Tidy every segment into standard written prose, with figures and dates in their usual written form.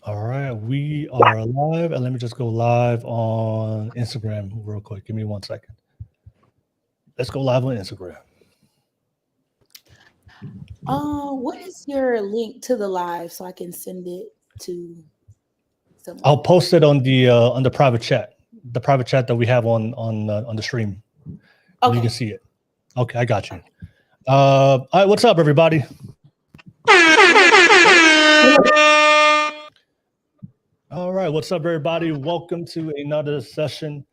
All right, we are live, and let me just go live on Instagram real quick. Give me 1 second. Let's go live on Instagram. What is your link to the live so I can send it to I'll someone? post it on the private chat that we have on the stream, where you can Okay. see it. Okay, I got you. All right, what's up, everybody? All right, what's up, everybody? Welcome to another session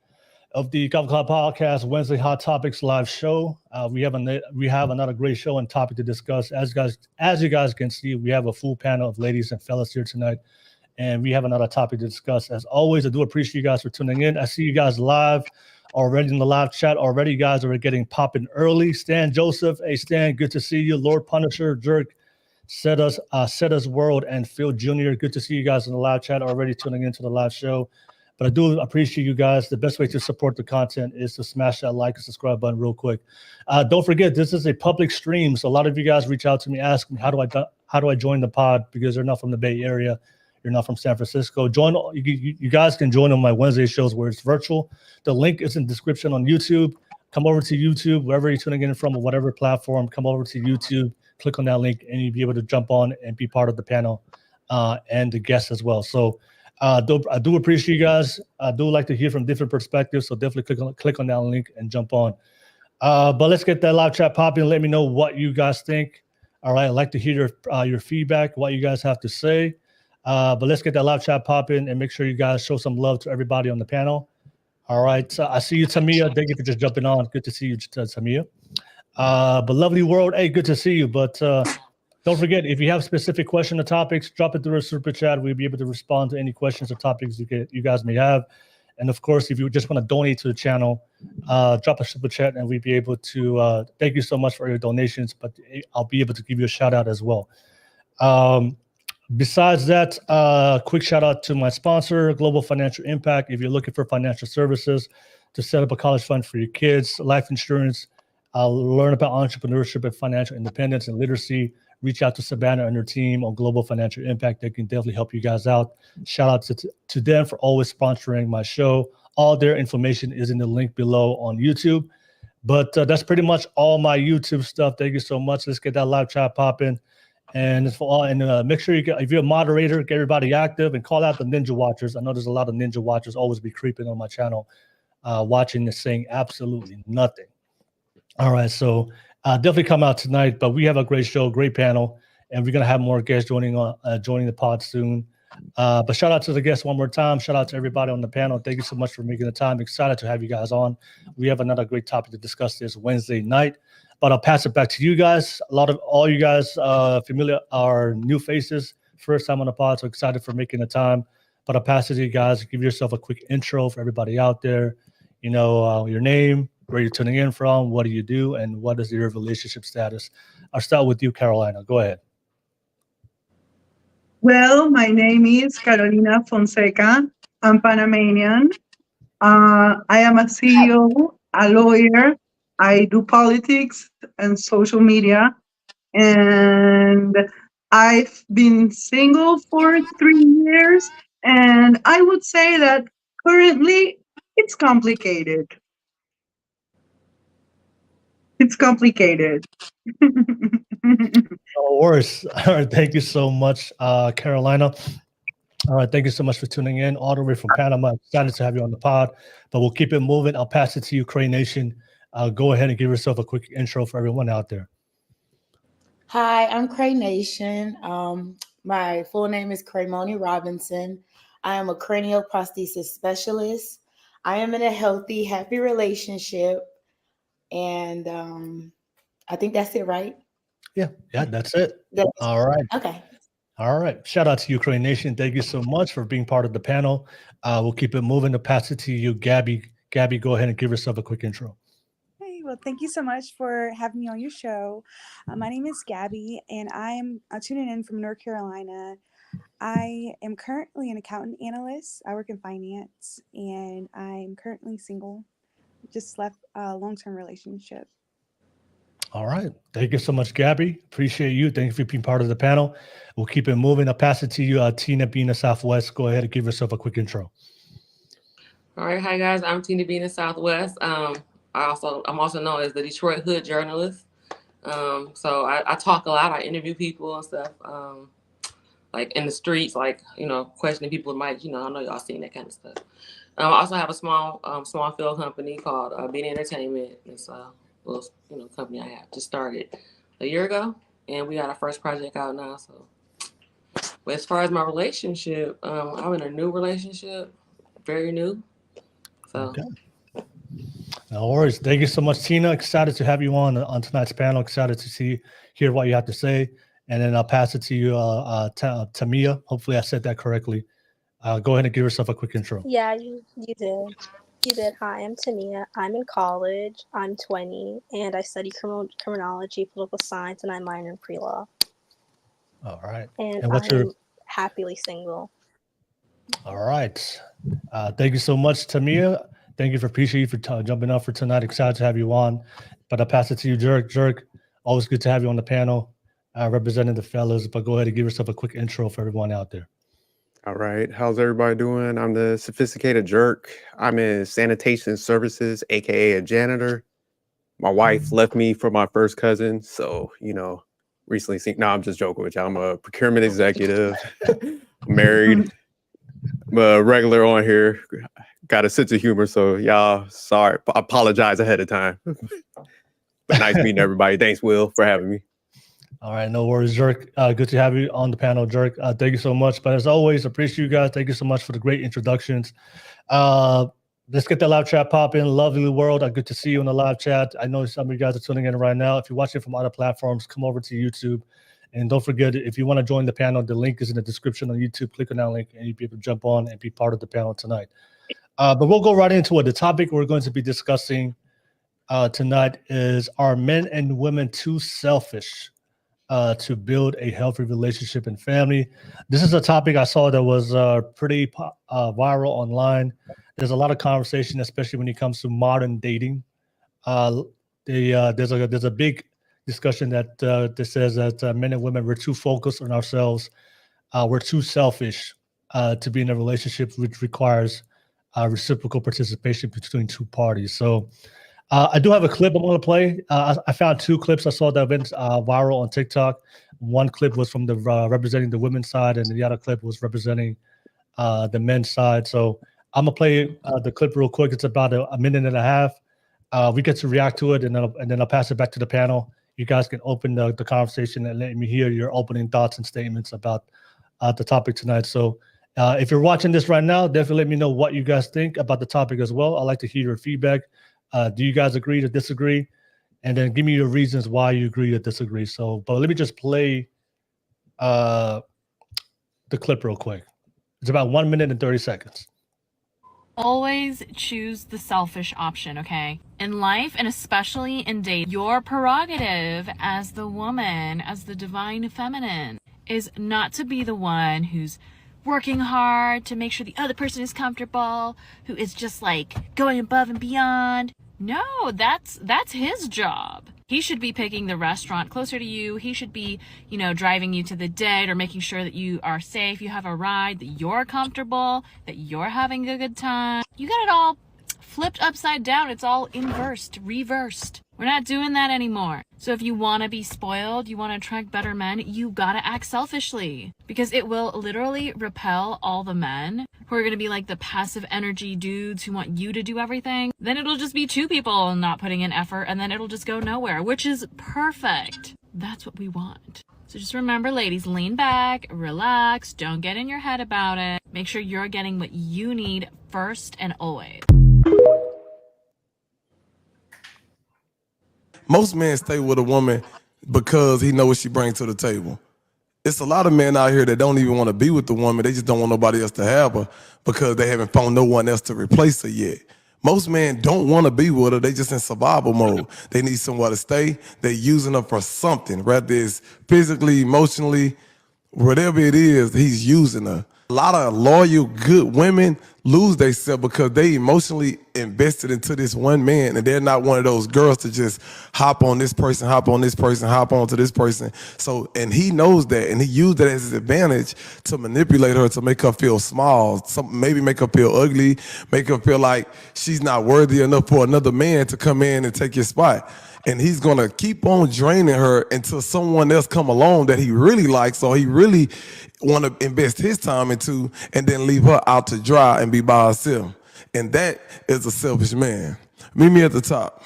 of the Golf Club Podcast Wednesday Hot Topics live show. We have another great show and topic to discuss. As you guys can see, we have a full panel of ladies and fellas here tonight, and we have another topic to discuss. As always, I do appreciate you guys for tuning in. I see you guys live already in the live chat. Already, you guys are getting popping early. Stan Joseph, hey Stan, good to see you. Lord Punisher, Jerk, Set us World, and Phil Jr. Good to see you guys in the live chat already tuning into the live show. But I do appreciate you guys. The best way to support the content is to smash that like and subscribe button real quick. Don't forget, this is a public stream, so a lot of you guys reach out to me, ask me how do I join the pod because you're not from the Bay Area, you're not from San Francisco. You guys can join on my Wednesday shows where it's virtual. The link is in the description on YouTube. Come over to YouTube, wherever you're tuning in from, or whatever platform. Come over to YouTube, click on that link, and you'll be able to jump on and be part of the panel and the guests as well. So I do appreciate you guys. I do like to hear from different perspectives, so definitely click on that link and jump on. But let's get that live chat popping. Let me know what you guys think. All right, I'd like to hear your feedback, what you guys have to say. But let's get that live chat popping and make sure you guys show some love to everybody on the panel. All right, so I see you, Tamia. Thank you for just jumping on. Good to see you, Tamia. But lovely world, hey, good to see you. But don't forget, if you have specific question or topics, drop it through a super chat. We'll be able to respond to any questions or topics you guys may have. And of course, if you just want to donate to the channel, drop a super chat, and we'll be able to. Thank you so much for your donations, but I'll be able to give you a shout out as well. Um, Besides that, quick shout out to my sponsor, Global Financial Impact. If you're looking for financial services to set up a college fund for your kids, life insurance, learn about entrepreneurship and financial independence and literacy, reach out to Savannah and her team on Global Financial Impact. They can definitely help you guys out. Shout out to them for always sponsoring my show. All their information is in the link below on YouTube. But that's pretty much all my YouTube stuff. Thank you so much. Let's get that live chat popping. And for all, and make sure if you're a moderator, get everybody active and call out the ninja watchers. I know there's a lot of ninja watchers always be creeping on my channel, watching and saying absolutely nothing. All right, so definitely come out tonight. But we have a great show, great panel, and we're gonna have more guests joining the pod soon. But shout out to the guests one more time. Shout out to everybody on the panel. Thank you so much for making the time. Excited to have you guys on. We have another great topic to discuss this Wednesday night. But I'll pass it back to you guys. A lot of all you guys familiar are new faces, first time on the pod. So excited for making the time. But I'll pass it to you guys. Give yourself a quick intro for everybody out there. Your name, where you're tuning in from, what do you do, and what is your relationship status. I'll start with you, Carolina. Go ahead. Well, my name is Carolina Fonseca. I'm Panamanian. I am a CEO, a lawyer. I do politics and social media. And I've been single for 3 years. And I would say that currently it's complicated. It's complicated. No worries. All right. Thank you so much, Carolina. All right. Thank you so much for tuning in all the way from Panama. Excited to have you on the pod, but we'll keep it moving. I'll pass it to you, Cray Nation. Go ahead and give yourself a quick intro for everyone out there. Hi, I'm Cray Nation. My full name is Craymoni Robinson. I am a cranial prosthesis specialist. I am in a healthy, happy relationship, and I think that's it, right? Yeah, that's it. That's, All right. okay. All right. Shout out to Ukraine Nation. Thank you so much for being part of the panel. We'll keep it moving. To pass it to you, Gabby. Gabby, go ahead and give yourself a quick intro. Hey, well, thank you so much for having me on your show. My name is Gabby, and I'm tuning in from North Carolina. I am currently an accountant analyst. I work in finance, and I'm currently single. Just left a long-term relationship. All right. Thank you so much, Gabby. Appreciate you. Thank you for being part of the panel. We'll keep it moving. I'll pass it to you, Tina Bina Southwest. Go ahead and give yourself a quick intro. All right, hi guys. I'm Tina Bina Southwest. I'm also known as the Detroit Hood journalist. So I talk a lot. I interview people and stuff, like in the streets, like questioning people. Might I know y'all seen that kind of stuff. I also have a small film company called Beat Entertainment. It's a little company I have just started a year ago, and we got our first project out now. So, but as far as my relationship, I'm in a new relationship, very new. So. Okay. No worries. Thank you so much, Tina. Excited to have you on tonight's panel. Excited to hear what you have to say. And then I'll pass it to you, Tamia. Hopefully I said that correctly. Go ahead and give yourself a quick intro. Yeah, you did. You did. Hi, I'm Tamia. I'm in college. I'm 20, and I study criminology, political science, and I minor in pre-law. All right. And what's I'm happily single. All right. Thank you so much, Tamia. Thank you appreciate you for jumping up for tonight. Excited to have you on. But I'll pass it to you, Jerk. Jerk, always good to have you on the panel, representing the fellas. But go ahead and give yourself a quick intro for everyone out there. All right. How's everybody doing? I'm the Sophisticated Jerk. I'm in sanitation services, aka a janitor. My wife left me for my first cousin. So, recently seen. No, I'm just joking with you. I'm a procurement executive. Married. I'm a regular on here. Got a sense of humor. So y'all, sorry. Apologize ahead of time. But nice meeting everybody. Thanks, Will, for having me. All right, no worries, Jerk. Good to have you on the panel, Jerk. Thank you so much. But as always, appreciate you guys. Thank you so much for the great introductions. Let's get that live chat popping. Lovely world. Good to see you in the live chat. I know some of you guys are tuning in right now. If you're watching from other platforms, come over to YouTube. And don't forget, if you want to join the panel, the link is in the description on YouTube. Click on that link and you'll be able to jump on and be part of the panel tonight. But we'll go right into it. The topic we're going to be discussing tonight is, are men and women too selfish to build a healthy relationship and family? This is a topic I saw that was pretty viral online. There's a lot of conversation, especially when it comes to modern dating. There's a big discussion that says that men and women, we're too focused on ourselves. We're too selfish to be in a relationship, which requires reciprocal participation between two parties. So I do have a clip I'm going to play. I found two clips I saw that went viral on TikTok. One clip was from the representing the women's side, and the other clip was representing the men's side. So I'm going to play the clip real quick. It's about a minute and a half. We get to react to it, and then I'll pass it back to the panel. You guys can open the conversation and let me hear your opening thoughts and statements about the topic tonight. So if you're watching this right now, definitely let me know what you guys think about the topic as well. I'd like to hear your feedback. Do you guys agree or disagree? And then give me your reasons why you agree or disagree. So, but let me just play the clip real quick. It's about 1 minute and 30 seconds. Always choose the selfish option, okay? In life, and especially in dating, your prerogative as the woman, as the divine feminine, is not to be the one who's working hard to make sure the other person is comfortable, who is just like going above and beyond. No, that's his job. He should be picking the restaurant closer to you. He should be, driving you to the date or making sure that you are safe, you have a ride, that you're comfortable, that you're having a good time. You got it all flipped upside down. It's all reversed. We're not doing that anymore. So if you want to be spoiled, you want to attract better men, you got to act selfishly, because it will literally repel all the men who are going to be like the passive energy dudes who want you to do everything. Then it'll just be two people not putting in effort, and then it'll just go nowhere, which is perfect. That's what we want. So just remember, ladies, lean back, relax, don't get in your head about it. Make sure you're getting what you need first and always. Most men stay with a woman because he knows what she brings to the table. It's a lot of men out here that don't even want to be with the woman. They just don't want nobody else to have her because they haven't found no one else to replace her yet. Most men don't want to be with her. They just in survival mode. They need somewhere to stay. They're using her for something, whether it's physically, emotionally, whatever it is, he's using her. A lot of loyal, good women lose themselves because they emotionally invested into this one man, and they're not one of those girls to just hop on this person, hop on this person, hop on to this person. So, and he knows that, and he used that as his advantage to manipulate her, to make her feel small, maybe make her feel ugly, make her feel like she's not worthy enough for another man to come in and take your spot. And he's gonna keep on draining her until someone else come along that he really likes, or he really want to invest his time into, and then leave her out to dry and be by herself. And that is a selfish man. Meet me at the top.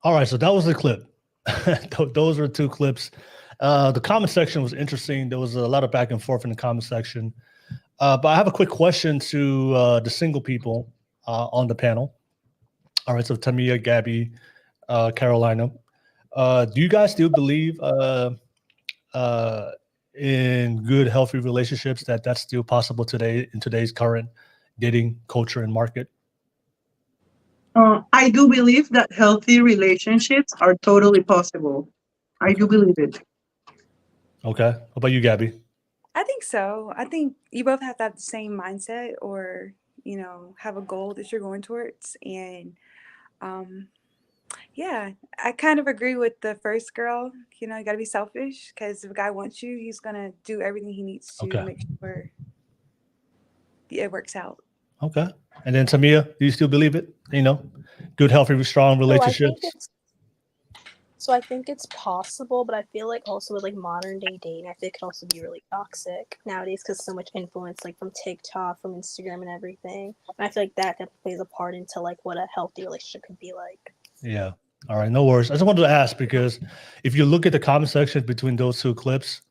All right, so that was the clip. Those were 2 clips. The comment section was interesting. There was a lot of back and forth in the comment section. But I have a quick question to the single people on the panel. All right, so Tamia, Gabby, Carolina, do you guys still believe in good, healthy relationships, that's still possible today in today's current dating culture and market? I do believe that healthy relationships are totally possible. I do believe it. Okay. How about you, Gabby? I think so. I think you both have to have the same mindset, or, you know, have a goal that you're going towards. And yeah, I kind of agree with the first girl. You know, you got to be selfish, because if a guy wants you, he's going to do everything he needs to make sure it works out. Okay. And then Tamia, do you still believe it? You know, good, healthy, strong relationships? So I think it's possible, but I feel like also with like modern day dating, I think it could also be really toxic nowadays, because so much influence like from TikTok, from Instagram and everything. And I feel like that plays a part into like what a healthy relationship could be like. Yeah. All right. No worries. I just wanted to ask, because if you look at the comment section between those 2 clips,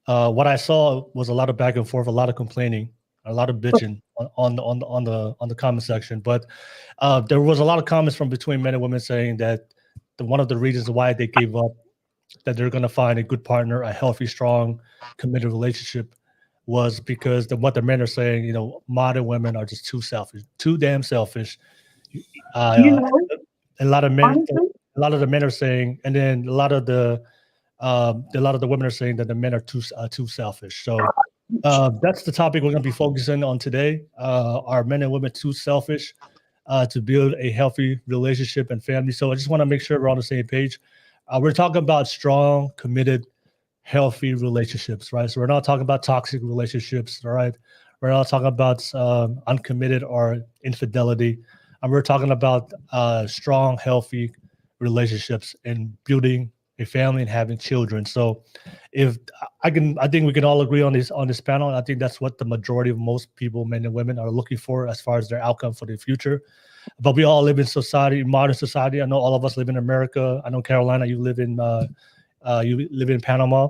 what I saw was a lot of back and forth, a lot of complaining, a lot of bitching on the comment section. But there was a lot of comments from between men and women saying that one of the reasons why they gave up, that they're going to find a good partner, a healthy, strong, committed relationship, was because what the men are saying, you know, modern women are just too selfish, too damn selfish. You know, A lot of men, honestly, a lot of the men are saying, and then a lot of the women are saying that the men are too selfish. So that's the topic we're going to be focusing on today. Are men and women too selfish to build a healthy relationship and family? So I just want to make sure we're on the same page. We're talking about strong, committed, healthy relationships, right? So we're not talking about toxic relationships, all right? We're not talking about uncommitted or infidelity. And we're talking about strong, healthy relationships and building a family and having children. So I think we can all agree on this panel. And I think that's what the majority of most people, men and women, are looking for as far as their outcome for the future. But we all live in society, modern society. I know all of us live in America. I know, Carolina, you live in Panama.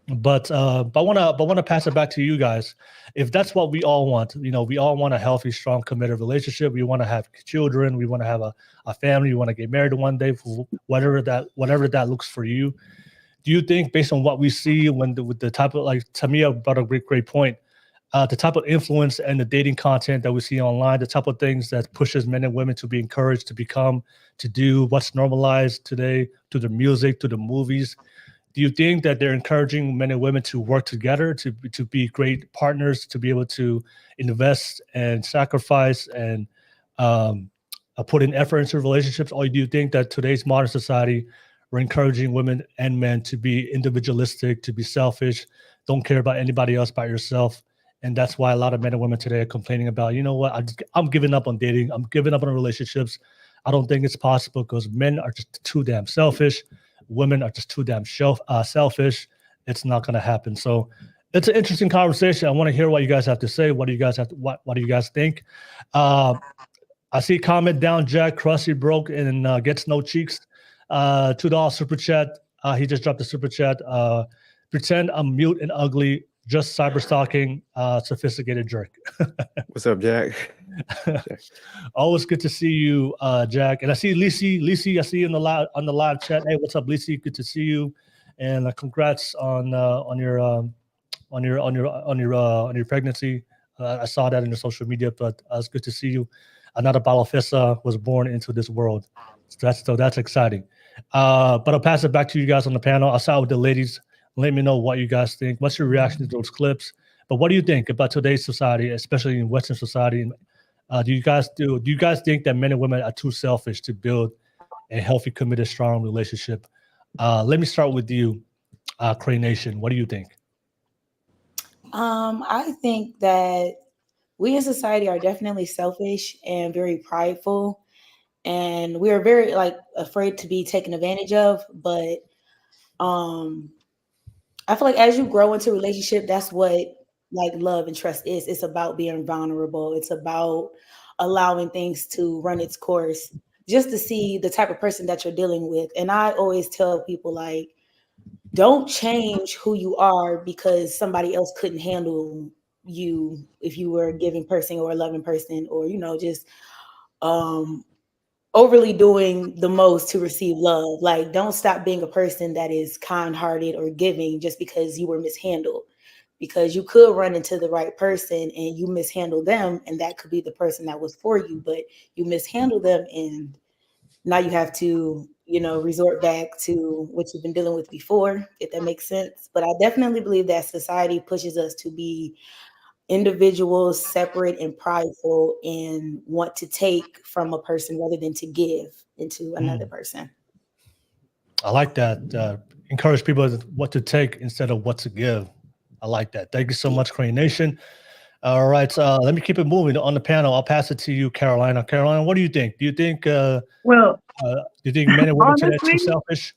But I want to pass it back to you guys. If that's what we all want, you know, we all want a healthy, strong, committed relationship. We want to have children. We want to have a family. We want to get married one day, whatever that looks for you. Do you think, based on what we see, with the type of, like Tamia brought a great point, the type of influence and the dating content that we see online, the type of things that pushes men and women to be encouraged to become, to do what's normalized today, to the music, to the movies, do you think that they're encouraging men and women to work together, to be great partners, to be able to invest and sacrifice and put in effort into relationships? Or do you think that today's modern society, we're encouraging women and men to be individualistic, to be selfish, don't care about anybody else but yourself? And that's why a lot of men and women today are complaining about, you know what, I'm giving up on dating. I'm giving up on relationships. I don't think it's possible because men are just too damn selfish. Women are just too damn selfish. It's not going to happen. So it's an interesting conversation. I want to hear what you guys have to say. What do you guys what do you guys think? I see comment down, Jack Krusty broke and gets no cheeks. $2 super chat. He just dropped the super chat. Pretend I'm mute and ugly. Just cyber stalking. Sophisticated jerk. What's up, Jack? Always good to see you, Jack. And I see Lisi. Lisi, I see you on the live chat. Hey, what's up, Lisi? Good to see you. And congrats on your pregnancy. I saw that in your social media, but it's good to see you. Another Balafessa was born into this world. So that's exciting. But I'll pass it back to you guys on the panel. I'll start with the ladies. Let me know what you guys think. What's your reaction to those clips? But what do you think about today's society, especially in Western society? Do you guys think that men and women are too selfish to build a healthy, committed, strong relationship? Let me start with you, Crane Nation. What do you think? I think that we in society are definitely selfish and very prideful, and we are very like afraid to be taken advantage of. But I feel like as you grow into a relationship, that's what like love and trust is. It's about being vulnerable. It's about allowing things to run its course, just to see the type of person that you're dealing with. And I always tell people like, don't change who you are because somebody else couldn't handle you if you were a giving person or a loving person, or just overly doing the most to receive love. Like, don't stop being a person that is kind-hearted or giving just because you were mishandled, because you could run into the right person and you mishandle them, and that could be the person that was for you, but you mishandle them, and now you have to resort back to what you've been dealing with before, if that makes sense. But I definitely believe that society pushes us to be individuals, separate and prideful, and want to take from a person rather than to give into another person. I like that. Encourage people what to take instead of what to give. I like that. Thank you so much, Crane Nation. All right, let me keep it moving on the panel. I'll pass it to you, Carolina. Carolina, what do you think? Do you think Well, men and women today are too honestly, selfish?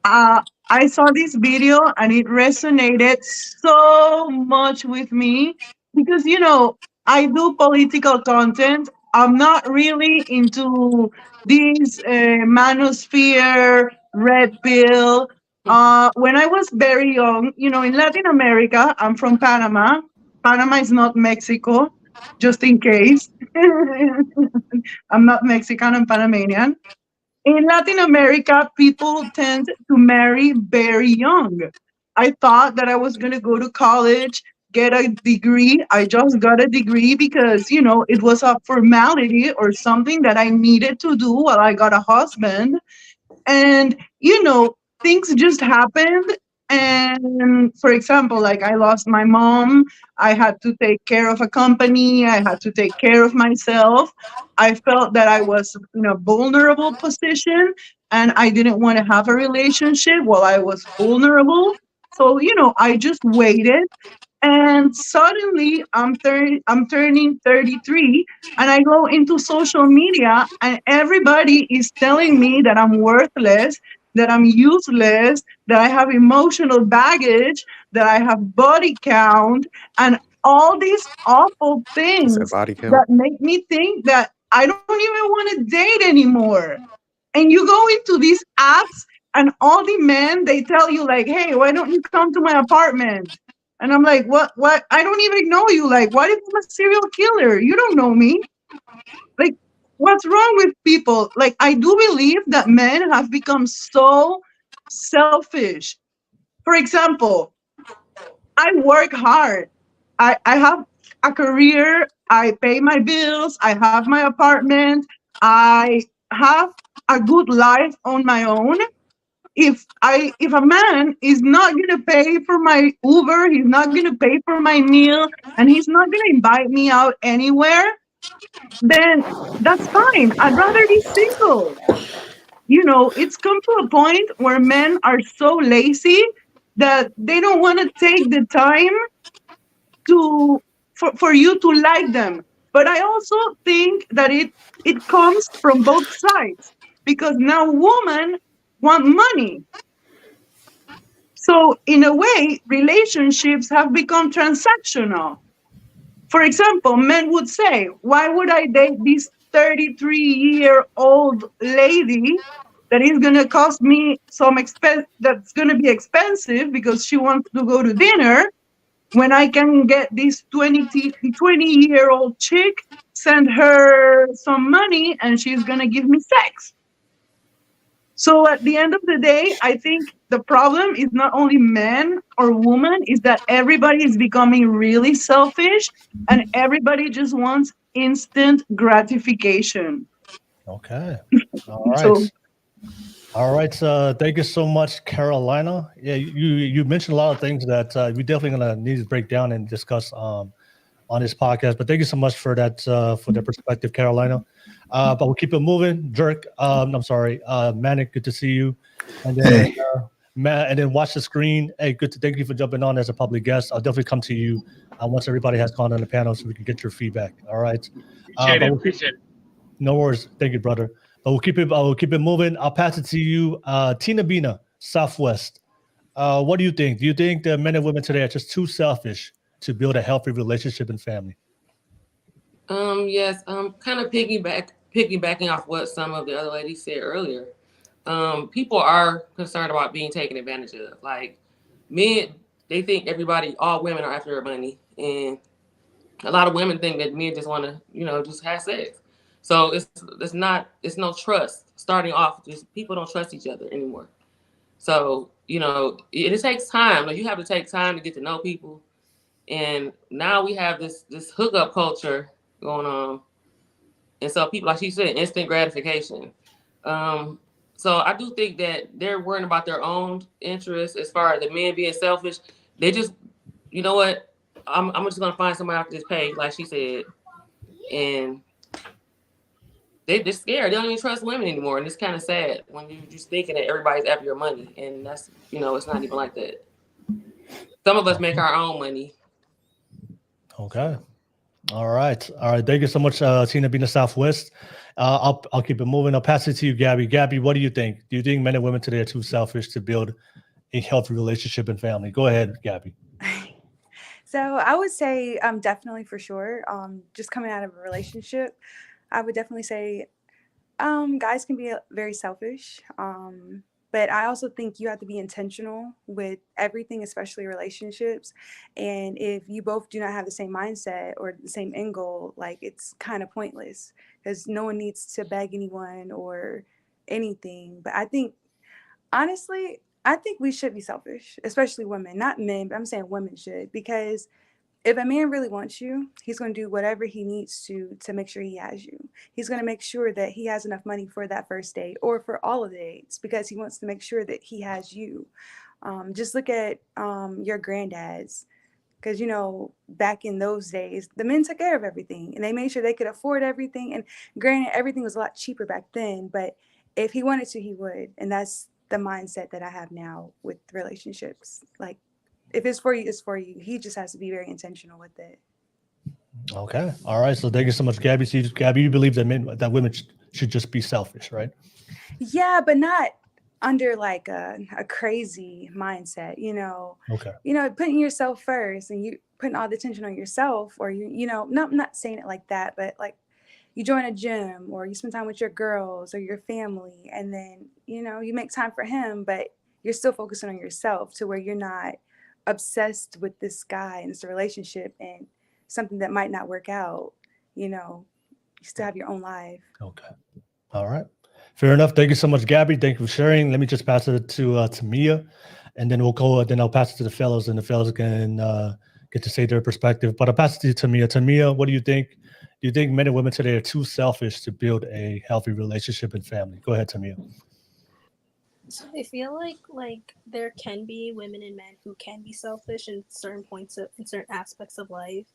I saw this video and it resonated so much with me because, I do political content. I'm not really into this manosphere, red pill. When I was very young, in Latin America, I'm from Panama. Panama is not Mexico, just in case. I'm not Mexican, I'm Panamanian. In Latin America, people tend to marry very young. I thought that I was going to go to college, get a degree. I just got a degree because, it was a formality or something that I needed to do while I got a husband. And things just happened. And for example, like I lost my mom, I had to take care of a company, I had to take care of myself. I felt that I was in a vulnerable position and I didn't want to have a relationship while I was vulnerable. So I just waited, and suddenly I'm turning 33, and I go into social media and everybody is telling me that I'm worthless, that I'm useless, that I have emotional baggage, that I have body count, and all these awful He said things body count. that make me think that I don't even want to date anymore. And you go into these apps and all the men, they tell you like, hey, why don't you come to my apartment? And I'm like, what? I don't even know you. Like, what if I'm a serial killer? You don't know me. Like, what's wrong with people? Like, I do believe that men have become so selfish. For example, I work hard. I have a career. I pay my bills. I have my apartment. I have a good life on my own. If a man is not gonna pay for my Uber, he's not gonna pay for my meal, and he's not gonna invite me out anywhere, then that's fine. I'd rather be single. It's come to a point where men are so lazy that they don't want to take the time to for you to like them. But I also think that it comes from both sides, because now women want money. So in a way, relationships have become transactional. For example, men would say, why would I date this 33-year-old lady that is going to cost me some expense, that's going to be expensive because she wants to go to dinner, when I can get this 20-year-old chick, send her some money, and she's going to give me sex. So at the end of the day, I think the problem is not only men or women, is that everybody is becoming really selfish and everybody just wants instant gratification. Okay. All right. So All right. Thank you so much, Carolina. Yeah, you mentioned a lot of things that we definitely gonna need to break down and discuss on this podcast. But thank you so much for that for the perspective, Carolina. But we'll keep it moving. Jerk, I'm sorry, Manic. Good to see you. And then Hey, Matt, and then watch the screen. Hey, good to thank you for jumping on as a public guest. I'll definitely come to you once everybody has gone on the panel so we can get your feedback. All right. appreciate But it. Appreciate it. no worries. Thank you, brother. But we'll keep it moving. I'll pass it to you, Tina Bina, Southwest. What do you think? Do you think that men and women today are just too selfish to build a healthy relationship and family? Yes, kind of piggybacking off what some of the other ladies said earlier. People are concerned about being taken advantage of. Like men, they think all women are after their money, and a lot of women think that men just want to, just have sex. So it's no trust starting off. Just people don't trust each other anymore. So it takes time. Like, you have to take time to get to know people, and now we have this hookup culture going on, and so people, like she said, instant gratification. So I do think that they're worrying about their own interests as far as the men being selfish. They just, you know what? I'm just gonna find somebody after this pay, like she said, and they're scared. They don't even trust women anymore, and it's kind of sad when you're just thinking that everybody's after your money, and that's it's not even like that. Some of us make our own money. Okay. All right. Thank you so much, Tina Bina Southwest. I'll keep it moving. I'll pass it to you, Gabby. Gabby, what do you think? Do you think men and women today are too selfish to build a healthy relationship and family? Go ahead, Gabby. So I would say definitely for sure. Just coming out of a relationship, I would definitely say guys can be very selfish. But I also think you have to be intentional with everything, especially relationships. And if you both do not have the same mindset or the same end goal, like it's kind of pointless because no one needs to beg anyone or anything. But I think, honestly, I think we should be selfish, especially women, not men, but I'm saying women should, because if a man really wants you, he's going to do whatever he needs to make sure he has you. He's going to make sure that he has enough money for that first date or for all of the dates because he wants to make sure that he has you. Just look at your granddads, because back in those days, the men took care of everything and they made sure they could afford everything. And granted, everything was a lot cheaper back then, but if he wanted to, he would. And that's the mindset that I have now with relationships. Like, if it's for you, it's for you. He just has to be very intentional with it. Okay. All right. So thank you so much, Gabby. So Gabby, you believe that women should just be selfish, right? Yeah, but not under like a crazy mindset, Okay. Putting yourself first and you putting all the attention on yourself, or I'm not saying it like that, but like you join a gym or you spend time with your girls or your family, and then, you make time for him, but you're still focusing on yourself to where you're not obsessed with this guy and this relationship and something that might not work out. You still have your own life. Okay. All right. Fair enough. Thank you so much, Gabby. Thank you for sharing. Let me just pass it to Mia, and then then I'll pass it to the fellows, and the fellows can get to say their perspective. But I'll pass it to Tamia. Tamia, what do you think? Do you think men and women today are too selfish to build a healthy relationship and family? Go ahead, Tamia. So I feel like there can be women and men who can be selfish in certain aspects of life,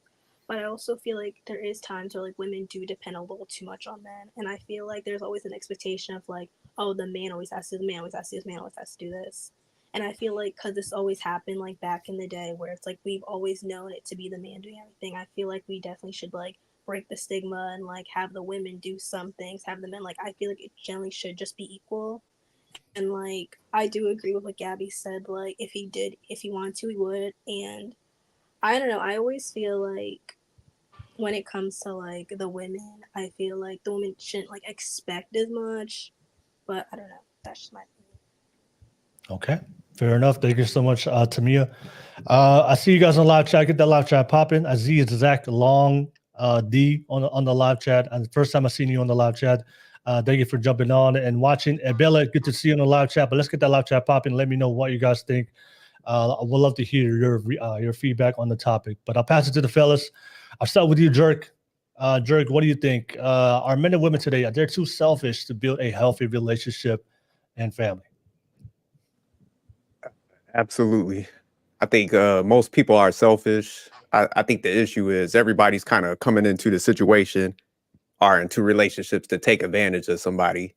but I also feel like there is times where like women do depend a little too much on men, and I feel like there's always an expectation of like, oh, the man always has to, the man always has to, this man always has to do this, and I feel like because this always happened like back in the day where it's like we've always known it to be the man doing everything, I feel like we definitely should like break the stigma and like have the women do some things, have the men, like I feel like it generally should just be equal. And like I do agree with what Gabby said, like if he wanted to, he would. And I don't know, I always feel like when it comes to like the women, I feel like the women shouldn't like expect as much, but I don't know, that's just my opinion. Okay, fair enough. Thank you so much, Tamia. I see you guys on live chat. Get that live chat popping. I see it's Zach Long D on the live chat. And the first time I seen you on the live chat. Thank you for jumping on and watching. And Bella, good to see you on the live chat. But let's get that live chat popping. Let me know what you guys think. I would love to hear your feedback on the topic. But I'll pass it to the fellas. I'll start with you, Jerk. Jerk, what do you think? Are men and women today, they're too selfish to build a healthy relationship and family. Absolutely. I think most people are selfish. I think the issue is everybody's kind of coming into the situation or into relationships to take advantage of somebody.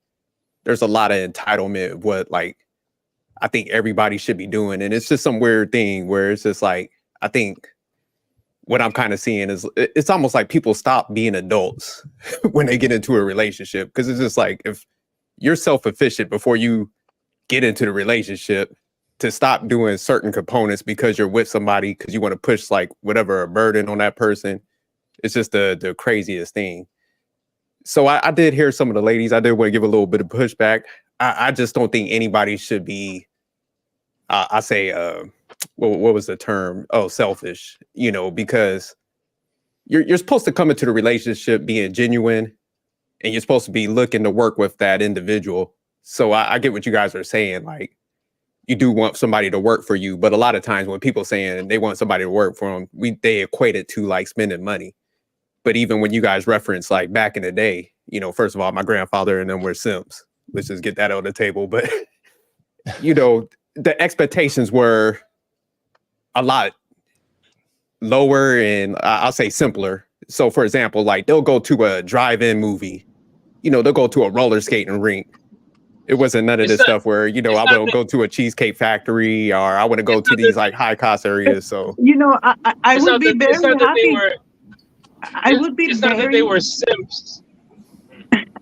There's a lot of entitlement of what like I think everybody should be doing. And it's just some weird thing where it's just like, I think what I'm kind of seeing is it's almost like people stop being adults when they get into a relationship. Cause it's just like, if you're self-sufficient before you get into the relationship, to stop doing certain components because you're with somebody because you want to push like whatever a burden on that person. It's just the craziest thing. So I did hear some of the ladies. I did want to give a little bit of pushback. I just don't think anybody should be, I say, what was the term? Oh, selfish, you know, because you're supposed to come into the relationship being genuine and you're supposed to be looking to work with that individual. So I get what you guys are saying. Like, you do want somebody to work for you, but a lot of times when people saying they want somebody to work for them, they equate it to like spending money. But even when you guys reference like back in the day, you know, first of all, my grandfather and them were simps. Let's just get that on the table. But you know, the expectations were a lot lower and I'll say simpler. So for example, like they'll go to a drive-in movie, you know, they'll go to a roller skating rink. It wasn't none of this stuff where, you know, I want to go to a cheesecake factory or I want to go to these like high cost areas. So, You know, I would be very It's not that they happy. were. I would be It's not that they were simps.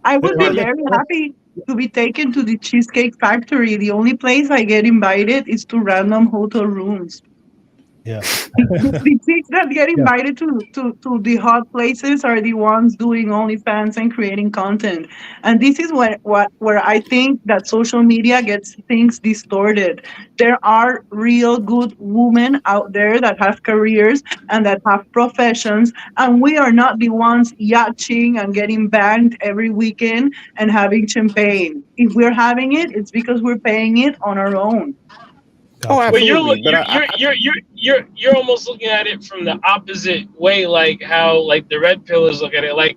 I would be Let- very happy to be taken to the Cheesecake Factory. The only place I get invited is to random hotel rooms. Yeah. The chicks that get invited to the hot places are the ones doing OnlyFans and creating content. And this is where I think that social media gets things distorted. There are real good women out there that have careers and that have professions, and we are not the ones yachting and getting banged every weekend and having champagne. If we're having it, it's because we're paying it on our own. oh, Gotcha. But absolutely. But you're almost looking at it from the opposite way, like how like the red pillars look at it. Like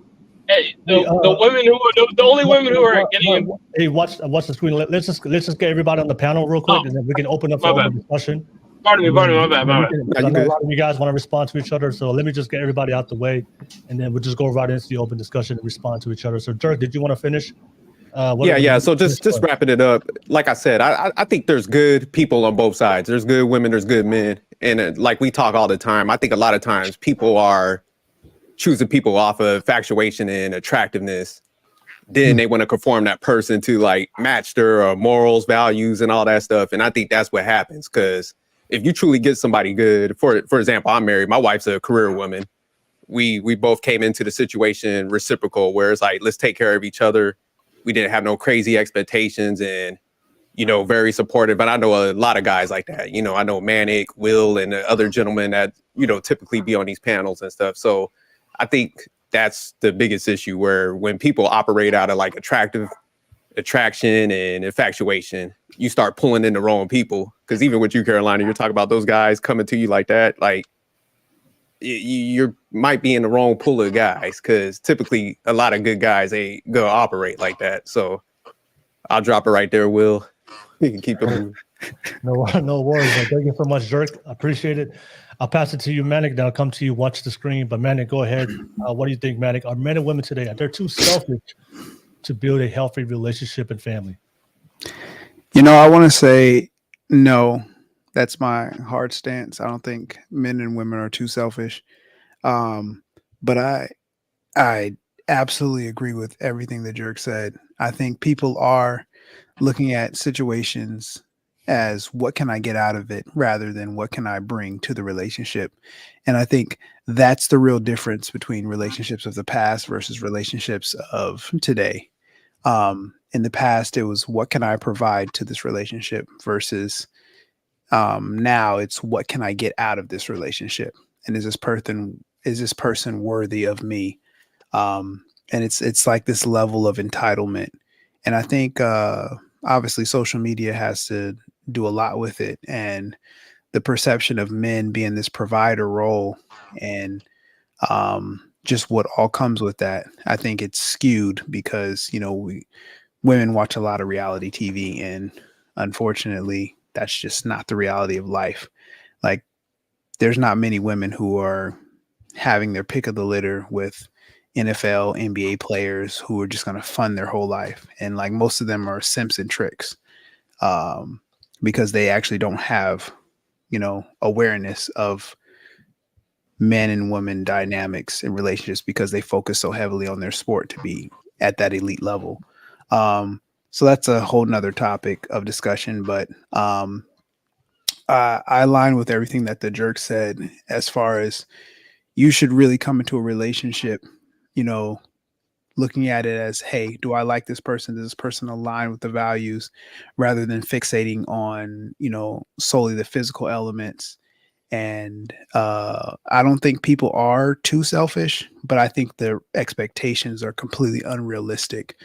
the women who are the only women who are getting. Hey, watch the screen. Let's just get everybody on the panel real quick, and then we can open up for open discussion. Pardon me, my bad. I know a lot of you guys want to respond to each other, so let me just get everybody out the way, and then we'll just go right into the open discussion and respond to each other. So, Dirk, did you want to finish? Yeah. So just wrapping it up. Like I said, I think there's good people on both sides. There's good women, there's good men, and like we talk all the time. I think a lot of times people are choosing people off of infatuation and attractiveness. Then they want to conform that person to like match their morals, values, and all that stuff. And I think that's what happens because if you truly get somebody good, for example, I'm married. My wife's a career woman. We both came into the situation reciprocal, where it's like let's take care of each other. We didn't have no crazy expectations and, you know, very supportive. And I know a lot of guys like that. You know, I know Manic, Will, and the other gentlemen that, you know, typically be on these panels and stuff. So I think that's the biggest issue where when people operate out of like attraction and infatuation, you start pulling in the wrong people. Because even with you, Carolina, you're talking about those guys coming to you like that. Like you might be in the wrong pool of guys because typically a lot of good guys ain't gonna operate like that. So I'll drop it right there, Will. You can keep it moving. No worries. Man. Thank you so much, Dirk. I appreciate it. I'll pass it to you, Manic. Then I'll come to you, watch the screen. But Manic, go ahead. What do you think, Manic? Are men and women today, they're too selfish to build a healthy relationship and family? You know, I want to say no. That's my hard stance. I don't think men and women are too selfish. But I absolutely agree with everything that Jerk said. I think people are looking at situations as what can I get out of it rather than what can I bring to the relationship. And I think that's the real difference between relationships of the past versus relationships of today. In the past, it was what can I provide to this relationship versus now it's what can I get out of this relationship, and is this person worthy of me? And it's like this level of entitlement, and I think obviously social media has to do a lot with it, and the perception of men being this provider role, and just what all comes with that. I think it's skewed because you know women watch a lot of reality TV, and unfortunately, that's just not the reality of life. Like, there's not many women who are having their pick of the litter with NFL, NBA players who are just going to fund their whole life. And like most of them are simps and tricks, because they actually don't have, awareness of men and women dynamics in relationships, because they focus so heavily on their sport to be at that elite level. So that's a whole nother topic of discussion, but I align with everything that the jerk said, as far as you should really come into a relationship, looking at it as, hey, do I like this person? Does this person align with the values, rather than fixating on, solely the physical elements. And I don't think people are too selfish, but I think their expectations are completely unrealistic.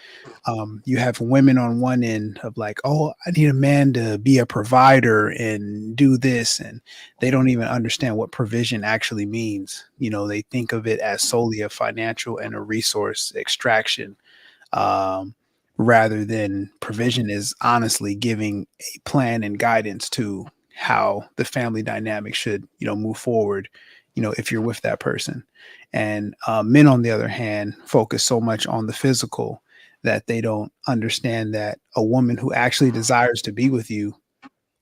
You have women on one end of like, oh, I need a man to be a provider and do this. And they don't even understand what provision actually means. They think of it as solely a financial and a resource extraction, rather than provision is honestly giving a plan and guidance to how the family dynamic should, move forward, if you're with that person. And men, on the other hand, focus so much on the physical that they don't understand that a woman who actually desires to be with you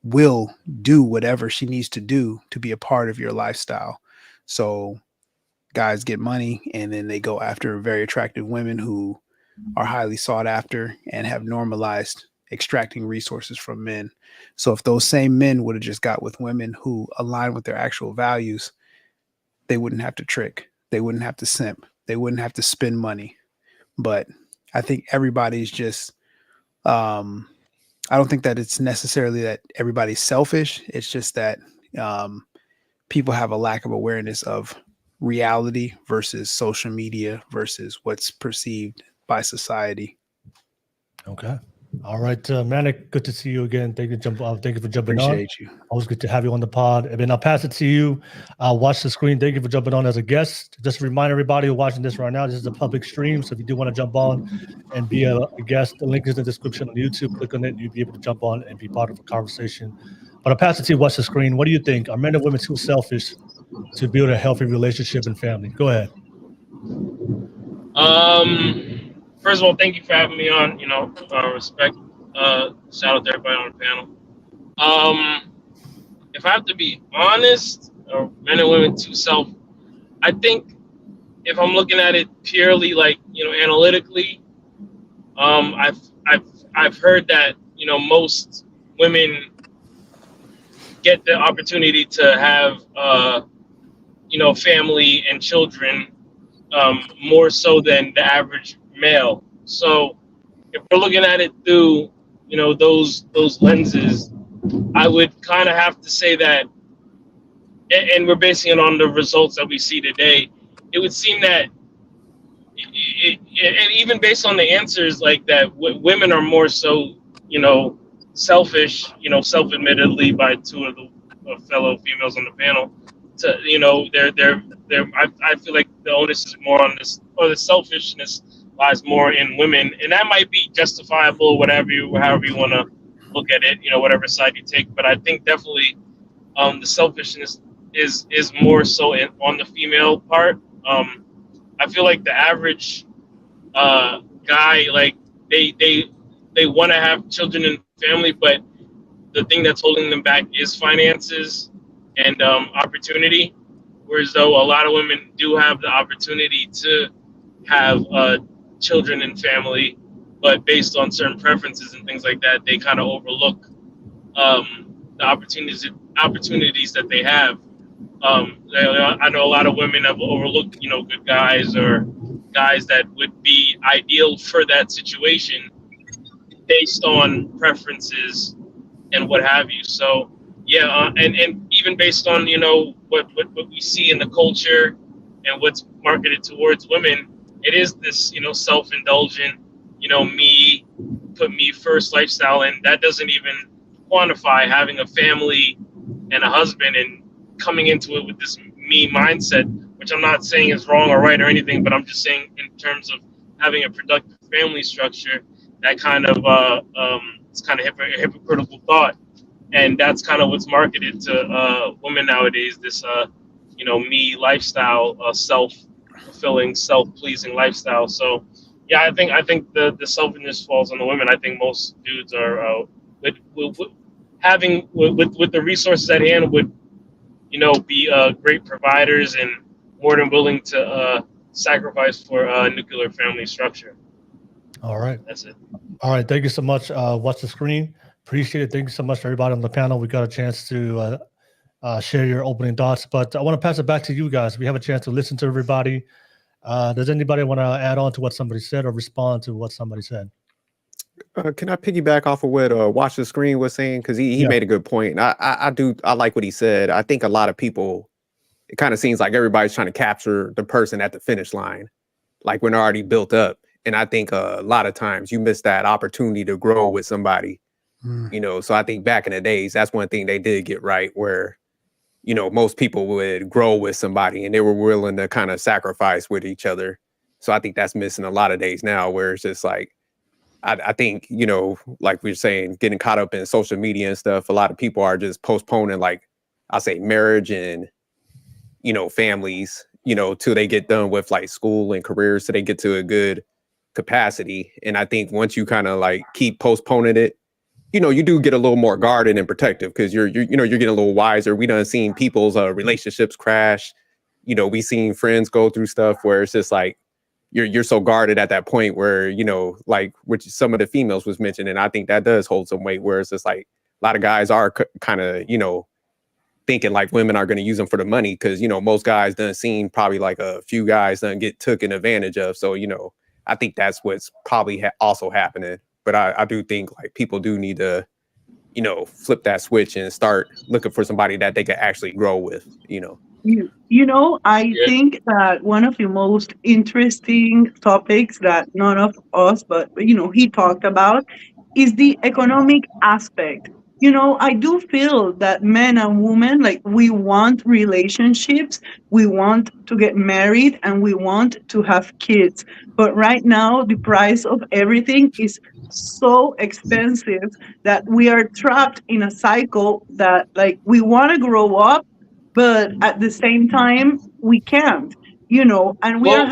will do whatever she needs to do to be a part of your lifestyle. So guys get money, and then they go after very attractive women who are highly sought after and have normalized extracting resources from men. So if those same men would have just got with women who align with their actual values, they wouldn't have to trick. They wouldn't have to simp. They wouldn't have to spend money. But I think everybody's just, I don't think that it's necessarily that everybody's selfish. It's just that people have a lack of awareness of reality versus social media versus what's perceived by society. Okay. All right, Manic, good to see you again. Thank you for jumping on. Appreciate you. Always good to have you on the pod. And then I'll pass it to you. Watch the screen. Thank you for jumping on as a guest. Just to remind everybody who's watching this right now, this is a public stream. So if you do want to jump on and be a guest, the link is in the description on YouTube. Click on it. You'll be able to jump on and be part of a conversation. But I'll pass it to you. Watch the screen. What do you think? Are men and women too selfish to build a healthy relationship and family? Go ahead. First of all, thank you for having me on. Respect. Shout out to everybody on the panel. If I have to be honest, are men and women too selfish? I think if I'm looking at it purely like analytically, I've heard that most women get the opportunity to have family and children more so than the average male. So if we're looking at it through those lenses, I would kind of have to say that, and we're basing it on the results that we see today, it would seem that and even based on the answers, like that women are more so selfish, self-admittedly by two of the fellow females on the panel. I feel like the onus is more on this, or the selfishness lies more in women, and that might be justifiable, however you want to look at it, whatever side you take. But I think definitely the selfishness is more so on the female part. I feel like the average guy, like they want to have children and family, but the thing that's holding them back is finances and opportunity. Whereas though a lot of women do have the opportunity to have children and family, but based on certain preferences and things like that, they kind of overlook the opportunities that they have. I know a lot of women have overlooked, good guys or guys that would be ideal for that situation based on preferences and what have you. So yeah, and even based on what we see in the culture and what's marketed towards women, it is this self-indulgent, me, put me first lifestyle, and that doesn't even quantify having a family and a husband and coming into it with this me mindset, which I'm not saying is wrong or right or anything, but I'm just saying in terms of having a productive family structure, that kind of it's kind of hypocritical thought, and that's kind of what's marketed to women nowadays. This me lifestyle, self-fulfilling, self-pleasing lifestyle. So yeah, I think the selfishness falls on the women. I think most dudes are with having with the resources at hand would be great providers and more than willing to sacrifice for nuclear family structure. All right. That's it. All right. Thank you so much. Watch the screen. Appreciate it. Thank you so much, everybody on the panel. We got a chance to share your opening thoughts, but I want to pass it back to you guys. We have a chance to listen to everybody. Does anybody want to add on to what somebody said or respond to what somebody said? Can I piggyback off of what Watch the Screen was saying? Because he made a good point. And I like what he said. I think a lot of people, it kind of seems like everybody's trying to capture the person at the finish line, like when they're already built up. And I think a lot of times you miss that opportunity to grow with somebody, So I think back in the days, that's one thing they did get right, where, most people would grow with somebody and they were willing to kind of sacrifice with each other. So I think that's missing a lot of days now, where it's just like, I think, like we were saying, getting caught up in social media and stuff, a lot of people are just postponing, like, I say marriage and, families, till they get done with like school and careers, so they get to a good capacity. And I think once you kind of like keep postponing it, you do get a little more guarded and protective, because you're getting a little wiser. We done seen people's relationships crash. We seen friends go through stuff where it's just like, you're so guarded at that point where, like which some of the females was mentioned. And I think that does hold some weight, where it's just like a lot of guys are kind of, thinking like women are going to use them for the money. Cause, most guys done seen probably like a few guys done get taken advantage of. So, I think that's what's probably also happening. But I do think like people do need to, flip that switch and start looking for somebody that they can actually grow with, I think that one of the most interesting topics that none of us, but he talked about, is the economic aspect. I do feel that men and women, like, we want relationships, we want to get married, and we want to have kids. But right now, the price of everything is so expensive that we are trapped in a cycle that, like, we want to grow up, but at the same time we can't, and Well,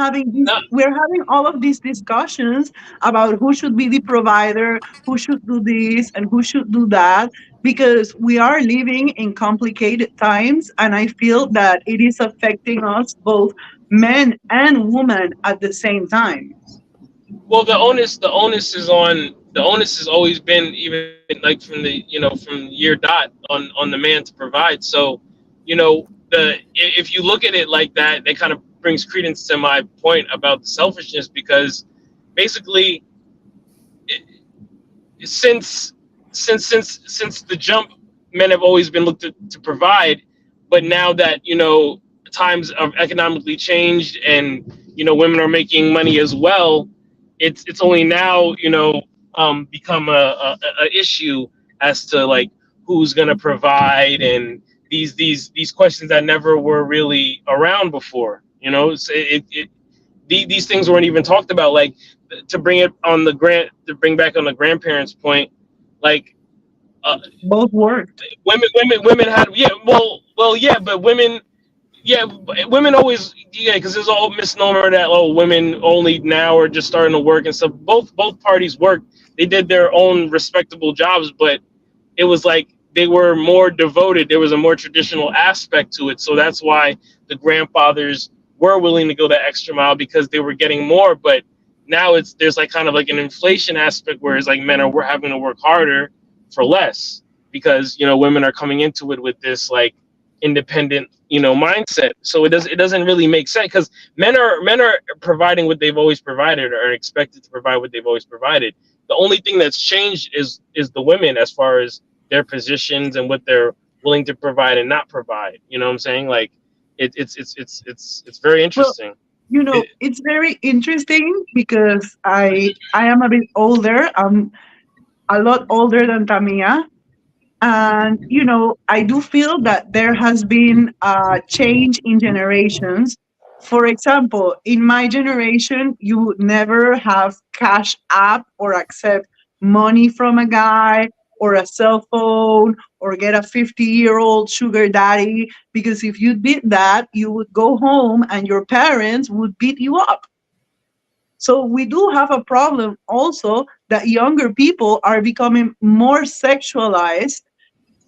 we're having all of these discussions about who should be the provider, who should do this and who should do that, because we are living in complicated times, and I feel that it is affecting us, both men and women, at the same time. well, the onus has always been, even like from the from year dot, on the man to provide. So, if you look at it like that, that kind of brings credence to my point about the selfishness, because basically, since the jump, men have always been looked to provide. But now that times have economically changed, and women are making money as well, it's only now become a issue as to like who's gonna provide, and these questions that never were really around before. These things weren't even talked about. Like, to bring back on the grandparents' point, like, Both worked. women had, but women always, because there's all misnomer that, oh, women only now are just starting to work and stuff. Both parties worked. They did their own respectable jobs, but it was like they were more devoted. There was a more traditional aspect to it. So that's why the grandfathers were willing to go that extra mile, because they were getting more. But now there's like kind of like an inflation aspect, where it's like men are having to work harder for less, because women are coming into it with this like independent mindset. So it doesn't really make sense, because men are providing what they've always provided, or are expected to provide what they've always provided. The only thing that's changed is the women, as far as their positions and what they're willing to provide and not provide. You know what I'm saying? Like, it's very interesting. Well, it's very interesting, because I am a bit older. I'm a lot older than Tamia. And, I do feel that there has been a change in generations, For example, in my generation, you would never have cash app or accept money from a guy or a cell phone or get a 50-year-old sugar daddy, because if you did that, you would go home and your parents would beat you up. So we do have a problem also that younger people are becoming more sexualized,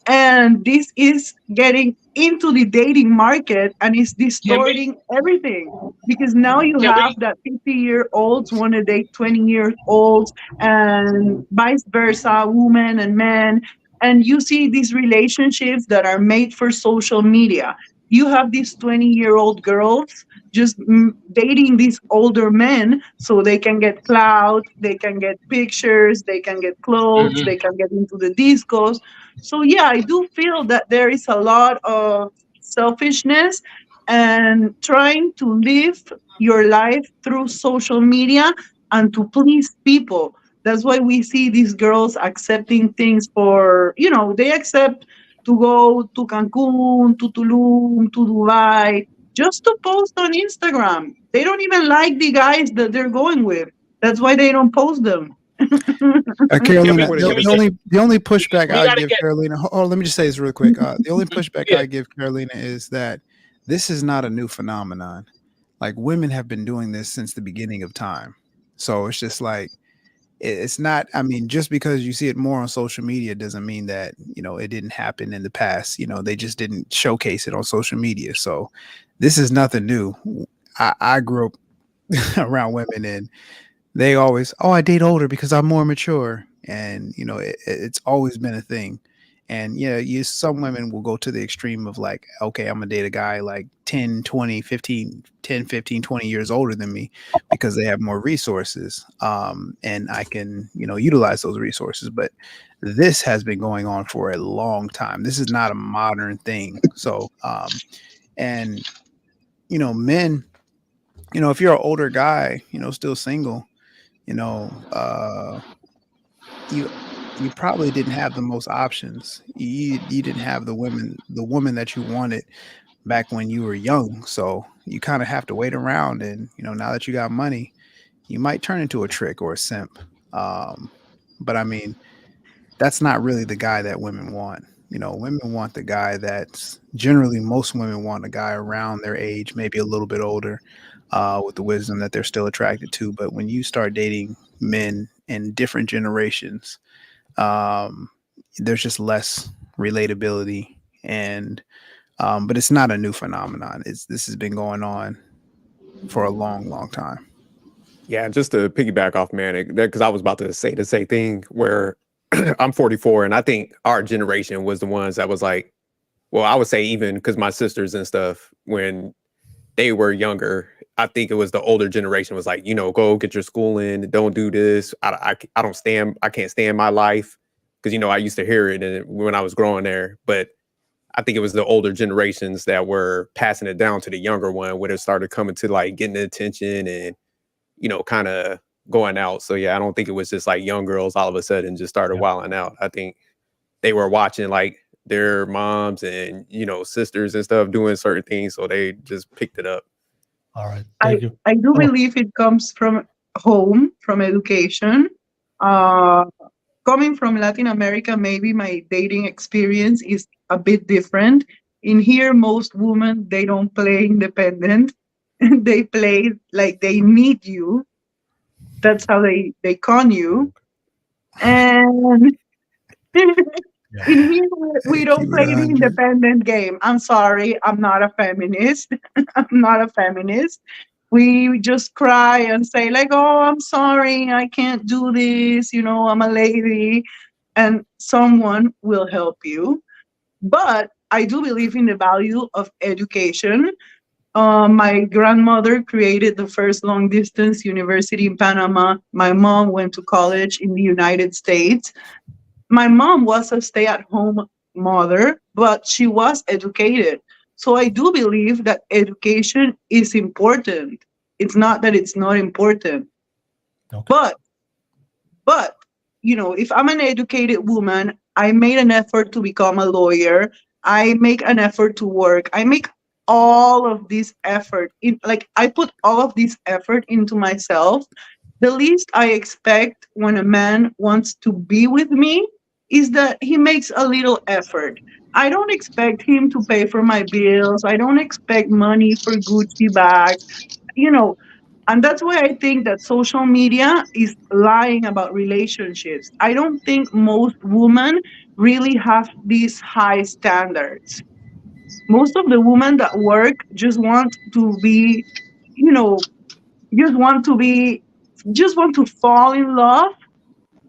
and this is getting into the dating market and is Can we? distorting everything, because now you Can have we? that 50-year-olds want to date 20-year-olds and vice versa, women and men. And you see these relationships that are made for social media. You have these 20-year-old girls just dating these older men so they can get clout, they can get pictures, they can get clothes, Mhm. they can get into the discos. So yeah, I do feel that there is a lot of selfishness and trying to live your life through social media and to please people. That's why we see these girls accepting things for, they accept to go to Cancun, to Tulum, to Dubai, just to post on Instagram. They don't even like the guys that they're going with. That's why they don't post them. Can Carolina, we? Put it the, Can we the together. get? only the only pushback We I gotta give get. Carolina. Oh, let me just say this real quick. The only pushback Yeah. I give Carolina is that this is not a new phenomenon. Like, women have been doing this since the beginning of time. So it's just like, it's not, I mean, just because you see it more on social media doesn't mean that, it didn't happen in the past. They just didn't showcase it on social media. So this is nothing new. I grew up around women, and they always, oh, I date older because I'm more mature. And, it's always been a thing. And yeah, some women will go to the extreme of like, okay, I'm gonna date a guy like 10, 20, 15, 10, 15, 20 years older than me because they have more resources. And I can, utilize those resources. But this has been going on for a long time. This is not a modern thing. So, and, men, if you're an older guy, still single, you know, you you probably didn't have the most options. You didn't have the woman that you wanted back when you were young. So you kind of have to wait around, and now that you got money, you might turn into a trick or a simp. Um, but I mean, that's not really the guy that women want. Women want the guy that's generally, most women want a guy around their age, maybe a little bit older, with the wisdom that they're still attracted to. But when you start dating men in different generations, um, there's just less relatability. And but it's not a new phenomenon. This has been going on for a long, long time. Yeah, just to piggyback off man, because I was about to say the same thing where I'm 44, and I think our generation was the ones that was like, well, I would say even because my sisters and stuff, when they were younger, I think it was the older generation was like, go get your schooling, don't do this. I can't stand my life, because I used to hear it when I was growing there. But I think it was the older generations that were passing it down to the younger one when it started coming to like getting the attention and kind of going out. So yeah, I don't think it was just like young girls all of a sudden just started wilding out. I think they were watching like their moms and sisters and stuff doing certain things, so they just picked it up. All right. I, Thank you. I do Oh, believe it comes from home, from education. Uh, Coming from Latin America, maybe my dating experience is a bit different. In here, most women, they don't play independent. They play like they need you. That's how they con you. And in here, we Keep don't it play the 100. independent game. I'm sorry, I'm not a feminist. I'm not a feminist. We just cry and say like, oh, I'm sorry, I can't do this, I'm a lady, and someone will help you. But I do believe in the value of education. My grandmother created the first long distance university in Panama. My mom went to college in the United States. My mom was a stay at home mother, but she was educated. So I do believe that education is important. It's not that it's not important. okay. But if I'm an educated woman, I made an effort to become a lawyer. I make an effort to work. I make all of this effort in, like I put all of this effort into myself. The least I expect when a man wants to be with me is that he makes a little effort. I don't expect him to pay for my bills. I don't expect money for Gucci bags, you know. And that's why I think that social media is lying about relationships. I don't think most women really have these high standards. Most of the women that work just want to be, you know, just want to be, just want to fall in love.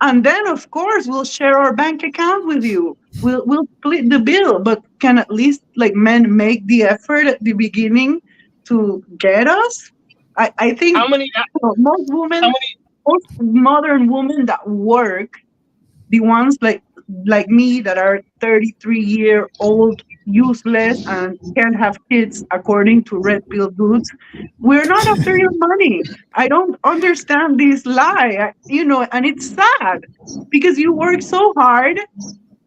And then, of course, we'll share our bank account with you. We'll split the bill, but can at least like men make the effort at the beginning to get us? I think How many? most women, How many? most modern women that work, the ones like me that are 33-year-old useless and can't have kids according to red pill dudes, we're not after your money. I don't understand this lie. And it's sad because you work so hard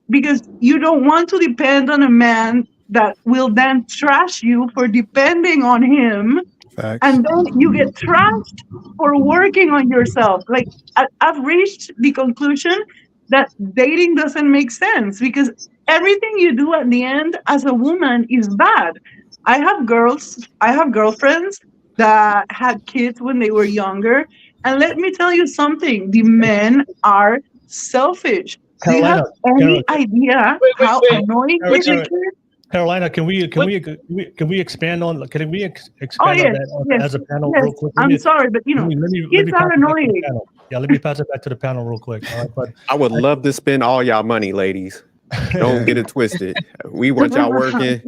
because you don't want to depend on a man that will then trash you for depending on him, Facts. and then you get trashed for working on yourself. Like I've reached the conclusion that dating doesn't make sense because everything you do at the end as a woman is bad. I have girlfriends that had kids when they were younger, and let me tell you something: the men are selfish. Do you have Carolina, any Carol, idea Wait, wait, how wait. annoying Carol, is a Which Carol, kid? Carolina, which can we expand on Oh expand on yes, that yes, as a panel yes. real quick? I'm sorry, but Let kids me are pass it back to the annoying. panel. Yeah, let me pass it back to the panel real quick. All right, but I would love to spend all y'all money, ladies. Don't Yeah. get it twisted. We want y'all working.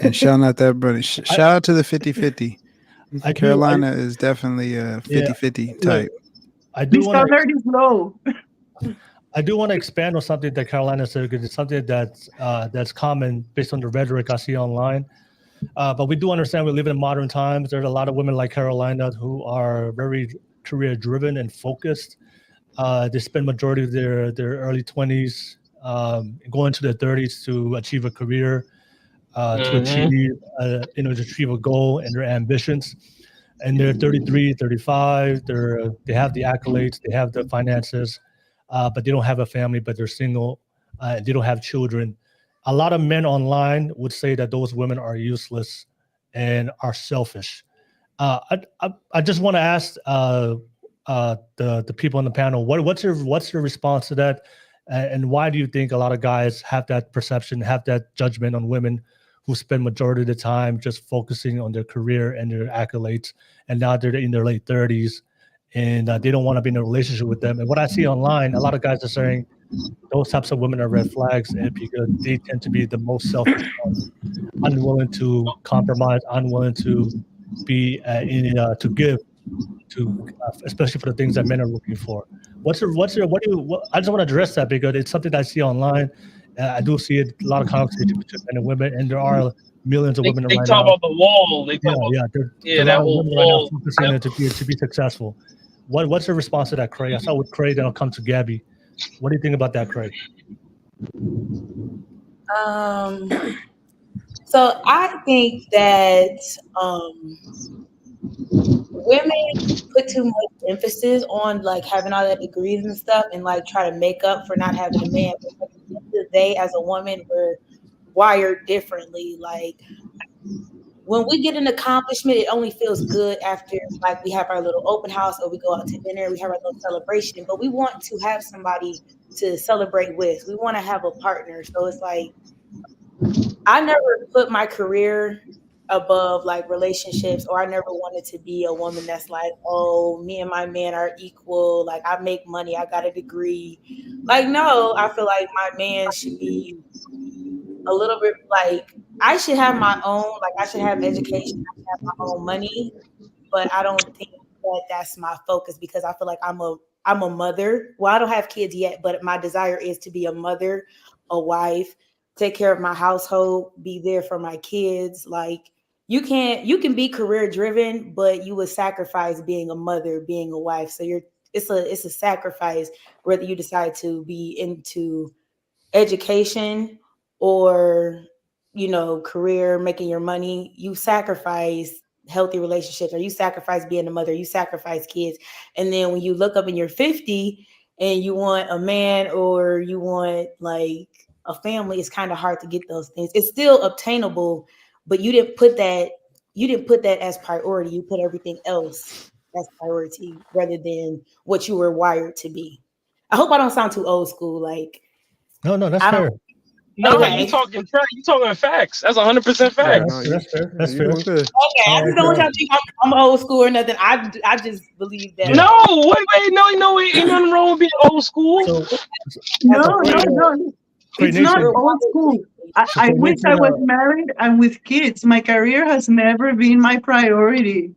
And shout out that brother. Shout out to the 50-50. I Carolina is definitely a yeah, 50-50 look, type. I The do want to standard is low. I do want to expand on something that Carolina said because it's something that's common based on the rhetoric I see online. But we do understand we live in modern times. There's a lot of women like Carolina who are very career driven and focused. They spend majority of their early 20s going to their 30s to achieve a career, to achieve a goal and their ambitions. And they're 33, 35. They have the accolades, they have the finances, but they don't have a family, but they're single. They don't have children. A lot of men online would say that those women are useless and are selfish. I just want to ask the people on the panel, what's your response to that, and why do you think a lot of guys have that perception, have that judgment on women who spend majority of the time just focusing on their career and their accolades, and now they're in their late 30s and they don't want to be in a relationship with them? And what I see online, a lot of guys are saying those types of women are red flags, and because they tend to be the most selfish ones, unwilling to compromise, unwilling to be to give to, especially for the things that men are looking for. What do you? I just want to address that because it's something that I see online. I do see it, a lot of conversation between men and women, and there are millions of women they right talk now. about the wall. They Yeah, talk about yeah, there are a that lot of whole women right now wall. focusing Yep. on to be successful. What's your response to that, Craig? I start with Craig, then I'll come to Gabby. What do you think about that, Craig? So I think that women put too much emphasis on like having all that degrees and stuff, and like try to make up for not having a man. But like, at the end of the day, as a woman, we're wired differently. Like when we get an accomplishment, it only feels good after like we have our little open house or we go out to dinner, we have our little celebration. But we want to have somebody to celebrate with. We want to have a partner. So it's like I never put my career above like relationships, or I never wanted to be a woman that's like, oh, me and my man are equal. Like I make money, I got a degree. Like, no, I feel like my man should be a little bit like I should have my own, like I should have education, I should have my own money, but I don't think that that's my focus because I feel like I'm a mother. Well, I don't have kids yet, but my desire is to be a mother, a wife, take care of my household, be there for my kids. Like you can be career driven, but you would sacrifice being a mother, being a wife. So it's a sacrifice whether you decide to be into education or career, making your money, you sacrifice healthy relationships, or you sacrifice being a mother, you sacrifice kids. And then when you look up and you're 50 and you want a man or you want like a family, it's kind of hard to get those things. It's still obtainable, but you didn't put that as priority. You put everything else as priority rather than what you were wired to be. I hope I don't sound too old school. Like, No, that's I fair. don't. No, Okay. you talking facts. That's 100% Yeah, facts. No, that's fair. That's you fair. doing good. Okay, I just don't want y'all to think I'm old school or nothing. I just believe that. Yeah. No, wait, no, ain't nothing wrong with being old school. So, No. Cray It's not Nation, old school. I Cray wish Nation, I was married and with kids. My career has never been my priority.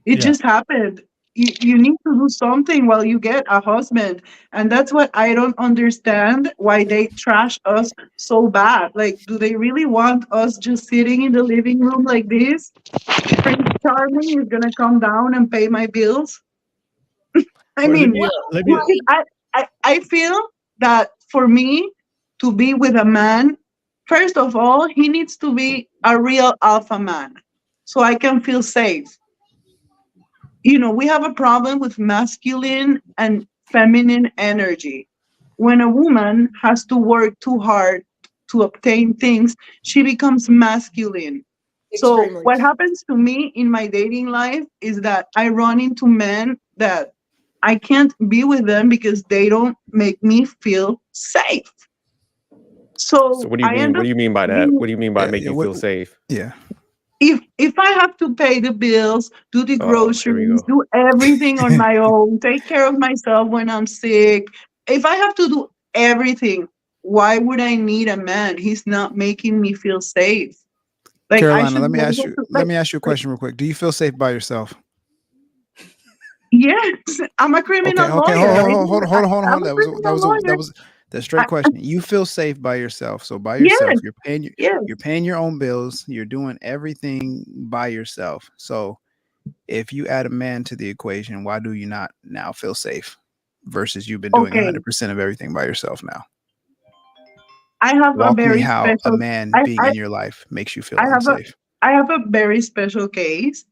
It Yeah. just happened. You need to do something while you get a husband. And that's what I don't understand, why they trash us so bad. Like, do they really want us just sitting in the living room like this? Prince Charming is going to come down and pay my bills? I Or let mean, me I feel that for me to be with a man, first of all, he needs to be a real alpha man so I can feel safe. We have a problem with masculine and feminine energy. When a woman has to work too hard to obtain things, she becomes masculine. So Extremely. what happens to me in my dating life is that I run into men that I can't be with them because they don't make me feel safe. So So what do you I mean? end What up do you mean by that? being, What do you mean by make you feel safe? Yeah. if I have to pay the bills, do the Oh, here we groceries, go. do everything on my own, take care of myself when I'm sick, if I have to do everything, why would I need a man? He's not making me feel safe. Like, I Carolina, should let me be ask able you. to, Let me ask you a question real quick. Do you feel safe by yourself? yes, I'm a criminal Okay. lawyer. Hold on. I'm a That criminal lawyer. was the straight question. You feel safe by yourself. So by Yes, yourself, yes. you're paying your own bills. You're doing everything by yourself. So if you add a man to the equation, why do you not now feel safe versus you've been doing Okay. 100% of everything by yourself now? I have a Walk me very how a special. man I, being I, in your life makes you feel I have a unsafe. I have a very special case.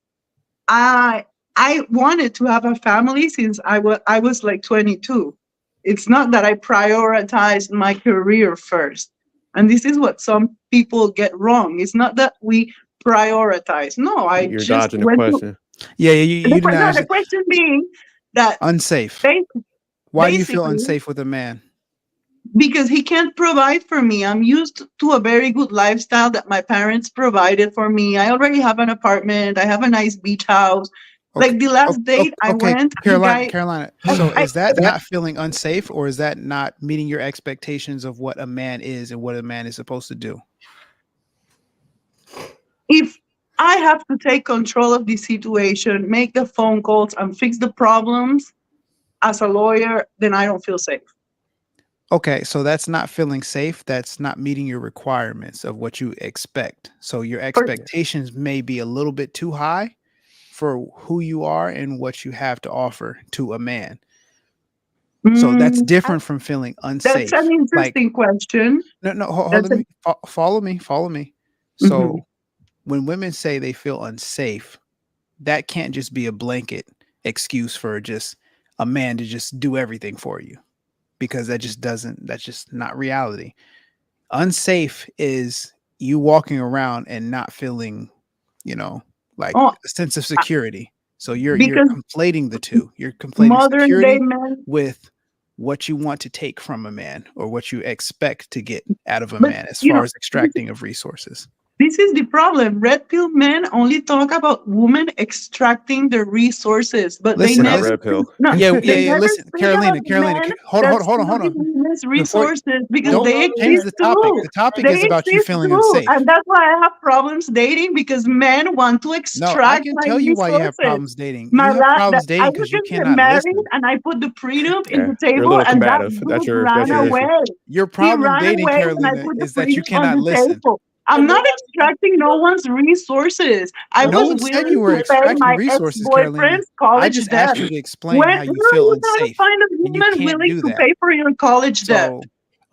I wanted to have a family since I was like 22. It's not that I prioritized my career first. And this is what some people get wrong. It's not that we prioritize. No, I You're just dodging the went to question. Yeah, you didn't no, ask the question being that unsafe. ba- Why do you feel basically unsafe with a man? because he can't provide for me. I'm used to a very good lifestyle that my parents provided for me. I already have an apartment. I have a nice beach house. Okay. Like the last date I Okay, went, the guy, Carolina. I- So I- is that not feeling unsafe, or is that not meeting your expectations of what a man is and what a man is supposed to do? if I have to take control of the situation, make the phone calls, and fix the problems as a lawyer, then I don't feel safe. Okay, so that's not feeling safe. That's not meeting your requirements of what you expect. So your expectations may be a little bit too high for who you are and what you have to offer to a man. So that's different from feeling unsafe. That's an interesting question. No, hold me. Follow me. So when women say they feel unsafe, that can't just be a blanket excuse for just a man to just do everything for you, because that's just not reality. Unsafe is you walking around and not feeling, like a sense of security. So you're conflating the two. You're conflating security with what you want to take from a man or what you expect to get out of a man as far as extracting of resources. This is the problem. Red pill men only talk about women extracting the resources, but they never. Red pill. Listen, Carolina, hold on. Resources because don't they change exist the topic. too. The topic They is about you exist feeling too. unsafe. And that's why I have problems dating, because men want to extract. No, I can my tell you why you have resources. problems dating. You have problems dating because you cannot listen. And I put the prenup in the You're a table, little and that combative. dude That's your ran away. issue. Your He problem ran dating, away when I Carolina, put the is that you prenup on cannot the listen. table. I'm not extracting no one's resources. I No was one said willing you were to pay extracting my resources, Carolina. ex-boyfriend's I college just debt. asked you to explain how you No, feel you gotta unsafe, find a and you woman can't willing do to that. pay for your college debt. So,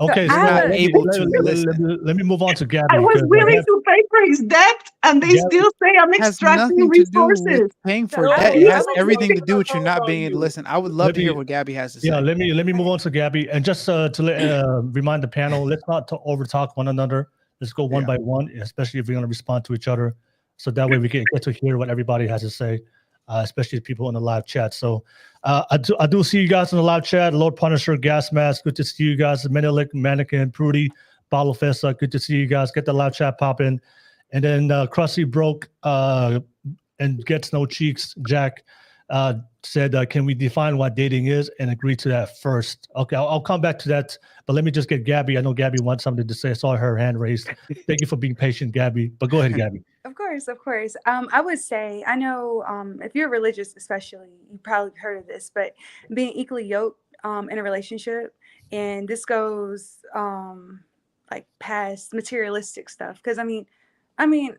Okay, I so have not a- able to listen. let me move on to Gabby. I was because, willing to pay for his debt, and they Gabby- still say I'm Has extracting nothing to do with resources. paying for So I debt. would- It I has would everything say- to do with you not being able to listen. I would love Let to hear me- what Gabby has to say. Yeah, let me move on to Gabby, and just to remind the panel, let's not over talk one another. Let's go one Yeah. by one, especially if we're going to respond to each other, so that way we can get to hear what everybody has to say, especially the people in the live chat. So I do see you guys in the live chat. Lord Punisher, Gas Mask, good to see you guys. Menelik, Mannequin, Prudy, Bottle Festa, good to see you guys. Get the live chat popping, and then Krusty Broke and Gets No Cheeks, Jack. Said, can we define what dating is and agree to that first? Okay, I'll come back to that, but let me just get Gabby. I know Gabby wants something to say. I saw her hand raised. Thank you for being patient, Gabby. But go ahead, Gabby. Of course, of course. I would say, I know if you're religious, especially, you probably heard of this, but being equally yoked in a relationship, and this goes like past materialistic stuff. Because I mean,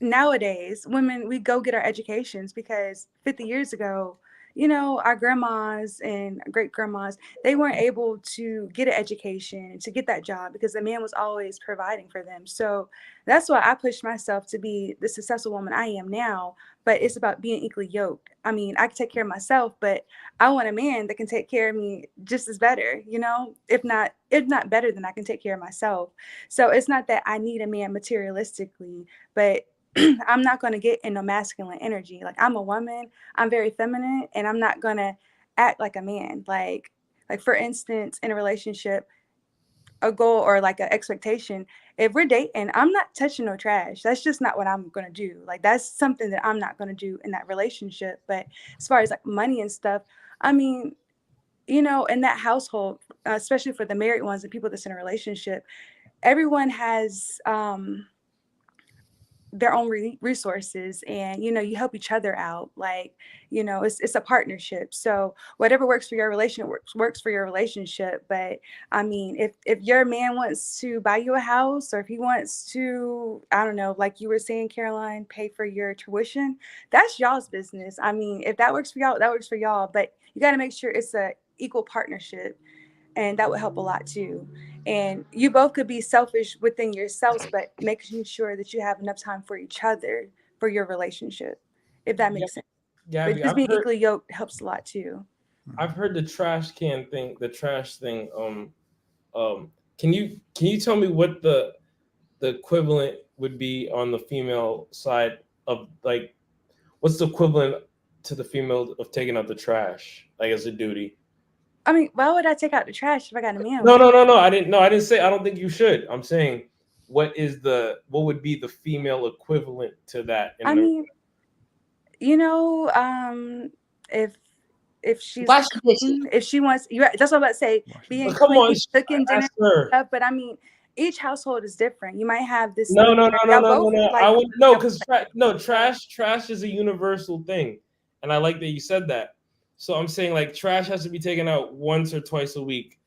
nowadays, women, we go get our educations because 50 years ago, you know, our grandmas and great grandmas, they weren't able to get an education to get that job because the man was always providing for them. So that's why I pushed myself to be the successful woman I am now. But it's about being equally yoked. I mean, I can take care of myself, but I want a man that can take care of me just as better, you know, if not better than I can take care of myself. So it's not that I need a man materialistically, but I'm not going to get in no masculine energy. Like, I'm a woman, I'm very feminine, and I'm not going to act like a man. Like for instance, in a relationship, a goal or like an expectation, if we're dating, I'm not touching no trash. That's just not what I'm going to do. Like, that's something that I'm not going to do in that relationship. But as far as like money and stuff, I mean, you know, in that household, especially for the married ones and people that's in a relationship, everyone has their own resources, and you know, you help each other out. Like, you know, it's a partnership. So whatever works for your relationship works for your relationship. But I mean, if your man wants to buy you a house, or if he wants to, I don't know, like you were saying, Caroline, pay for your tuition, that's y'all's business. I mean, if that works for y'all, that works for y'all. But you got to make sure it's a equal partnership, and that would help a lot too. And you both could be selfish within yourselves, but making sure that you have enough time for each other for your relationship, if that makes sense. Gabby, But just being equally yoked helps a lot too. I've heard the trash thing. Can you tell me what the equivalent would be on the female side of, like, what's the equivalent to the female of taking out the trash, like, as a duty? I mean, why would I take out the trash if I got a man? No. I didn't say. I don't think you should. I'm saying, what would be the female equivalent to that? I mean, you know, if she's Wash the dishes. cooking, if she wants, that's what I'm about to say. Being come on, cooking dinner ask her. stuff. But I mean, each household is different. You might have this. No. Like, I would no, because trash is a universal thing, and I like that you said that. So I'm saying, like, trash has to be taken out once or twice a week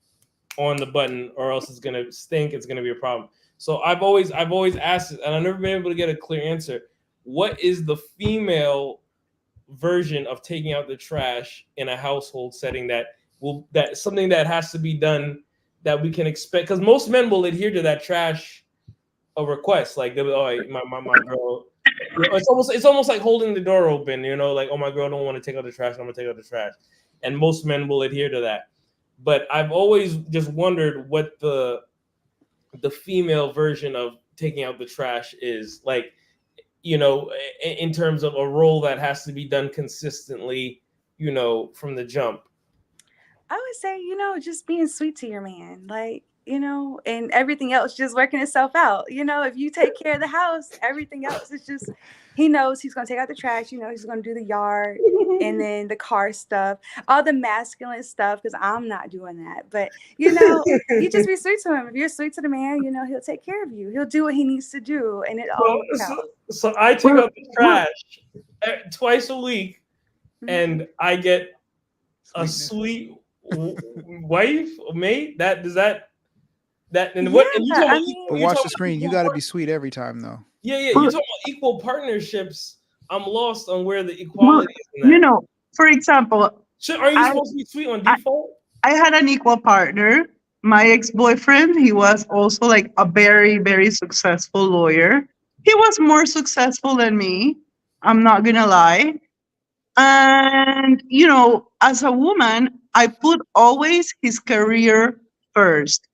on the button, or else it's gonna stink. It's gonna be a problem. So I've always asked it, and I've never been able to get a clear answer. What is the female version of taking out the trash in a household setting that something that has to be done, that we can expect? Because most men will adhere to that trash request. Like, they'll be, oh, my girl. You know, it's almost like holding the door open. You know, like, oh, my girl don't want to take out the trash. I'm gonna take out the trash, and most men will adhere to that. But I've always just wondered what the female version of taking out the trash is, like, you know, in terms of a role that has to be done consistently, you know, from the jump. I would say, you know, just being sweet to your man, like, you know, and everything else just working itself out. You know, if you take care of the house, everything else is just, he knows he's going to take out the trash, you know, he's going to do the yard and then the car stuff, all the masculine stuff, because I'm not doing that. But, you know, you just be sweet to him. If you're sweet to the man, you know, he'll take care of you. He'll do what he needs to do, and it all works out. So I take out the trash twice a week, and I get a sweet wife, mate. And what? And you talking about, but watch the screen. You got to be sweet every time, though. Yeah. You talking about equal partnerships? I'm lost on where the equality is in that. You know, for example, are you supposed to be sweet on default? I had an equal partner, my ex-boyfriend, he was also like a very, very successful lawyer. He was more successful than me. I'm not gonna lie. And, as a woman, I put always his career first.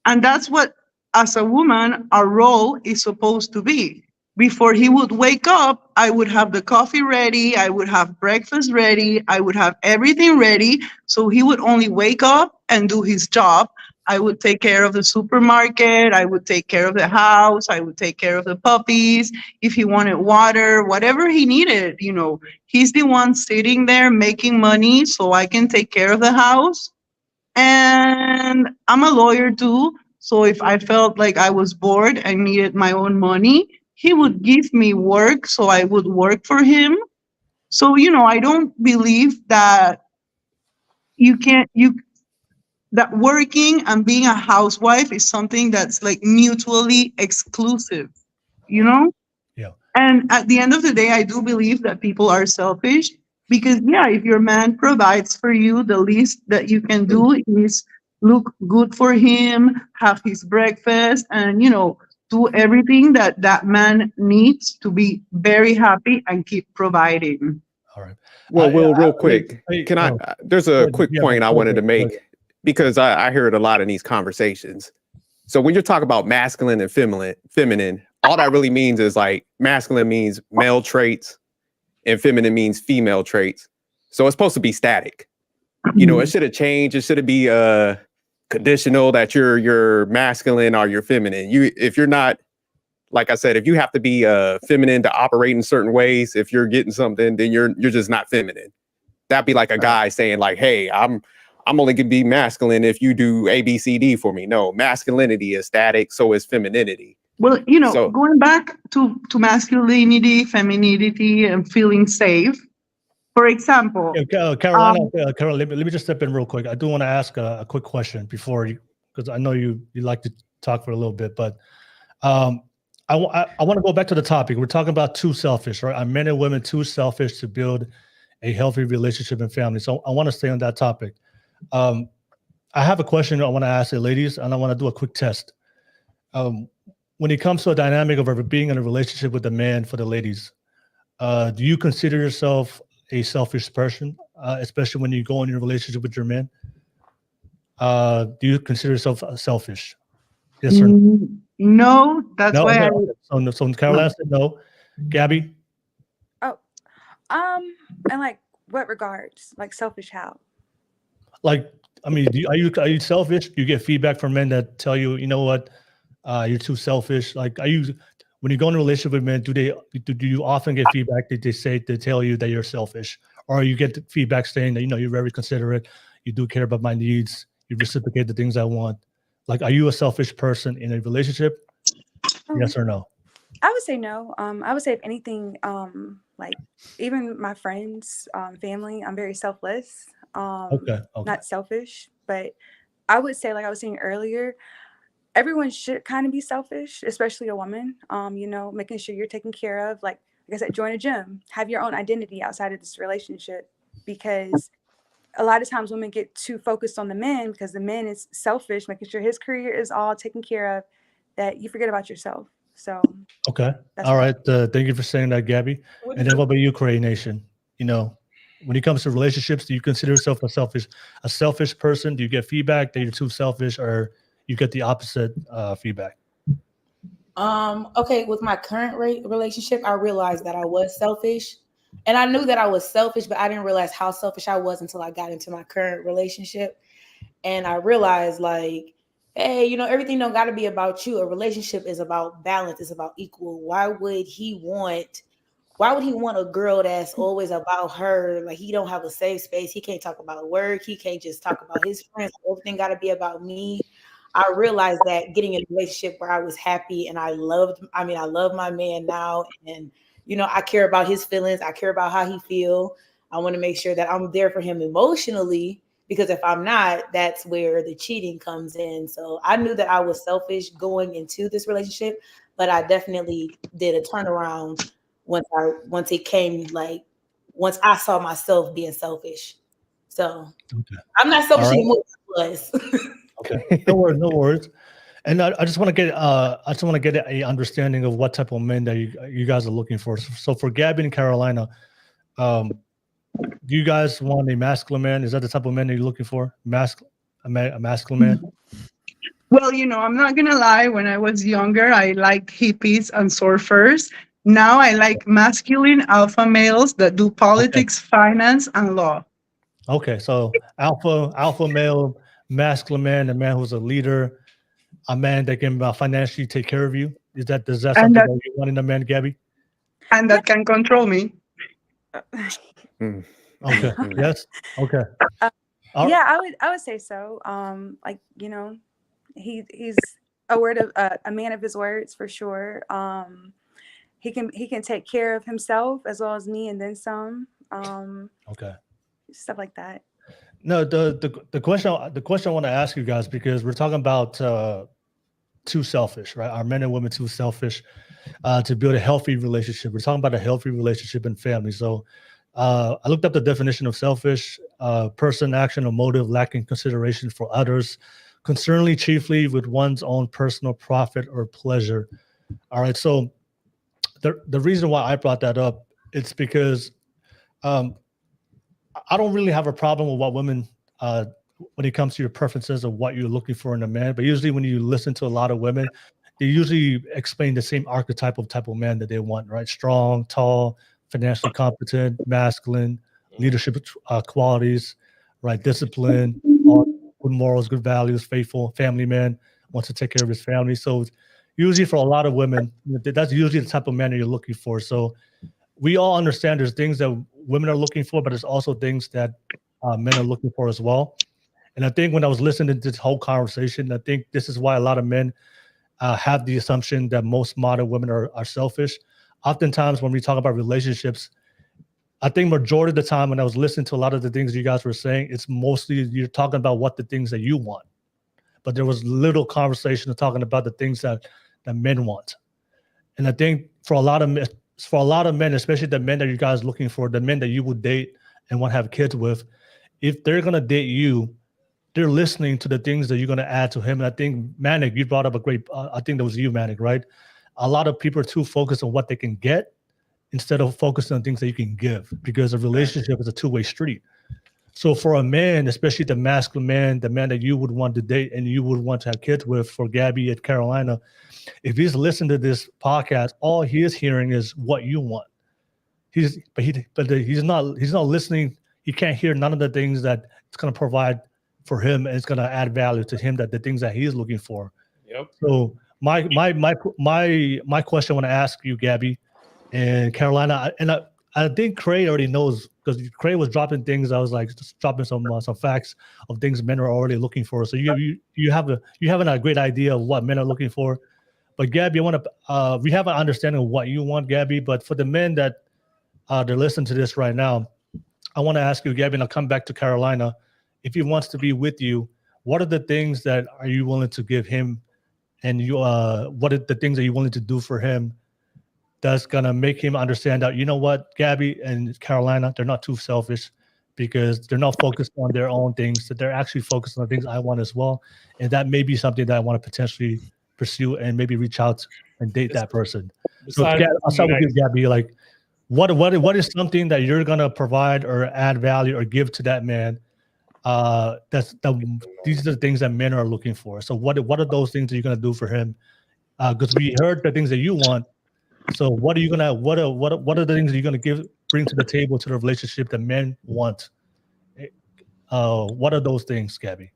And that's what, as a woman, our role is supposed to be. Before he would wake up, I would have the coffee ready, I would have breakfast ready, I would have everything ready. So he would only wake up and do his job. I would take care of the supermarket, I would take care of the house, I would take care of the puppies. If he wanted water, whatever he needed, he's the one sitting there making money so I can take care of the house. And I'm a lawyer too. So if I felt like I was bored and needed my own money, he would give me work so I would work for him. So, I don't believe that that working and being a housewife is something that's like mutually exclusive, you know? Yeah. And at the end of the day, I do believe that people are selfish because, yeah, if your man provides for you, the least that you can do is look good for him, have his breakfast, and, do everything that that man needs to be very happy and keep providing. All right. Well, Will, real quick, can I? There's a quick point I wanted to make because I hear it a lot in these conversations. So when you're talking about masculine and feminine, all that really means is like masculine means male traits and feminine means female traits. So it's supposed to be static. It should have changed. It should be conditional that you're masculine or you're feminine. If you're not, like I said, if you have to be feminine to operate in certain ways, if you're getting something, then you're just not feminine. That'd be like a guy saying like, hey, I'm only gonna be masculine if you do A, B, C, D for me. No, masculinity is static, so is femininity. Well, going back to masculinity, femininity, and feeling safe. For example, Carolina, Carol, let me just step in real quick. I do want to ask a quick question before you, because I know you like to talk for a little bit, but I want to go back to the topic. We're talking about too selfish, right? Are men and women too selfish to build a healthy relationship and family? So I want to stay on that topic. I have a question I want to ask the ladies, and I want to do a quick test. When it comes to a dynamic of being in a relationship with a man for the ladies, do you consider yourself a selfish person, especially when you go in your relationship with your man? Do you consider yourself selfish? Yes or no? No, that's No, why okay. So Caroline said no. Gabby? Oh, and like what regards? Like selfish how? Like, I mean, are you selfish? You get feedback from men that tell you, you know what, you're too selfish. Like, when you go in a relationship with men, do you often get feedback that they tell you that you're selfish, or you get feedback saying that you're very considerate, you do care about my needs, you reciprocate the things I want? Like, are you a selfish person in a relationship? Yes or no? I would say no. I would say if anything, like even my friends, family, I'm very selfless. Okay. Not selfish, but I would say, like I was saying earlier, everyone should kind of be selfish, especially a woman. Making sure you're taken care of. Like I said, join a gym, have your own identity outside of this relationship, because a lot of times women get too focused on the men because the man is selfish, making sure his career is all taken care of, that you forget about yourself. So okay, all right. Thank you for saying that, Gabby. And then what about you, Cray Nation? When it comes to relationships, do you consider yourself a selfish person? Do you get feedback that you're too selfish, or you get the opposite feedback? Okay, with my current relationship, I realized that I was selfish. And I knew that I was selfish, but I didn't realize how selfish I was until I got into my current relationship. And I realized, like, hey, everything don't got to be about you. A relationship is about balance. It's about equal. Why would he want a girl that's always about her? Like, he don't have a safe space. He can't talk about work. He can't just talk about his friends. Everything got to be about me. I realized that getting in a relationship where I was happy and I love my man now. And, I care about his feelings. I care about how he feel. I want to make sure that I'm there for him emotionally, because if I'm not, that's where the cheating comes in. So I knew that I was selfish going into this relationship, but I definitely did a turnaround once I saw myself being selfish. So okay. I'm not selfish anymore. I was. Okay. No worries. No worries. And I just want to get a understanding of what type of men that you guys are looking for. So for Gabby and Carolina, do you guys want a masculine man? Is that the type of man that you're looking for? A masculine man? Well, I'm not gonna lie. When I was younger, I liked hippies and surfers. Now I like masculine alpha males that do politics, finance, and law. Okay, so alpha male, masculine man, a man who's a leader, a man that can financially take care of you. Is that And something that that you want in a man, Gabby? and that can control me. Mm. Okay. Mhm. Yes. Okay. All Yeah, I would say so. Like, he's a man of his words for sure. He can take care of himself as well as me and then some. Okay. Stuff like that. No, the question I want to ask you guys, because we're talking about too selfish, right? Are men and women too selfish to build a healthy relationship? We're talking about a healthy relationship and family. So I looked up the definition of selfish: person, action, or motive lacking consideration for others, concerningly chiefly with one's own personal profit or pleasure. All right. So the reason why I brought that up, it's because um, I don't really have a problem with what women when it comes to your preferences of what you're looking for in a man. But usually when you listen to a lot of women, they usually explain the same archetype of man that they want, right? Strong, tall, financially competent, masculine, leadership qualities, right? Discipline, good morals, good values, faithful, family man, wants to take care of his family. So usually for a lot of women, that's usually the type of man that you're looking for. So we all understand there's things that women are looking for, but there's also things that men are looking for as well. And I think when I was listening to this whole conversation, I think this is why a lot of men have the assumption that most modern women are selfish. Oftentimes when we talk about relationships, I think majority of the time when I was listening to a lot of the things you guys were saying, it's mostly you're talking about what the things that you want. But there was little conversation of talking about the things that men want. And I think for a lot of men, especially the men that you guys are looking for, the men that you would date and want to have kids with, if they're gonna date you, they're listening to the things that you're gonna add to him. And I think Manik, you brought up a great. I think that was you, Manik, right? A lot of people are too focused on what they can get instead of focusing on things that you can give, because a relationship is a two-way street. So for a man, especially the masculine man, the man that you would want to date and you would want to have kids with, for Gabby and Carolina, if he's listening to this podcast, all he is hearing is what you want. He's not listening. He can't hear none of the things that it's going to provide for him and it's going to add value to him, that the things that he is looking for. Yep. So my question I want to ask you, Gabby and Carolina, and I think Cray already knows, because Cray was dropping things. I was like just dropping some facts of things men are already looking for. So you have a great idea of what men are looking for. But Gabby, I want to we have an understanding of what you want, Gabby. But for the men that they're listening to this right now, I want to ask you, Gabby, and I'll come back to Carolina. If he wants to be with you, what are the things that are you willing to give him, and what are the things that you're willing to do for him that's gonna make him understand that, you know what, Gabby and Carolina, they're not too selfish, because they're not focused on their own things, that they're actually focused on the things I want as well, and that may be something that I want to potentially pursue and maybe reach out and date that person. So I'll start with you, Gabby. Like, what is something that you're gonna provide or add value or give to that man? These are the things that men are looking for. So what are those things that you're gonna do for him? Because we heard the things that you want. So what are the things that you're gonna bring to the table, to the relationship that men want? What are those things, Gabby?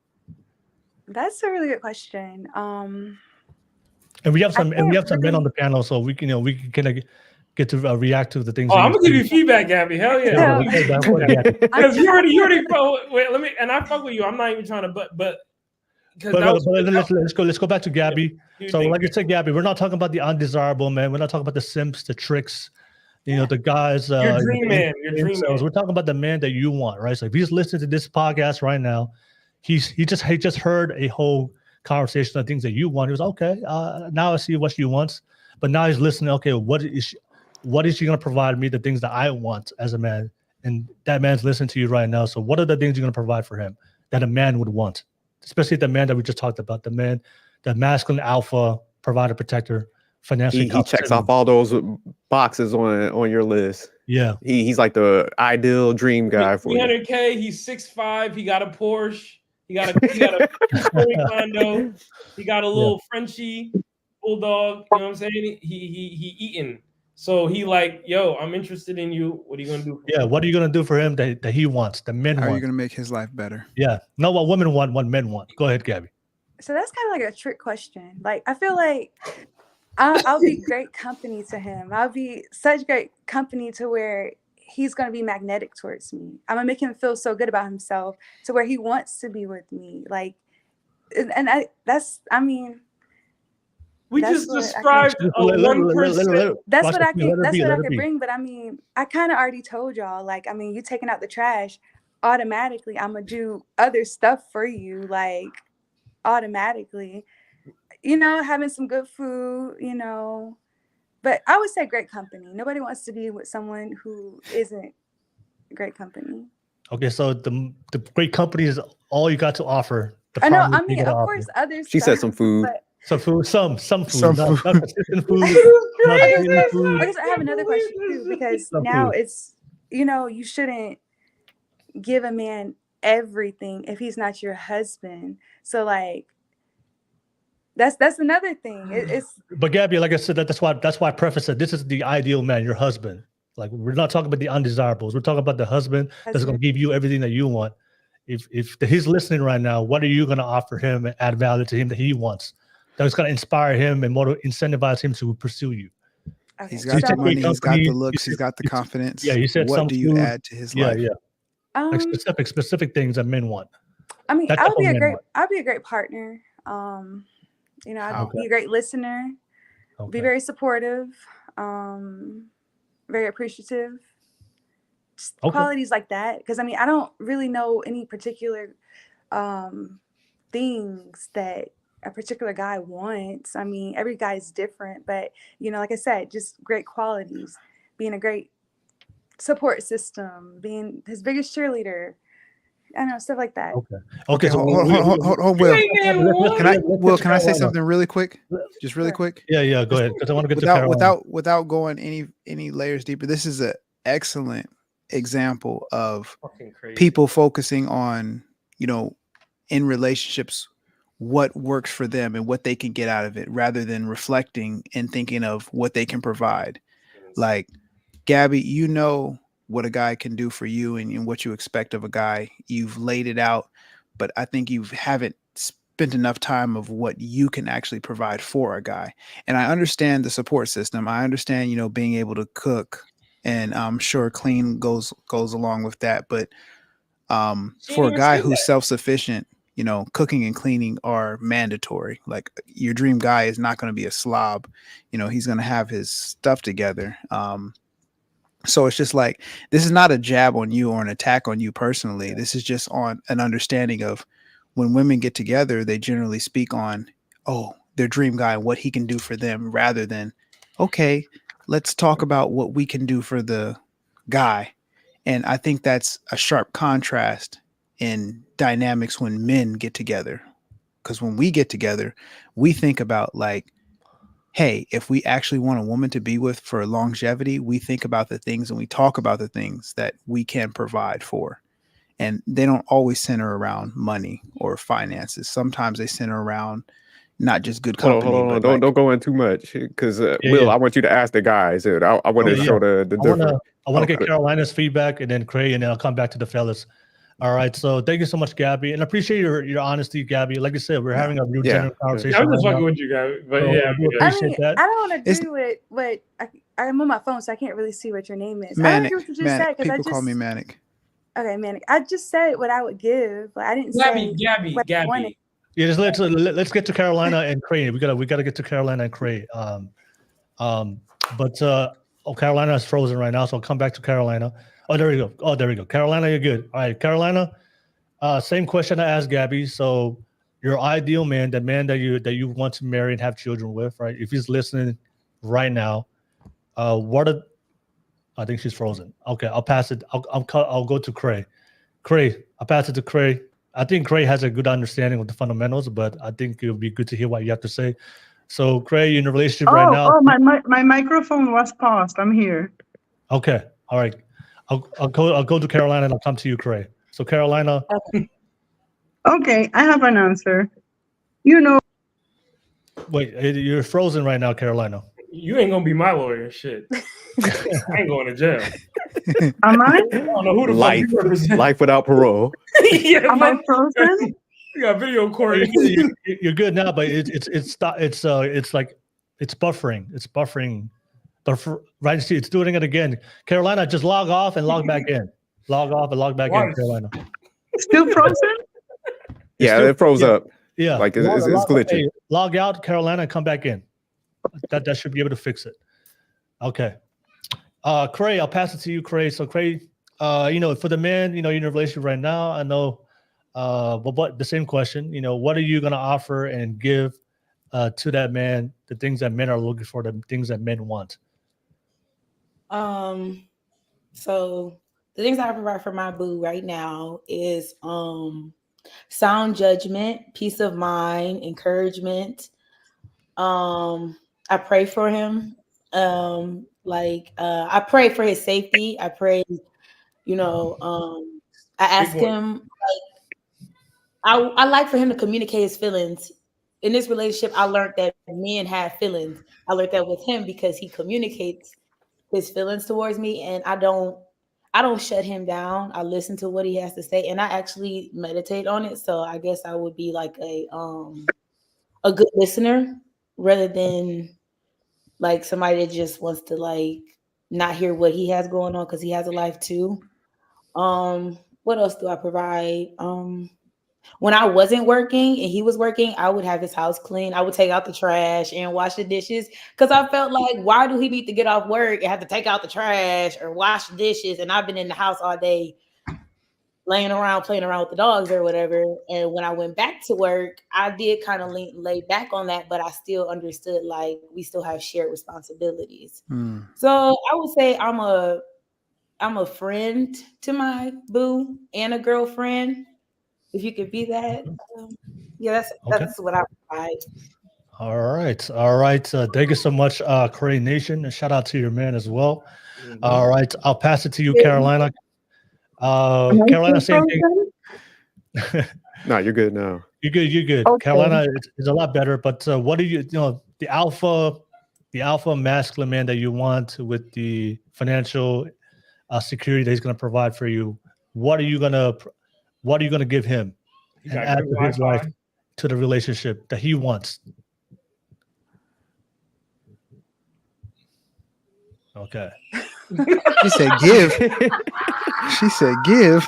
That's a really good question. And we have some men really- on the panel, so we can kind of get to react to the things. Oh, I'm gonna give you feedback, Gabby. Hell yeah! Because you already. Wait, let me. And I fuck with you. I'm not even trying to. But let's go back to Gabby. So like you said, Gabby, we're not talking about the undesirable man. We're not talking about the simps, the tricks, the guys. Your dream man. We're talking about the man that you want, right? So if he's listening to this podcast right now, he just heard a whole conversation of things that you want. He was okay. Now I see what she wants, but now he's listening. Okay, what is she going to provide me? The things that I want as a man, and that man's listening to you right now. So what are the things you're going to provide for him that a man would want? especially the man that we just talked about, the masculine alpha, provider, protector, financially. He checks off all those boxes on your list. Yeah. He's like the ideal dream guy for you. 300K. He's 6'5". He got a Porsche. He got a condo. He got a little Frenchie bulldog. You know what I'm saying? He eating. So he like, yo, I'm interested in you. What are you gonna do? What are you gonna do for him that he wants? The men How want. are you gonna make his life better? Yeah. No, what women want, what men want. Go ahead, Gabby. So that's kind of like a trick question. Like, I feel like I'll be great company to him. I'll be such great company to where he's going to be magnetic towards me. I'm going to make him feel so good about himself to where he wants to be with me. Like, we just described one person. That's what I can bring. But I mean, I kind of already told y'all, like, I mean, you taking out the trash, automatically, I'm going to do other stuff for you. Like, automatically, you know, having some good food, you know, but I would say great company. Nobody wants to be with someone who isn't great company. Okay, so the great company is all you got to offer. I know. I mean, of course, others. She said some food. Some food. Not consistent food. I guess I have another question too, because now it's, you know, you shouldn't give a man everything if he's not your husband. So like, that's another thing. But Gabby, like I said, that's why I preface it. This is the ideal man, your husband. Like, we're not talking about the undesirables. We're talking about the husband that's going to give you everything that you want. If he's listening right now, what are you going to offer him and add value to him that he wants? That's going to inspire him and incentivize him to pursue you. Okay. He's got the money, he's got the looks, he's got the confidence. Yeah, you said what do you add to his life? Yeah. Like specific things that men want. I mean, I'll be a great partner. You know, I'll be a great listener, be very supportive, very appreciative. Just qualities like that. Because I mean, I don't really know any particular things that a particular guy wants. I mean, every guy is different, but you know, like I said, just great qualities, being a great support system, being his biggest cheerleader. I know, stuff like that. Okay. So hold, Will. Can I say something really quick? Just really quick. Yeah. Go ahead, because I want to get without going any layers deeper. This is an excellent example of people focusing on, you know, in relationships, what works for them and what they can get out of it, rather than reflecting and thinking of what they can provide. Like, Gabby, you know what a guy can do for you and what you expect of a guy. You've laid it out, but I think you haven't spent enough time of what you can actually provide for a guy. And I understand the support system. I understand, you know, being able to cook, and I'm sure clean goes along with that. But for a guy who's self-sufficient, you know, cooking and cleaning are mandatory. Like, your dream guy is not going to be a slob. You know, he's going to have his stuff together. So it's just like, this is not a jab on you or an attack on you personally. This is just on an understanding of, when women get together, they generally speak on, their dream guy, what he can do for them, rather than, okay, let's talk about what we can do for the guy. And I think that's a sharp contrast in dynamics when men get together. Because when we get together, we think about like, hey, if we actually want a woman to be with for longevity, we think about the things and we talk about the things that we can provide for. And they don't always center around money or finances. Sometimes they center around not just good company. Hold on. Don't go in too much, because Will, I want you to ask the guys. I want to show the difference. I want to get Carolina's feedback, and then Craig, and then I'll come back to the fellas. All right, so thank you so much, Gabby, and I appreciate your honesty, Gabby. Like I said, we're having a real general conversation. I'm just fucking with you, Gabby, but I do appreciate that. I don't agree with what I'm on my phone, so I can't really see what your name is. Manic. I don't agree with what you just said, People call me Manic. Okay, Manic. I just said what I would give, but I didn't say Gabby. Yeah, just let's get to Carolina and Craig. We gotta get to Carolina and Craig. Carolina is frozen right now, so I'll come back to Carolina. Oh, there we go. Carolina, you're good. All right, Carolina. Same question I asked Gabby. So, your ideal man, the man that you want to marry and have children with, right? If he's listening right now, I think she's frozen. Okay, I'll pass it. I'll go to Craig. Craig, I'll pass it to Craig. I think Cray has a good understanding of the fundamentals, but I think it would be good to hear what you have to say. So, Cray, you're in a relationship right now. My microphone was paused. I'm here. Okay, all right. I'll go to Carolina and I'll come to you, Cray. So, Carolina. Okay, I have an answer. You know. Wait, you're frozen right now, Carolina. You ain't gonna be my lawyer, shit. I ain't going to jail. Am I? I don't know who the Life, fuck you represent. life without parole. Yeah, Am I frozen? You got video court. You're good now, but it's like it's buffering. It's buffering. Right, see, it's doing it again. Carolina, just log off and log back in. Log off and log back in, Carolina. Still frozen? Yeah, it froze up. Yeah, like it's glitching. Hey, log out, Carolina, and come back in. That should be able to fix it. Okay. Cray, I'll pass it to you, Cray. So, Cray, for the men, you're in a relationship right now. I know, but the same question, what are you going to offer and give to that man, the things that men are looking for, the things that men want? So the things I provide for my boo right now is sound judgment, peace of mind, encouragement. I pray for him. I pray for his safety. I pray, I ask him, I like for him to communicate his feelings. In this relationship, I learned that men have feelings. I learned that with him because he communicates his feelings towards me, and I don't shut him down. I listen to what he has to say, and I actually meditate on it. So I guess I would be like a good listener rather than like somebody that just wants to like not hear what he has going on because he has a life too. What else do I provide? When I wasn't working and he was working, I would have his house clean. I would take out the trash and wash the dishes because I felt like, why do he need to get off work and have to take out the trash or wash the dishes? And I've been in the house all day laying around, playing around with the dogs or whatever. And when I went back to work, I did kind of lay back on that, but I still understood like we still have shared responsibilities. So I would say I'm a friend to my boo and a girlfriend. If you could be that, that's what I provide. All right. Thank you so much, Cray Nation, and shout out to your man as well. Mm-hmm. All right, I'll pass it to you, Carolina. Carolina, same thing. No, you're good now. You're good. Okay. Carolina is a lot better. But what do the alpha masculine man that you want with the financial security that he's going to provide for you? What are you gonna give him and add to his life, to the relationship that he wants? Okay. She said give. She said give.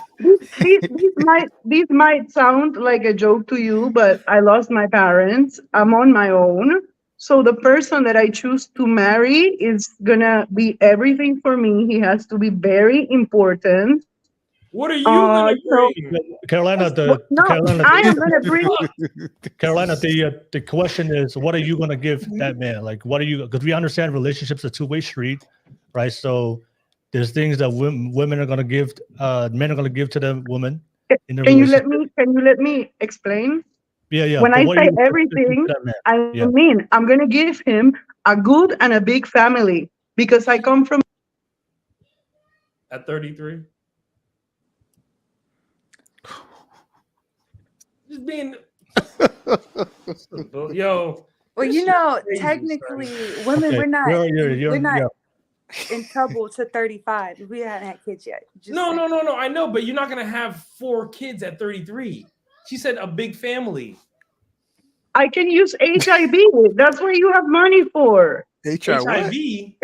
These might sound like a joke to you, but I lost my parents. I'm on my own. So the person that I choose to marry is gonna be everything for me. He has to be very important. What are you gonna bring? Carolina, I am gonna bring. Carolina, the question is, what are you gonna give that man? Like, what are you? Because we understand relationships are a two-way street, right? So there's things that women are gonna give, men are gonna give to the woman. Can you let me explain? Yeah. When I say everything, I mean I'm gonna give him a good and a big family because I come from. At 33. Just being yo. Well, technically, women we're not in trouble to 35. We haven't had kids yet. No. I know, but you're not gonna have 4 kids at 33. She said a big family. I can use HIV. That's what you have money for. HIV.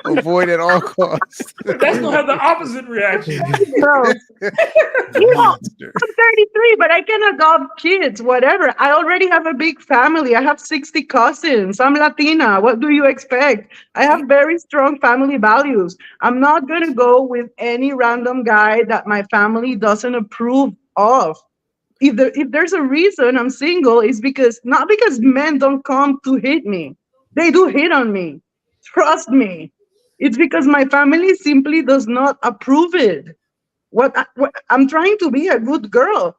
Avoid at all costs. That's gonna have the opposite reaction. I'm 33, but I can adopt kids, whatever. I already have a big family. I have 60 cousins. I'm Latina. What do you expect? I have very strong family values. I'm not gonna go with any random guy that my family doesn't approve of. If there's a reason I'm single, it's not because men don't come to hit me. They do hit on me. Trust me. It's because my family simply does not approve it. What I'm trying to be a good girl.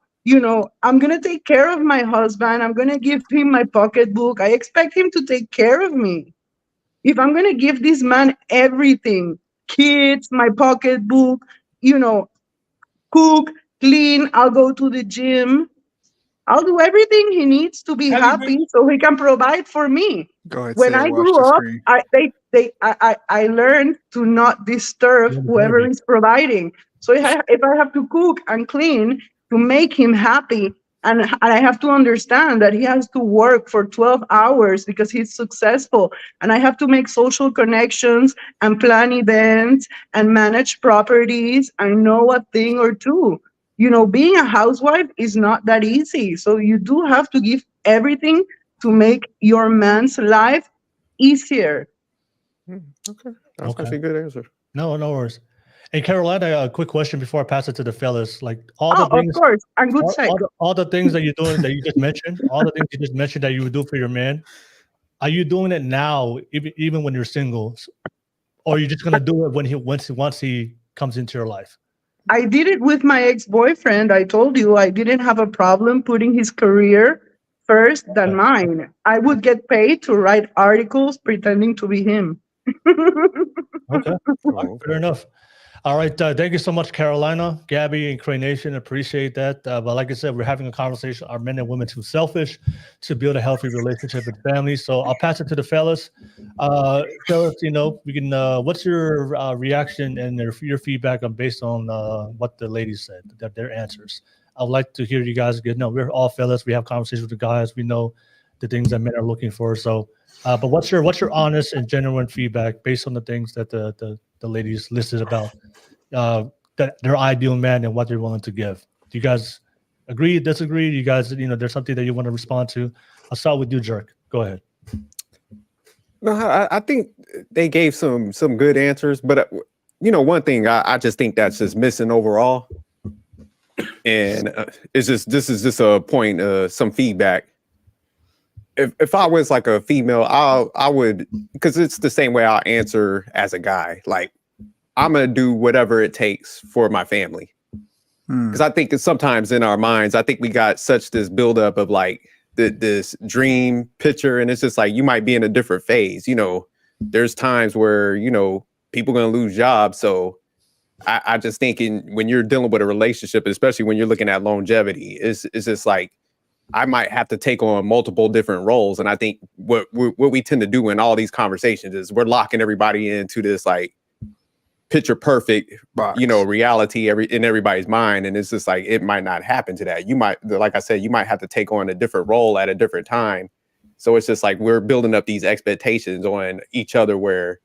I'm going to take care of my husband. I'm going to give him my pocketbook. I expect him to take care of me. If I'm going to give this man everything, kids, my pocketbook, you know, cook, clean, I'll go to the gym. I'll do everything he needs to be Have you happy been? so he can provide for me. Go ahead, When say it. I Watch grew the up, screen. I learned to not disturb Yeah, whoever baby. is providing. So if I have to cook and clean to make him happy, and I have to understand that he has to work for 12 hours because he's successful, and I have to make social connections and plan events and manage properties, I know a thing or two. Being a housewife is not that easy. So you do have to give everything to make your man's life easier. Okay, that's Okay. actually a good answer. No worries. And Carolina, a quick question before I pass it to the fellas. Like Of course, and good sex. all the things that you're doing that you just mentioned, all the things you just mentioned that you would do for your man, are you doing it now, even when you're single, or are you just gonna do it once he comes into your life? I did it with my ex-boyfriend. I told you I didn't have a problem putting his career first than mine. I would get paid to write articles pretending to be him. Okay, Oh, fair enough. All right, thank you so much, Carolina, Gabby, and Crane Nation. Appreciate that. But like I said, we're having a conversation. Are men and women too selfish to build a healthy relationship with families? So I'll pass it to the fellas. Fellas, we can. What's your reaction and your feedback on based on what the ladies said, their answers? I'd like to hear you guys get. No, we're all fellas. We have conversations with the guys. We know the things that men are looking for. So, but what's your honest and genuine feedback based on the things that the ladies listed about that their ideal man and what they're willing to give? Do you guys agree, disagree? You guys, there's something that you want to respond to? I'll start with you, Jerk. Go ahead. No, I think they gave some good answers, but one thing I just think that's just missing overall, and this is just a point, some feedback. If I was like a female, I would, because it's the same way I'll answer as a guy. Like, I'm gonna do whatever it takes for my family, because I think sometimes in our minds, I think we got such this buildup of like this dream picture, and it's just like you might be in a different phase. There's times where people gonna lose jobs, so I just think when you're dealing with a relationship, especially when you're looking at longevity, it's just like I might have to take on multiple different roles. And I think what we tend to do in all these conversations is we're locking everybody into this like picture perfect box, reality in everybody's mind. And it's just like, it might not happen to that. You might, like I said, you might have to take on a different role at a different time. So it's just like, we're building up these expectations on each other where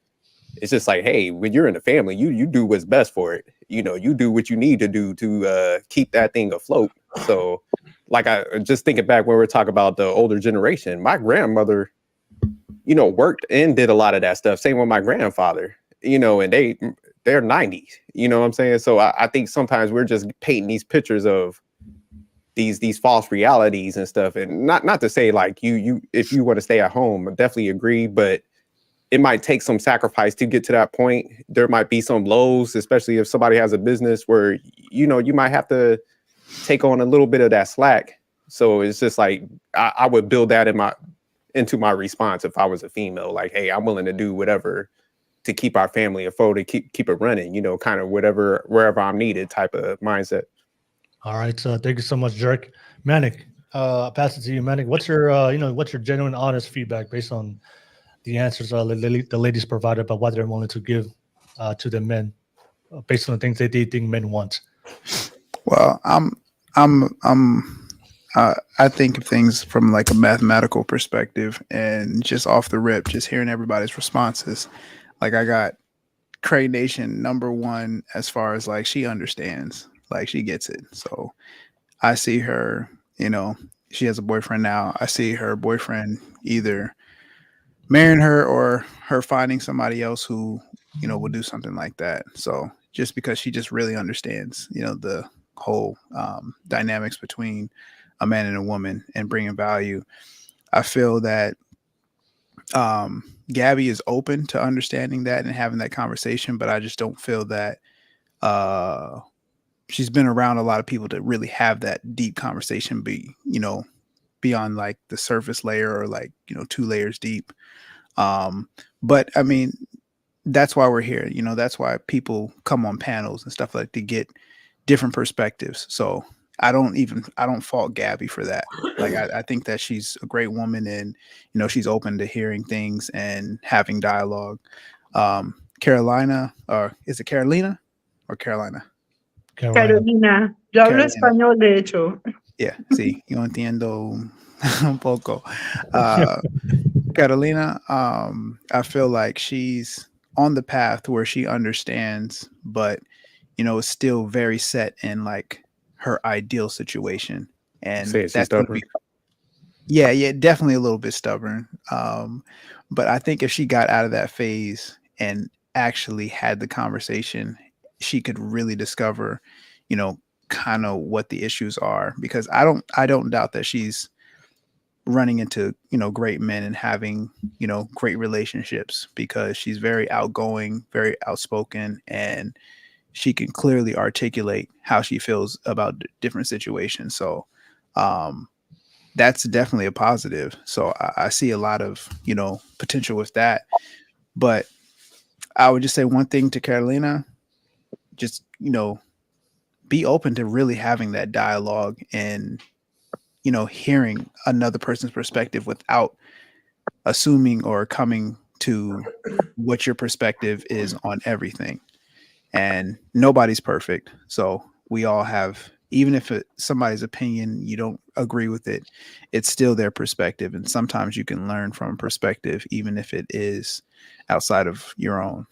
it's just like, hey, when you're in a family, you do what's best for it. You do what you need to do to keep that thing afloat. So like, I just thinking back when we were talking about the older generation, my grandmother, worked and did a lot of that stuff. Same with my grandfather, and they're 90, you know what I'm saying? So I think sometimes we're just painting these pictures of these false realities and stuff. And not to say like you if you want to stay at home, I definitely agree, but it might take some sacrifice to get to that point. There might be some lows, especially if somebody has a business where, you might have to take on a little bit of that slack. So it's just like, I would build that into my response if I was a female, like, hey, I'm willing to do whatever to keep our family afloat, to keep it running, kind of wherever I'm needed type of mindset. All right. Thank you so much, Jerk. Manic, pass it to you, Manic. What's your, what's your genuine, honest feedback based on the answers the ladies provided about what they're willing to give to the men based on the things that they think men want? Well, I think of things from like a mathematical perspective, and just off the rip, just hearing everybody's responses. Like, I got Cray Nation #1 as far as like she understands, like she gets it. So I see her, she has a boyfriend now. I see her boyfriend either marrying her or her finding somebody else who, will do something like that. So just because she just really understands, the whole dynamics between a man and a woman and bringing value, I feel that Gabby is open to understanding that and having that conversation, but I just don't feel that she's been around a lot of people to really have that deep conversation beyond like the surface layer or like, 2 layers deep. But I mean, that's why we're here. That's why people come on panels and stuff like to get different perspectives. So I don't fault Gabby for that. Like I think that she's a great woman and she's open to hearing things and having dialogue. Carolina, or is it Carolina or Carolina? Carolina, yo hablo Carolina. español de hecho. Yeah, sí, yo entiendo un poco. Carolina, I feel like she's on the path where she understands, but is still very set in like her ideal situation, and Saying she's that's going to stubborn. be yeah, definitely a little bit stubborn. But I think if she got out of that phase and actually had the conversation, she could really discover, kind of what the issues are. Because I don't doubt that she's running into great men and having great relationships, because she's very outgoing, very outspoken, and she can clearly articulate how she feels about different situations. So that's definitely a positive. So I see a lot of potential with that. But I would just say one thing to Carolina: just be open to really having that dialogue and hearing another person's perspective without assuming or coming to what your perspective is on everything. And nobody's perfect. So we all have, even if somebody's opinion, you don't agree with it, it's still their perspective. And sometimes you can learn from perspective, even if it is outside of your own.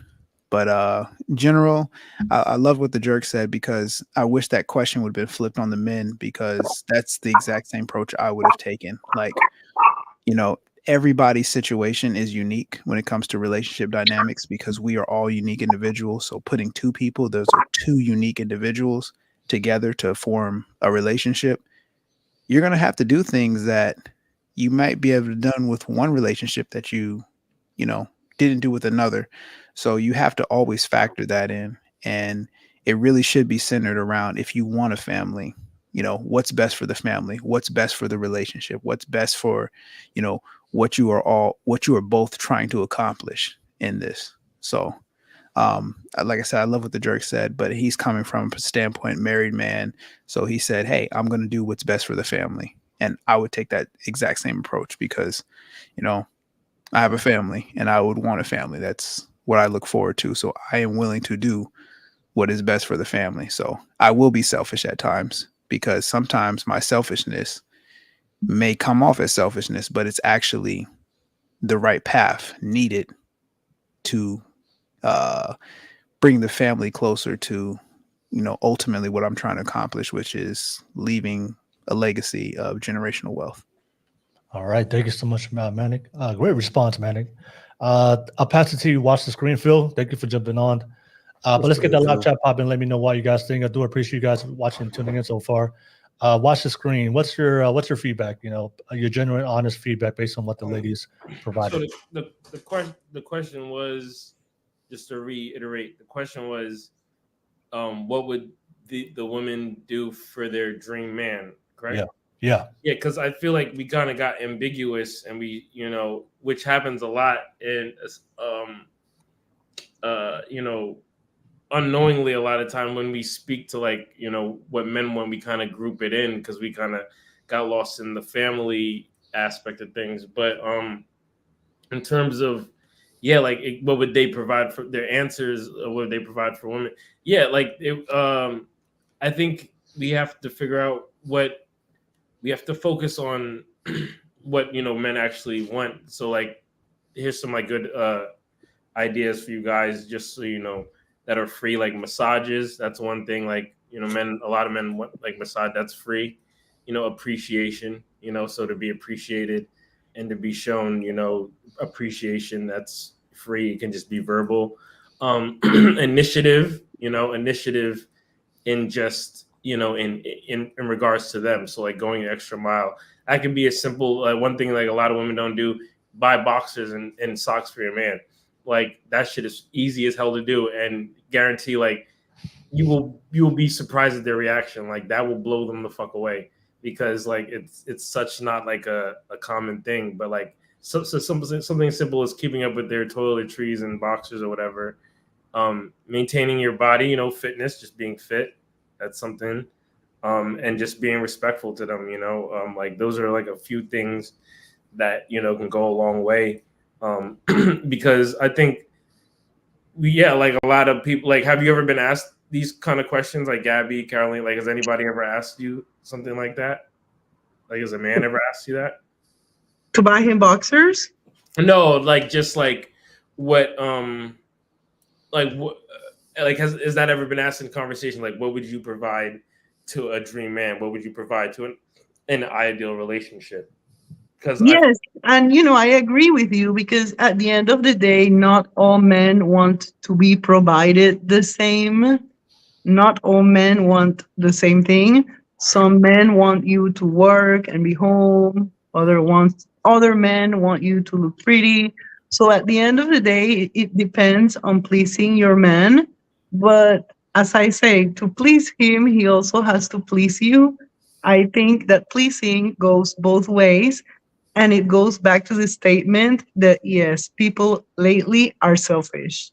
But general, I love what the jerk said, because I wish that question would have been flipped on the men, because that's the exact same approach I would have taken. Like, everybody's situation is unique when it comes to relationship dynamics, because we are all unique individuals. So putting 2 people, those are 2 unique individuals together to form a relationship, you're going to have to do things that you might be able to done with one relationship that you didn't do with another. So you have to always factor that in. And it really should be centered around, if you want a family, what's best for the family, what's best for the relationship, what's best for, what you are both trying to accomplish in this. So, like I said, I love what the jerk said, but he's coming from a standpoint, married man. So he said, hey, I'm going to do what's best for the family. And I would take that exact same approach, because, I have a family and I would want a family. That's what I look forward to. So I am willing to do what is best for the family. So I will be selfish at times, because sometimes my selfishness may come off as selfishness, but it's actually the right path needed to bring the family closer to, ultimately what I'm trying to accomplish, which is leaving a legacy of generational wealth. All right. Thank you so much, Manic. Great response, Manic. I'll pass it to you. Watch the screen, Phil. Thank you for jumping on. But let's get that live chat popping. Let me know what you guys think. I do appreciate you guys watching and tuning in so far. Watch the screen. What's your feedback? Your genuine, honest feedback based on what the ladies provided. So the question was, just to reiterate, the question was, what would the women do for their dream man? Correct? Yeah. Because I feel like we kind of got ambiguous, and we, which happens a lot in, unknowingly a lot of time when we speak to, like, what men want, we kind of group it in because we kind of got lost in the family aspect of things. But in terms of, what would they provide for their answers? What would they provide for women? I think we have to figure out what we have to focus on, what men actually want. So, like, here's some like good ideas for you guys, just so you know, that are free, like massages. That's one thing. Like, a lot of men want like massage, that's free. Appreciation, so to be appreciated and to be shown, appreciation, that's free. It can just be verbal. Initiative in just, in regards to them. So, like, going an extra mile. That can be a simple one thing, like a lot of women don't do, buy boxers and socks for your man. Like that shit is easy as hell to do, and guarantee like you will be surprised at their reaction. Like that will blow them the fuck away, because like it's such not like a common thing. But like something simple as keeping up with their toiletries and boxers or whatever. Maintaining your body, you know, fitness, just being fit. That's something. And just being respectful to them, you know, like those are like a few things that, you know, can go a long way. Because I think like a lot of people, like, have you ever been asked these kind of questions? Like Gabby, Caroline, like, has anybody ever asked you something like that? Like, has a man ever asked you that? To buy him boxers? No, like just like what, like what, like has that ever been asked in conversation? Like, what would you provide to a dream man? What would you provide to an ideal relationship? Because Yes, and you know, I agree with you, because at the end of the day, not all men want to be provided the same. Not all men want the same thing. Some men want you to work and be home. Other men want you to look pretty. So at the end of the day, it depends on pleasing your man. But as I say, to please him, he also has to please you. I think that pleasing goes both ways. And it goes back to the statement that, yes, people lately are selfish.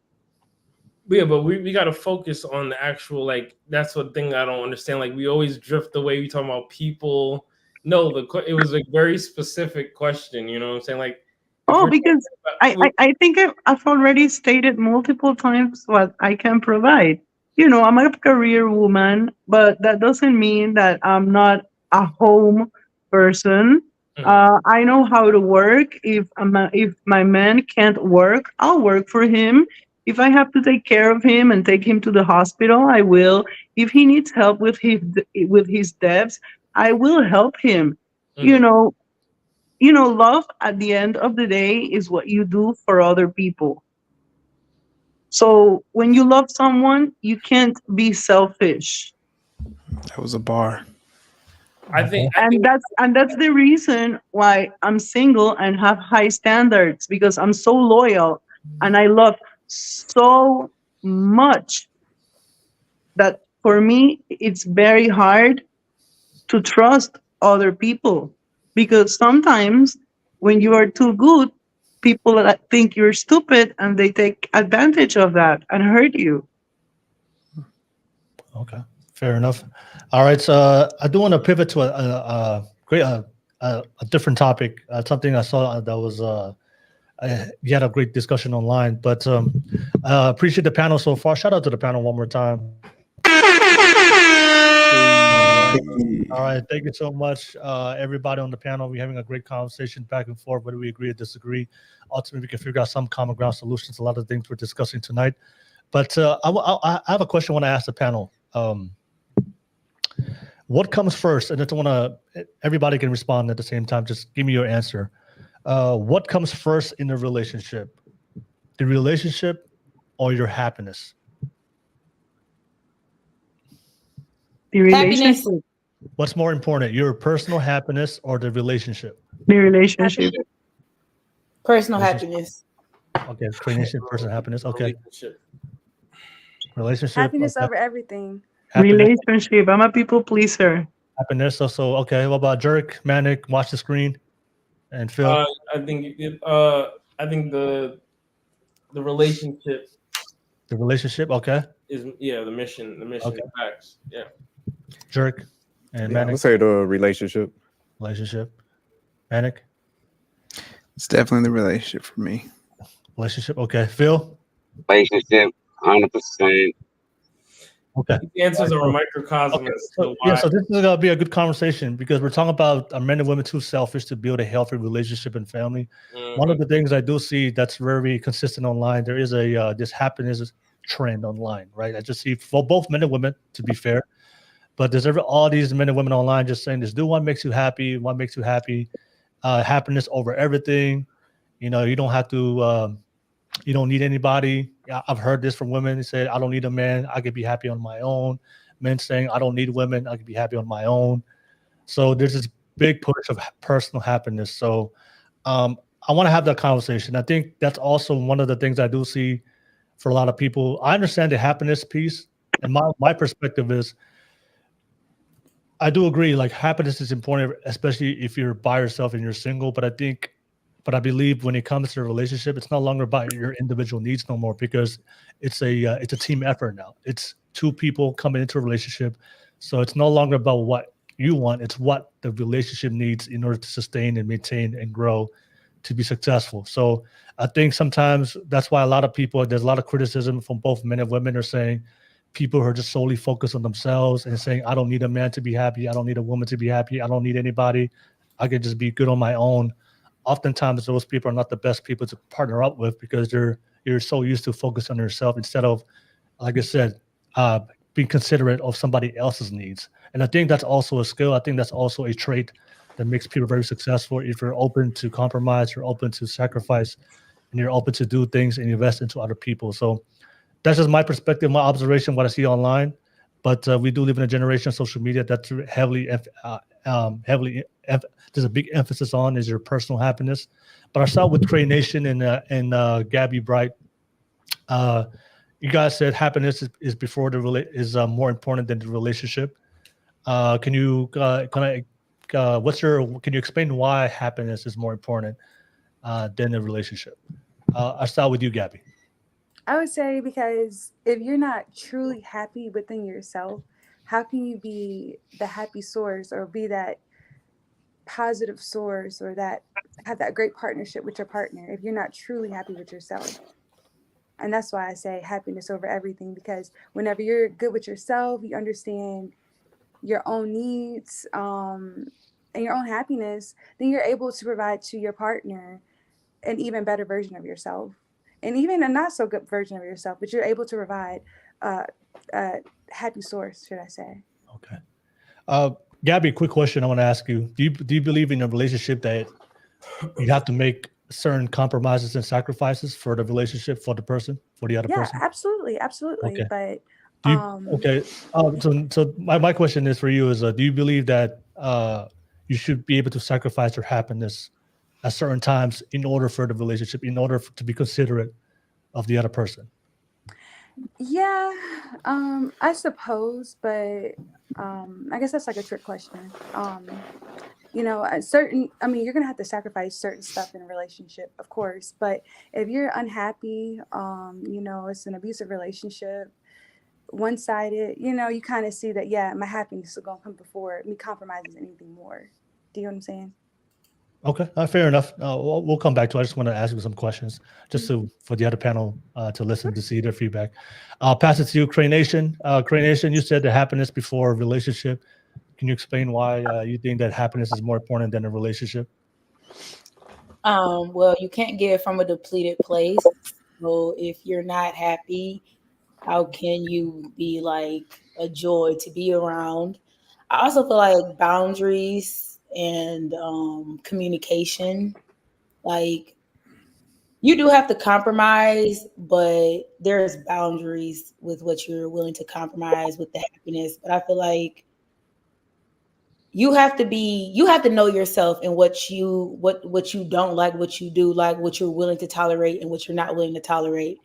yeah, but we got to focus on the actual, like, that's one thing I don't understand. Like, we always drift away. We talk about people. No, it was a very specific question. You know what I'm saying? Like, Oh, because I think I've already stated multiple times what I can provide. You know, I'm a career woman, but that doesn't mean that I'm not a home person. I know how to work. If my man can't work, I'll work for him. If I have to take care of him and take him to the hospital, I will. If he needs help with his debts, I will help him. You know, love at the end of the day is what you do for other people. So when you love someone, you can't be selfish. That was a bar. I think that's the reason why I'm single and have high standards, because I'm so loyal and I love so much that for me it's very hard to trust other people, because sometimes when you are too good, people think you're stupid and they take advantage of that and hurt you. Okay, fair enough. All right, so I do want to pivot to a different topic. Something I saw that was you had a great discussion online, but appreciate the panel so far. Shout out to the panel one more time. All right, thank you so much, everybody on the panel. We're having a great conversation back and forth, whether we agree or disagree. Ultimately, we can figure out some common ground solutions. A lot of things we're discussing tonight. But I have a question I want to ask the panel. What comes first? And I don't want to, everybody can respond at the same time. Just give me your answer. What comes first in a relationship? The relationship or your happiness? The relationship. Happiness. What's more important, your personal happiness or the relationship? The relationship. Personal happiness. Okay, relationship, personal happiness. Okay. Relationship. Happiness okay. over everything. Happiness. Relationship. I'm a people pleaser. Happiness. So okay. What about Jerk, Manic? Watch the screen. And Phil. I think the relationship. The relationship. Okay. Is the mission. The mission. Okay. Facts. Yeah. Jerk and I Manic. would say the relationship. Relationship. Manic. It's definitely the relationship for me. Relationship. Okay. Phil. Relationship. 100%. Okay. The answers are a microcosm. Okay. So this is gonna be a good conversation, because we're talking about are men and women too selfish to build a healthy relationship and family. One of the things I do see that's very consistent online, there is a this happiness trend online, right? I just see for both men and women, to be fair, but there's all these men and women online just saying this: do what makes you happy, what makes you happy, happiness over everything. You know, you don't have to. You don't need anybody. I've heard this from women. They say, I don't need a man. I could be happy on my own. Men saying, I don't need women. I could be happy on my own. So there's this big push of personal happiness. So I I want to have that conversation. I think that's also one of the things I do see for a lot of people. I understand the happiness piece, and my perspective is, I do agree. Like happiness is important, especially if you're by yourself and you're single. But I believe when it comes to a relationship, it's no longer about your individual needs no more, because it's a team effort now. It's two people coming into a relationship, so it's no longer about what you want. It's what the relationship needs in order to sustain and maintain and grow to be successful. So I think sometimes that's why there's a lot of criticism from both men and women are saying people who are just solely focused on themselves and saying, I don't need a man to be happy. I don't need a woman to be happy. I don't need anybody. I can just be good on my own. Oftentimes those people are not the best people to partner up with, because you're so used to focus on yourself instead of, like I said, being considerate of somebody else's needs. And I think that's also a skill. I think that's also a trait that makes people very successful. If you're open to compromise, you're open to sacrifice, and you're open to do things and invest into other people. So that's just my perspective, my observation, what I see online. But we do live in a generation of social media that's there's a big emphasis on is your personal happiness. But I saw with Cray Nation and Gabby Bright, you guys said happiness is before is more important than the relationship. Can you can you explain why happiness is more important than the relationship? I'll start with you, Gabby. I would say because if you're not truly happy within yourself, how can you be the happy source or be that positive source or that have that great partnership with your partner if you're not truly happy with yourself? And that's why I say happiness over everything, because whenever you're good with yourself, you understand your own needs and your own happiness, then you're able to provide to your partner an even better version of yourself, and even a not so good version of yourself, but you're able to provide a happy source, should I say. Okay. Gabby, quick question I want to ask you. Do you believe in a relationship that you have to make certain compromises and sacrifices for the relationship, for the other person? Yeah, absolutely. Okay. But So my question is for you is, do you believe that you should be able to sacrifice your happiness at certain times in order for the relationship, in order to be considerate of the other person? yeah, I suppose, but I guess that's like a trick question. You're gonna have to sacrifice certain stuff in a relationship, of course, but if you're unhappy, it's an abusive relationship, one-sided, you kind of see that, yeah, my happiness is gonna come before me compromising anything more. Do you know what I'm saying? Okay, fair enough. We'll come back to it. I just want to ask you some questions just for the other panel to listen to see their feedback. I'll pass it to you, Cray Nation. Cray Nation, you said the happiness before a relationship. Can you explain why you think that happiness is more important than a relationship? Well, you can't give from a depleted place. So if you're not happy, how can you be like a joy to be around? I also feel like boundaries and communication, like you do have to compromise, but there's boundaries with what you're willing to compromise with the happiness. But I feel like you have to know yourself and what you don't like, what you do like, what you're willing to tolerate and what you're not willing to tolerate.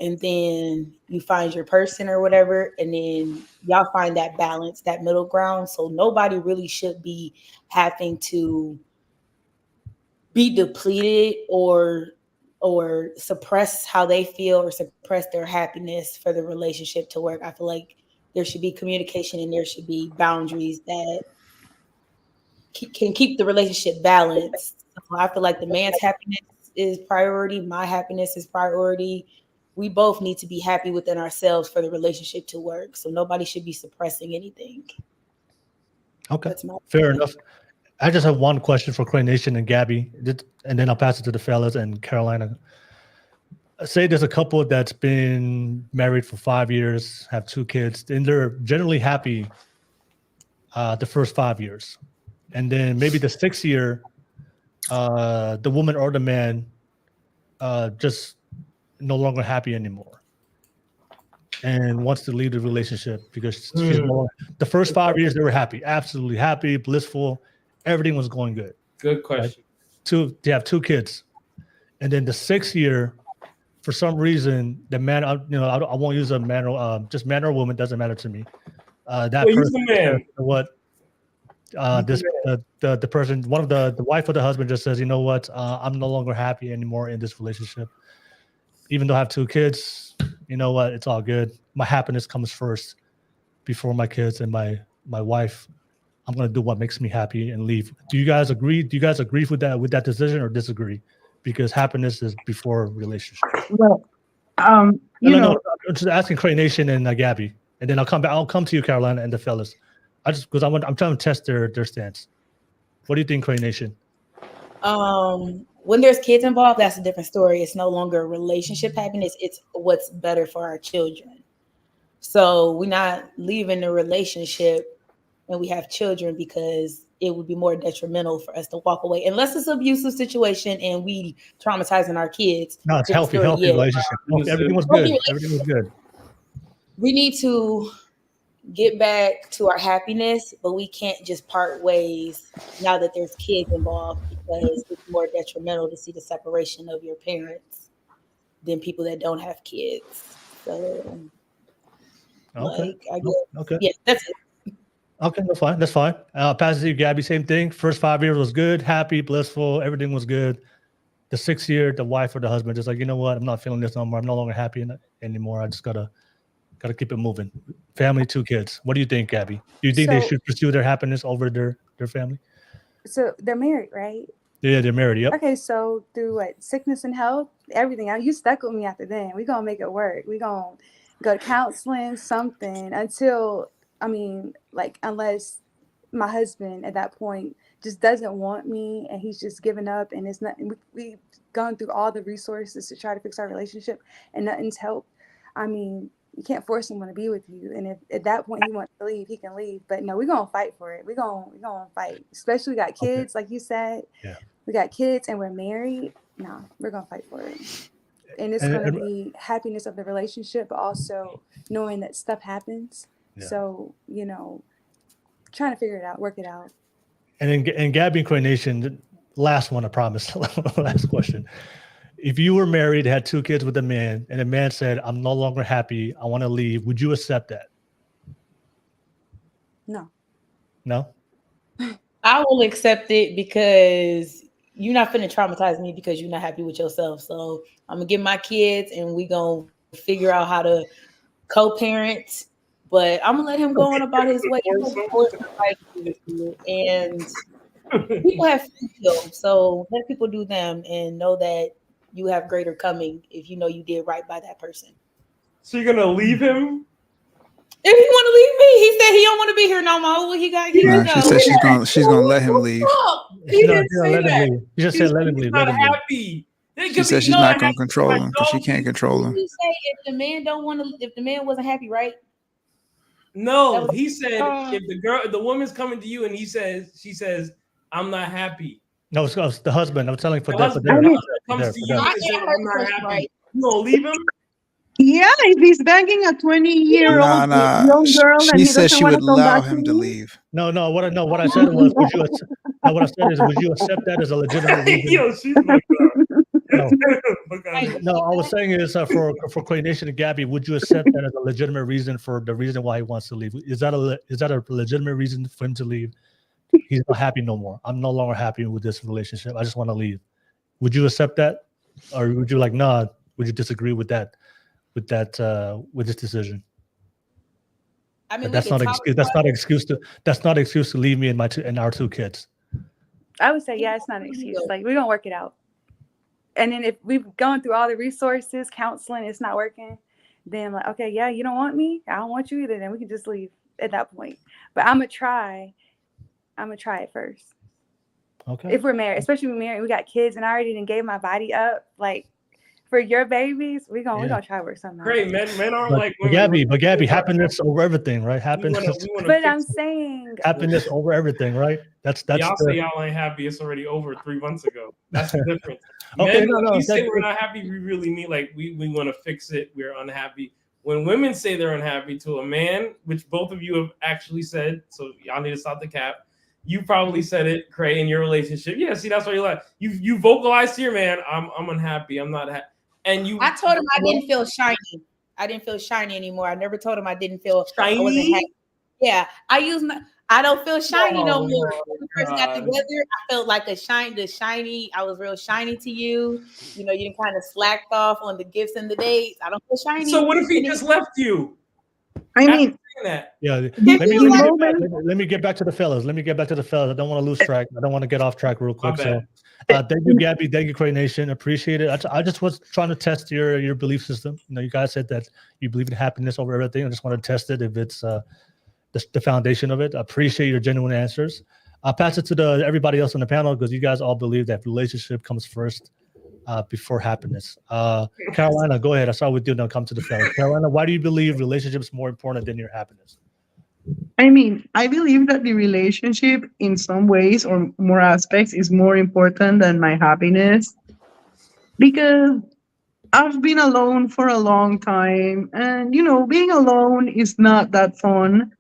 And then you find your person or whatever, and then y'all find that balance, that middle ground. So nobody really should be having to be depleted or suppress how they feel or suppress their happiness for the relationship to work. I feel like there should be communication and there should be boundaries that can keep the relationship balanced. So I feel like the man's happiness is priority. My happiness is priority. We both need to be happy within ourselves for the relationship to work. So nobody should be suppressing anything. Okay, fair enough. I just have one question for Cray Nation and Gabby, and then I'll pass it to the fellas and Carolina. Say there's a couple that's been married for 5 years, have 2 kids, and they're generally happy the first 5 years. And then maybe the 6th year, the woman or the man just no longer happy anymore and wants to leave the relationship because the first 5 years they were happy, absolutely happy, blissful, everything was going good. Good question. Right? They have 2 kids. and then the 6th year, for some reason, the man, I won't use a man or just man or woman, doesn't matter to me. That Well, he's person, the man. says, you know what? The person, one of the wife or the husband, just says, you know what? I'm no longer happy anymore in this relationship. Even though I have 2 kids, you know what? It's all good. My happiness comes first before my kids and my wife. I'm gonna do what makes me happy and leave. Do you guys agree? Do you guys agree with that decision or disagree? Because happiness is before relationship. Well, No, know, I'm just asking Cray Nation and Gabby, and then I'll come back. I'll come to you, Carolina, and the fellas. Because I'm trying to test their stance. What do you think, Cray Nation? When there's kids involved, that's a different story. It's no longer relationship happiness. It's what's better for our children. So we're not leaving the relationship when we have children because it would be more detrimental for us to walk away. Unless it's an abusive situation and we traumatizing our kids. No, it's healthy relationship. Everything was good. Everything was good. We need to get back to our happiness, but we can't just part ways now that there's kids involved because it's more detrimental to see the separation of your parents than people that don't have kids. So, okay. I guess, okay. Yeah, that's it. Okay, that's fine. That's fine. Pass it to you, Gabby. Same thing. First 5 years was good, happy, blissful. Everything was good. The 6th year, the wife or the husband just like, you know what? I'm not feeling this no more. I'm no longer happy anymore. I just gotta keep it moving. Family, 2 kids. What do you think, Gabby? Do you think they should pursue their happiness over their family? So they're married, right? Yeah, they're married. Yep. Okay, so through what, sickness and health, everything. You stuck with me after then. We're gonna make it work. We're gonna go to counseling, something until unless my husband at that point just doesn't want me and he's just given up and it's not. We've gone through all the resources to try to fix our relationship and nothing's helped. I mean, you can't force someone to be with you. And if at that point he wants to leave, he can leave. But no, we're gonna fight for it. We're gonna fight. Especially we got kids, like you said. Yeah. We got kids and we're married. No, we're gonna fight for it. And it's gonna be happiness of the relationship, but also knowing that stuff happens. Yeah. So, trying to figure it out, work it out. And Gabby and Cray Nation, last one, I promise. Last question. If you were married, had 2 kids with a man, and a man said, I'm no longer happy, I want to leave, would you accept that? No. No? I will accept it because you're not finna traumatize me because you're not happy with yourself. So I'm going to get my kids and we going to figure out how to co-parent. But I'm going to let him go on about his way. And people have free will. So let people do them and know that you have greater coming if you know you did right by that person. So you're gonna leave him? If he want to leave me, he said he don't want to be here no more. She said she's gonna let him leave. He didn't say that. He just said let him leave. He's not happy. She said she's not gonna control him because she can't control him. You say if the man don't want to, if the man wasn't happy, right? No, he said if the woman's coming to you and she says, I'm not happy. No, it's the husband. I'm telling you comes to you and says, I'm not happy. Right. You gonna leave him? Yeah, if he's begging a 20-year-old young girl, she said she would allow him to leave. No. What I said was, would you accept that as a legitimate reason? Yo, she's my God. No, I was saying is for Cray Nation and Gabby, would you accept that as a legitimate reason for the reason why he wants to leave? Is that a legitimate reason for him to leave? He's not happy no more. I'm no longer happy with this relationship. I just want to leave. Would you accept that, or would you would you disagree with that? With this decision? I mean, that's not an excuse. That's not an excuse to leave me and our 2 kids. I would say, yeah, it's not an excuse. Like, we're gonna work it out. And then if we've gone through all the resources, counseling, it's not working, then like, okay, yeah, you don't want me, I don't want you either, then we can just leave at that point. But I'm gonna try it first. Okay. If we're married, especially if we're married, we got kids, and I already done gave my body up, like, for your babies, we're gonna try to work something out. Great, men aren't like women. But Gabby, happiness over everything, right? Happiness. But I'm saying happiness over everything, right? That's y'all say y'all ain't happy. It's already over 3 months ago. That's the difference. Okay, men, we say we're not happy, we really mean like we want to fix it. We're unhappy. When women say they're unhappy to a man, which both of you have actually said, so y'all need to stop the cap. You probably said it, Cray, in your relationship. Yeah, see, that's why you like you vocalized to your man, I'm unhappy, I'm not happy. And I told him I didn't feel shiny. I didn't feel shiny anymore. I never told him I didn't feel shiny. I wasn't happy. Yeah, I don't feel shiny no more. When we first got together, I felt like the shiny. I was real shiny to you. You know, you kind of slacked off on the gifts and the dates. I don't feel shiny. So what if he just left you? I mean, that. Yeah, let me get back to the fellas. Let me get back to the fellas. I don't want to lose track. I don't want to get off track real quick. So, thank you, Gabby. Thank you, Cray Nation. Appreciate it. I just was trying to test your belief system. You know, you guys said that you believe in happiness over everything. I just want to test it if it's the foundation of it. I appreciate your genuine answers. I'll pass it to everybody else on the panel because you guys all believe that relationship comes first before happiness. Carolina, go ahead. I start with you, and I'll come to the fellas. Carolina, why do you believe relationship is more important than your happiness? I mean, I believe that the relationship in some ways or more aspects is more important than my happiness because I've been alone for a long time. And, you know, being alone is not that fun.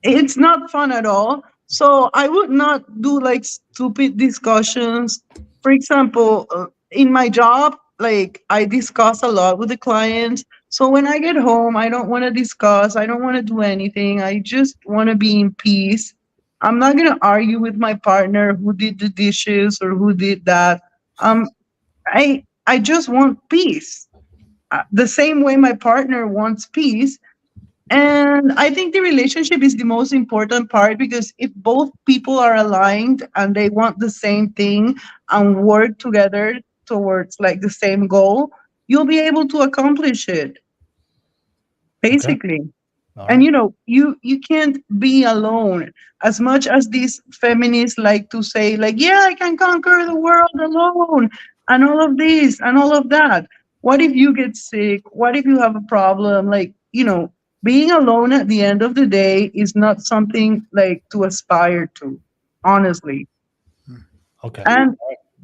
It's not fun at all. So I would not do like stupid discussions. For example, in my job, like I discuss a lot with the clients. So when I get home, I don't want to discuss. I don't want to do anything. I just want to be in peace. I'm not going to argue with my partner who did the dishes or who did that. I just want peace. The same way my partner wants peace. And I think the relationship is the most important part because if both people are aligned and they want the same thing and work together towards like the same goal, you'll be able to accomplish it. Basically. Okay. And you know, you can't be alone. As much as these feminists like to say, like, yeah, I can conquer the world alone, and all of this and all of that. What if you get sick? What if you have a problem? Like, you know, being alone at the end of the day is not something like to aspire to, honestly. Okay. And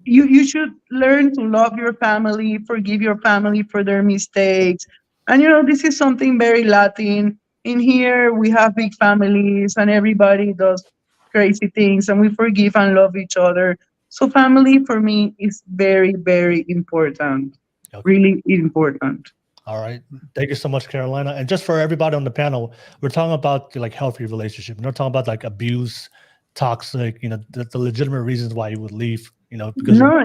you should learn to love your family, forgive your family for their mistakes. And you know, this is something very Latin. In here, we have big families and everybody does crazy things and we forgive and love each other. So family for me is very, very important. Okay. Really important. All right. Thank you so much, Carolina. And just for everybody on the panel, we're talking about like healthy relationship. We're not talking about like abuse, toxic, you know, the legitimate reasons why you would leave, you know, because you're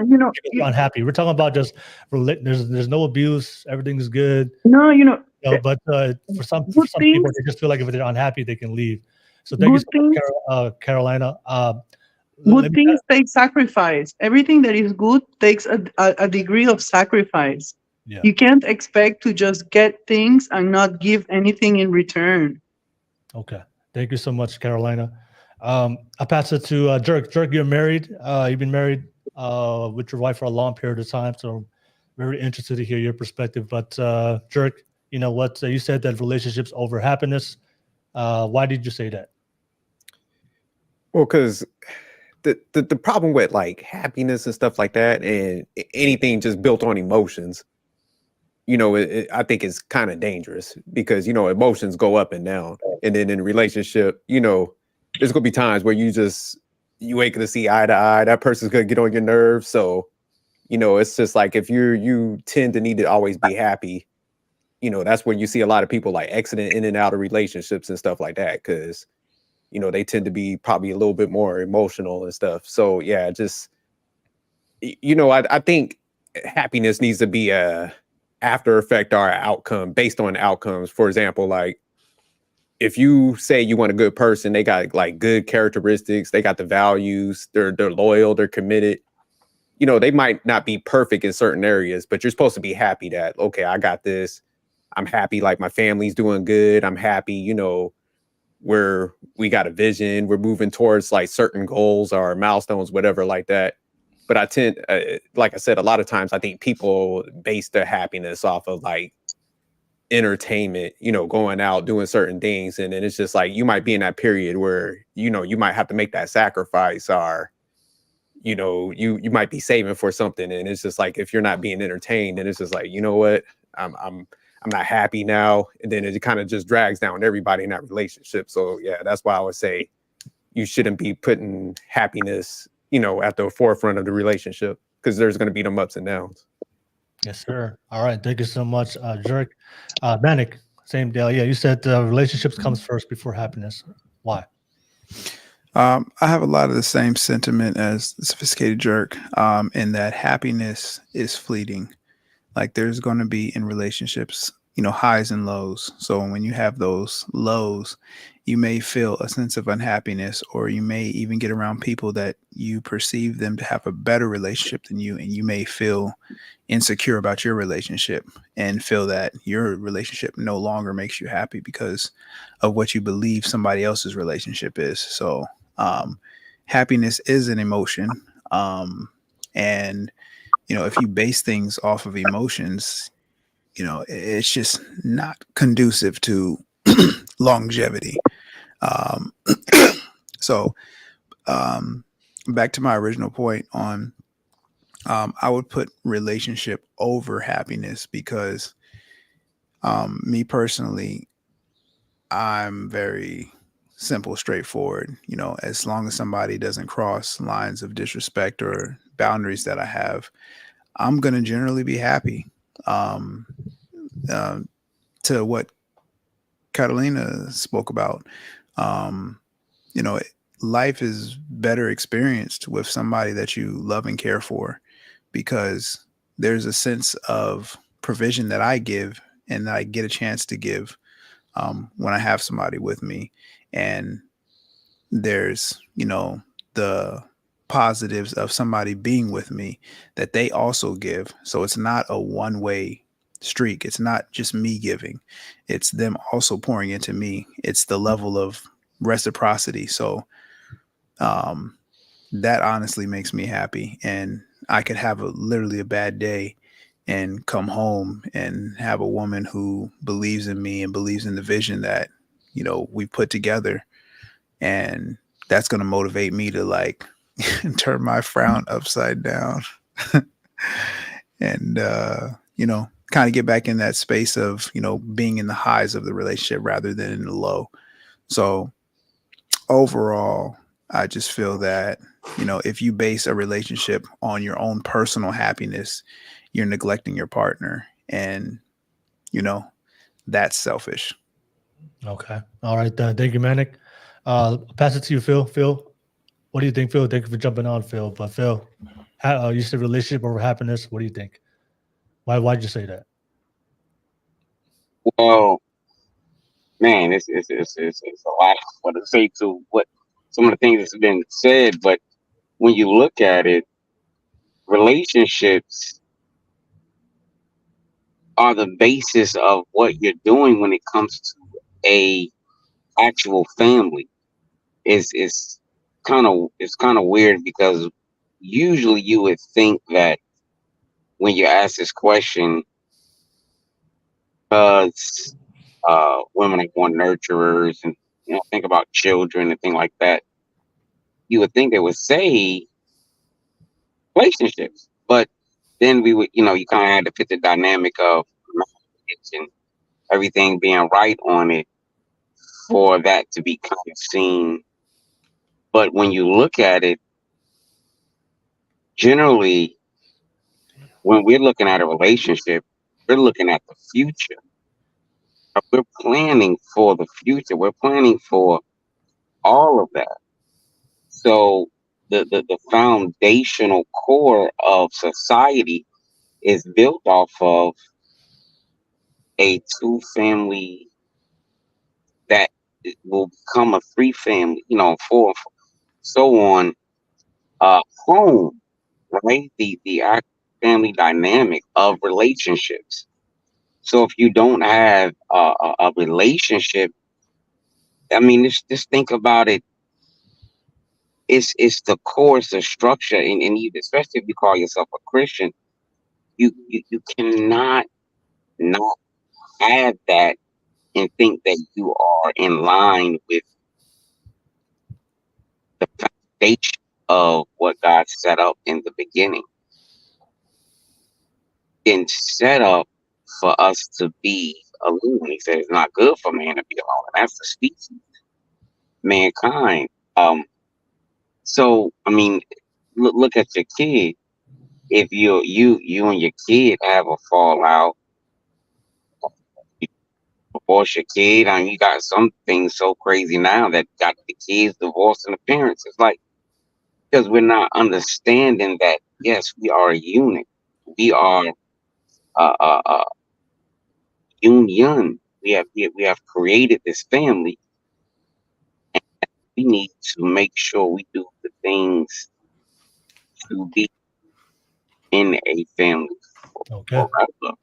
unhappy. We're talking about just there's no abuse, everything is good. No, you know, but for some people, they just feel like if they're unhappy, they can leave. So thank you so much, Carolina. Good things take sacrifice. Everything that is good takes a degree of sacrifice. Yeah. You can't expect to just get things and not give anything in return. Okay. Thank you so much, Carolina. I'll pass it to Jerk. Jerk, you're married. You've been married with your wife for a long period of time. So I'm very interested to hear your perspective. But Jerk, you know what? You said that relationships over happiness. Why did you say that? Well, because the problem with like happiness and stuff like that and anything just built on emotions, you know, I think it's kind of dangerous because, you know, emotions go up and down. And then in a relationship, you know, there's going to be times where you ain't going to see eye to eye. That person's going to get on your nerves. So, you know, it's just like if you tend to need to always be happy, you know, that's when you see a lot of people like exiting in and out of relationships and stuff like that because, you know, they tend to be probably a little bit more emotional and stuff. So, yeah, just, you know, I think happiness needs to be a after effect or outcome based on outcomes. For example, like if you say you want a good person, they got like good characteristics, they got the values, they're loyal, they're committed. You know, they might not be perfect in certain areas, but you're supposed to be happy that, okay, I got this. I'm happy, like my family's doing good. I'm happy, you know, we got a vision. We're moving towards like certain goals or milestones, whatever like that. But I tend, like I said, a lot of times I think people base their happiness off of like entertainment, you know, going out, doing certain things. And then it's just like, you might be in that period where, you know, you might have to make that sacrifice or, you know, you might be saving for something. And it's just like, if you're not being entertained, then it's just like, you know what, I'm not happy now. And then it kind of just drags down everybody in that relationship. So yeah, that's why I would say you shouldn't be putting happiness, at the forefront of the relationship, because there's going to be them ups and downs. Yes, sir. All right. Thank you so much, Jerk. Manik, same deal. Yeah, you said relationships comes first before happiness. Why? I have a lot of the same sentiment as the sophisticated jerk, in that happiness is fleeting. Like there's going to be in relationships, highs and lows. So when you have those lows, you may feel a sense of unhappiness, or you may even get around people that you perceive them to have a better relationship than you, and you may feel insecure about your relationship and feel that your relationship no longer makes you happy because of what you believe somebody else's relationship is. So happiness is an emotion. And if you base things off of emotions, it's just not conducive to longevity. Um, so back to my original point on, I would put relationship over happiness because me personally, I'm very simple, straightforward. As long as somebody doesn't cross lines of disrespect or boundaries that I have, I'm going to generally be happy. Um, to what Catalina spoke about, um, life is better experienced with somebody that you love and care for, because there's a sense of provision that I give and that I get a chance to give when I have somebody with me. And there's, the positives of somebody being with me that they also give. So it's not a one-way streak. It's not just me giving. It's them also pouring into me. It's the level of reciprocity. So that honestly makes me happy. And I could have literally a bad day and come home and have a woman who believes in me and believes in the vision that, we put together. And that's going to motivate me to turn my frown upside down and, kind of get back in that space of, being in the highs of the relationship rather than in the low. So overall, I just feel that, if you base a relationship on your own personal happiness, you're neglecting your partner, and, that's selfish. Okay. All right. Thank you, Manik. Pass it to you, Phil. Phil, what do you think, Phil? Thank you for jumping on, Phil. But Phil, you said relationship over happiness. What do you think? Why'd you say that? Well, man, it's a lot what to say to what some of the things that's been said, but when you look at it, relationships are the basis of what you're doing when it comes to a actual family. It's kind of weird because usually you would think that when you ask this question, because women are born nurturers and think about children and things like that, you would think they would say relationships, but then we would, you kind of had to fit the dynamic of marriage and everything being right on it for that to be kind of seen. But when you look at it, generally, when we're looking at a relationship, we're looking at the future. We're planning for the future. We're planning for all of that. So the foundational core of society is built off of a two family that will become a three family, four, so on, home, right? The actual family dynamic of relationships. So if you don't have a relationship, I mean, just think about it. It's the core, it's the structure, and especially if you call yourself a Christian, you cannot not have that and think that you are in line with the foundation of what God set up in the beginning. And set up for us to be alone. He said it's not good for man to be alone. And that's the species, mankind. So I mean, look at your kid. If you and your kid have a fallout, you divorce your kid, and you got some things so crazy now that got the kids divorcing the parents. It's like because we're not understanding that yes, we are a unit. We are a union. We have created this family. We need to make sure we do the things to be in a family Okay. forever.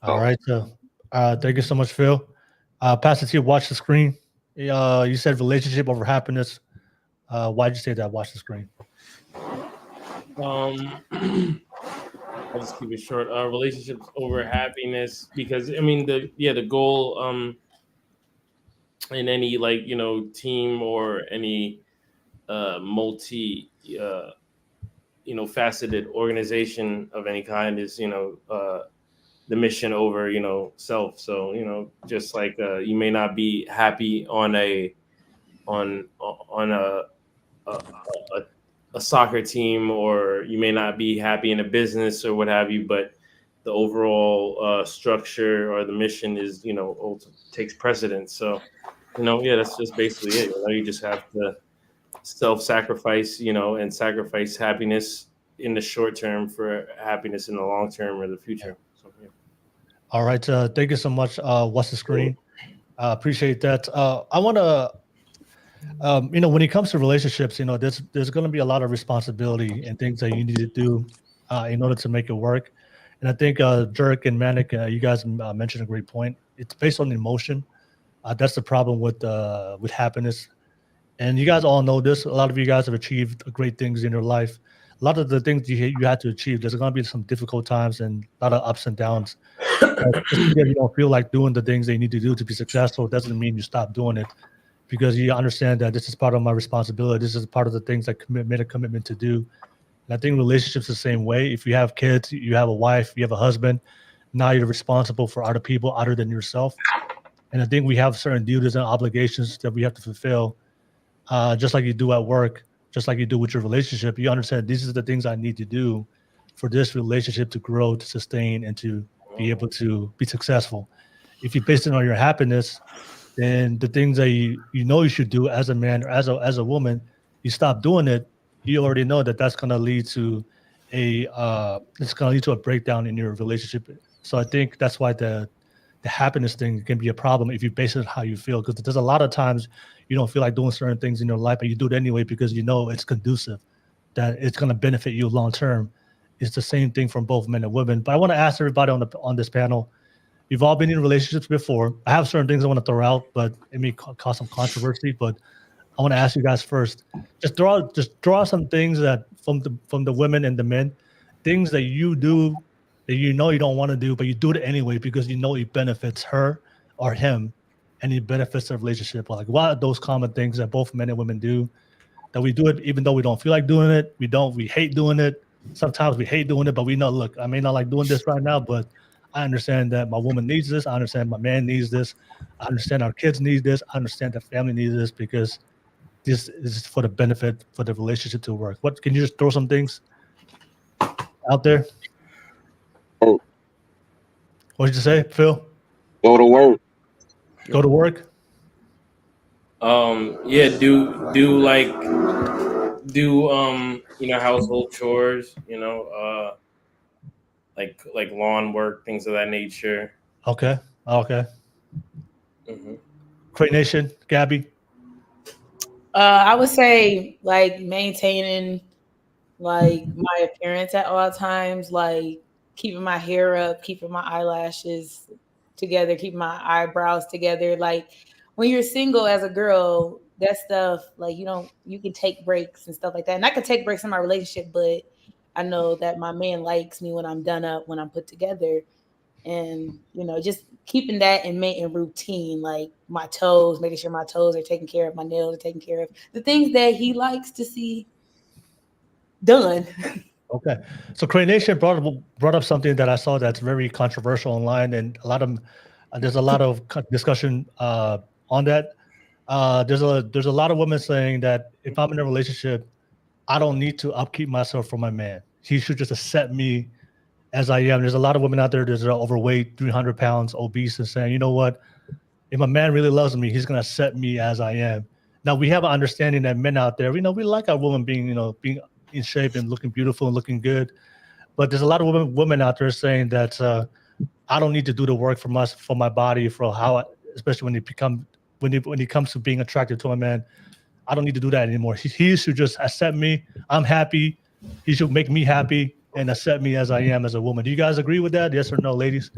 All right. So, thank you so much, Phil. Pass it to you. Watch the screen. You said relationship over happiness. Why did you say that? Watch the screen. I'll just keep it short. Relationships over happiness, because I mean the goal in any team or any multi faceted organization of any kind is the mission over self. So just like you may not be happy on a soccer team, or you may not be happy in a business or what have you, but the overall structure or the mission is takes precedence. So that's just basically it. You just have to self-sacrifice, and sacrifice happiness in the short term for happiness in the long term or the future. So, yeah. All right. Thank you so much. Watch the screen. Appreciate that. I want to, when it comes to relationships, there's going to be a lot of responsibility and things that you need to do in order to make it work. And I think Jerk and Manic, you guys mentioned a great point. It's based on emotion. That's the problem with happiness. And you guys all know this. A lot of you guys have achieved great things in your life. A lot of the things you had to achieve, there's going to be some difficult times and a lot of ups and downs. Just because you don't feel like doing the things they need to do to be successful doesn't mean you stop doing it, because you understand that this is part of my responsibility. This is part of the things I made a commitment to do. And I think relationships the same way. If you have kids, you have a wife, you have a husband, now you're responsible for other people other than yourself. And I think we have certain duties and obligations that we have to fulfill, just like you do at work, just like you do with your relationship. You understand these are the things I need to do for this relationship to grow, to sustain, and to be able to be successful. If you base it on your happiness, then the things that you should do as a man or as a woman, you stop doing it. You already know that that's going to lead to a breakdown in your relationship. So I think that's why the happiness thing can be a problem if you base it on how you feel, because there's a lot of times you don't feel like doing certain things in your life, but you do it anyway because you know it's conducive, that it's going to benefit you long term. It's the same thing from both men and women. But I want to ask everybody on this panel, you've all been in relationships before. I have certain things I want to throw out, but it may cause some controversy. But I want to ask you guys first. Just draw some things that from the women and the men, things that you do that you know you don't want to do, but you do it anyway because you know it benefits her or him, and it benefits the relationship. Like, what are those common things that both men and women do, that we do it even though we don't feel like doing it? We hate doing it. Sometimes we hate doing it, but we know, look, I may not like doing this right now, but I understand that my woman needs this. I understand my man needs this. I understand our kids need this. I understand the family needs this, because this is for the benefit for the relationship to work. What can you just throw some things out there? Oh, What did you say, Phil? go to work. Go to work. Yeah, do household chores, like lawn work, things of that nature. Okay. Mm-hmm. Crate Nation, Gabby. I would say like maintaining like my appearance at all times, like keeping my hair up, keeping my eyelashes together, keeping my eyebrows together. Like when you're single as a girl, that stuff, like you can take breaks and stuff like that. And I can take breaks in my relationship, but I know that my man likes me when I'm done up, when I'm put together. And just keeping that in routine, like my toes, making sure my toes are taken care of, my nails are taken care of, the things that he likes to see done. Okay, so Crane Nation brought up something that I saw that's very controversial online, and there's a lot of discussion on that. there's a lot of women saying that if I'm in a relationship, I don't need to upkeep myself for my man. He should just accept me as I am. There's a lot of women out there that are overweight, 300 pounds, obese, and saying, you know what? If a man really loves me, he's gonna accept me as I am. Now we have an understanding that men out there, we like our women being in shape and looking beautiful and looking good. But there's a lot of women out there saying that I don't need to do the work for my body, for how, especially when it comes to being attracted to a man. I don't need to do that anymore. He should just accept me. I'm happy. He should make me happy and accept me as I am as a woman. Do you guys agree with that? Yes or no, ladies?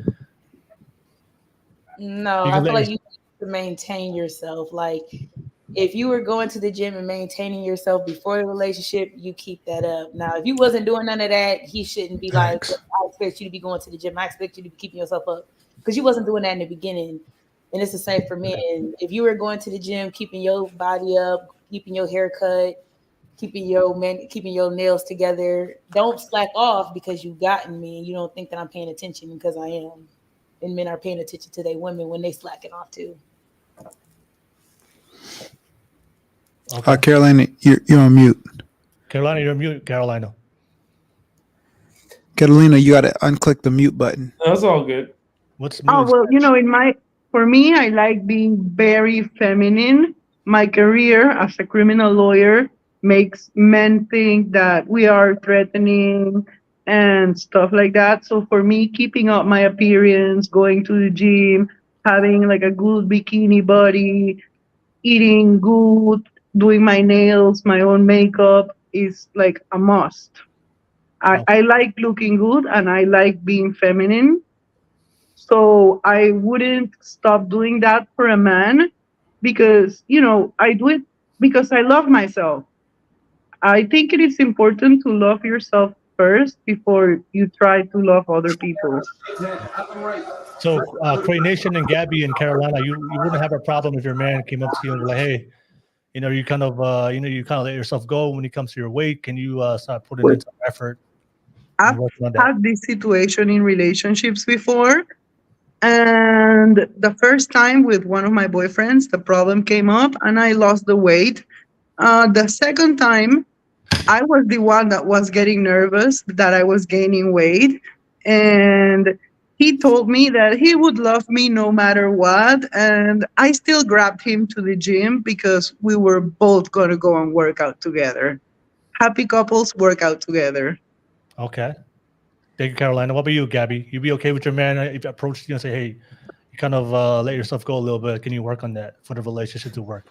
No, You I can feel let like you need to maintain yourself. Like, if you were going to the gym and maintaining yourself before the relationship, you keep that up. Now, if you wasn't doing none of that, he shouldn't be like, Thanks. I expect you to be going to the gym. I expect you to be keeping yourself up, because you wasn't doing that in the beginning. And it's the same for men. If you were going to the gym, keeping your body up, keeping your hair cut, keeping your nails together, don't slack off because you've gotten me and you don't think that I'm paying attention, because I am. And men are paying attention to their women when they slacking off too. Okay. Carolina, you're on mute. Carolina, you're mute. Carolina. Catalina, you got to unclick the mute button. That's all good. What's Oh, well, for me, I like being very feminine. My career as a criminal lawyer makes men think that we are threatening and stuff like that. So for me, keeping up my appearance, going to the gym, having like a good bikini body, eating good, doing my nails, my own makeup is like a must. I like looking good and I like being feminine. So I wouldn't stop doing that for a man because, I do it because I love myself. I think it is important to love yourself first before you try to love other people. So, Cray Nation and Gabby and Carolina, you wouldn't have a problem if your man came up to you and were like, hey, you kind of let yourself go when it comes to your weight. Can you start putting in some effort I've and working on that? had this situation in relationships before. And the first time with one of my boyfriends, the problem came up and I lost the weight. The second time, I was the one that was getting nervous that I was gaining weight. And he told me that he would love me no matter what. And I still grabbed him to the gym because we were both going to go and work out together. Happy couples work out together. Okay. Thank you, Carolina. What about you, Gabby? You be okay with your man if you approach you and say, hey, you kind of let yourself go a little bit. Can you work on that for the relationship to work?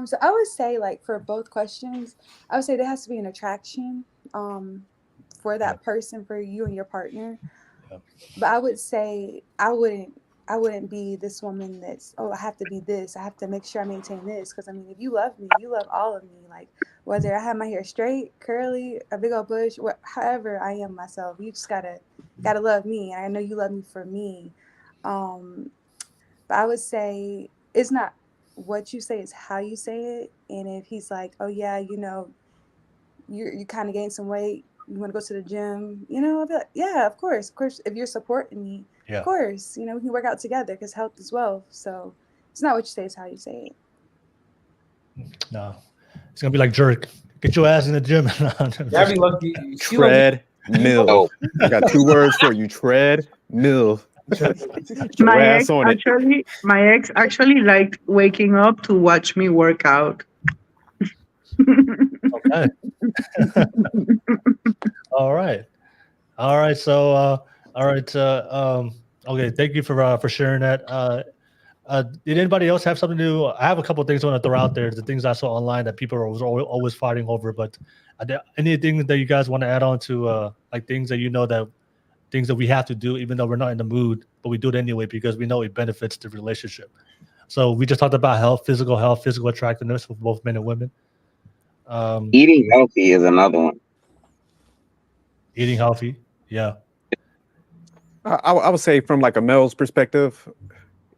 So I would say, like, for both questions, I would say there has to be an attraction for that person, for you and your partner. Yeah. But I would say I wouldn't be this woman that's, oh, I have to be this. I have to make sure I maintain this. Because, I mean, if you love me, you love all of me. Like, whether I have my hair straight, curly, a big old bush, however I am myself, you just gotta love me. And I know you love me for me. But I would say it's not what you say, is how you say it. And if he's like, oh yeah, you kind of gained some weight, you want to go to the gym, I'll be like, yeah, of course. If you're supporting me, Yeah. Of course, we can work out together because health as well. So it's not what you say, it's how you say it. No, it's gonna be like jerk. Get your ass in the gym. Gabby lucky. Tread mill. I got 2 words for you. Tread mill. Get your My ass on it. ex actually liked waking up to watch me work out. Okay. All right. So, okay. Thank you for sharing that. Did anybody else have something to? I have a couple of things I want to throw out there. The things I saw online that people are always fighting over. But are there anything that you guys want to add on to, like things that we have to do, even though we're not in the mood, but we do it anyway because we know it benefits the relationship. So we just talked about physical attractiveness for both men and women. Eating healthy is another one. Eating healthy, yeah. I would say from like a male's perspective,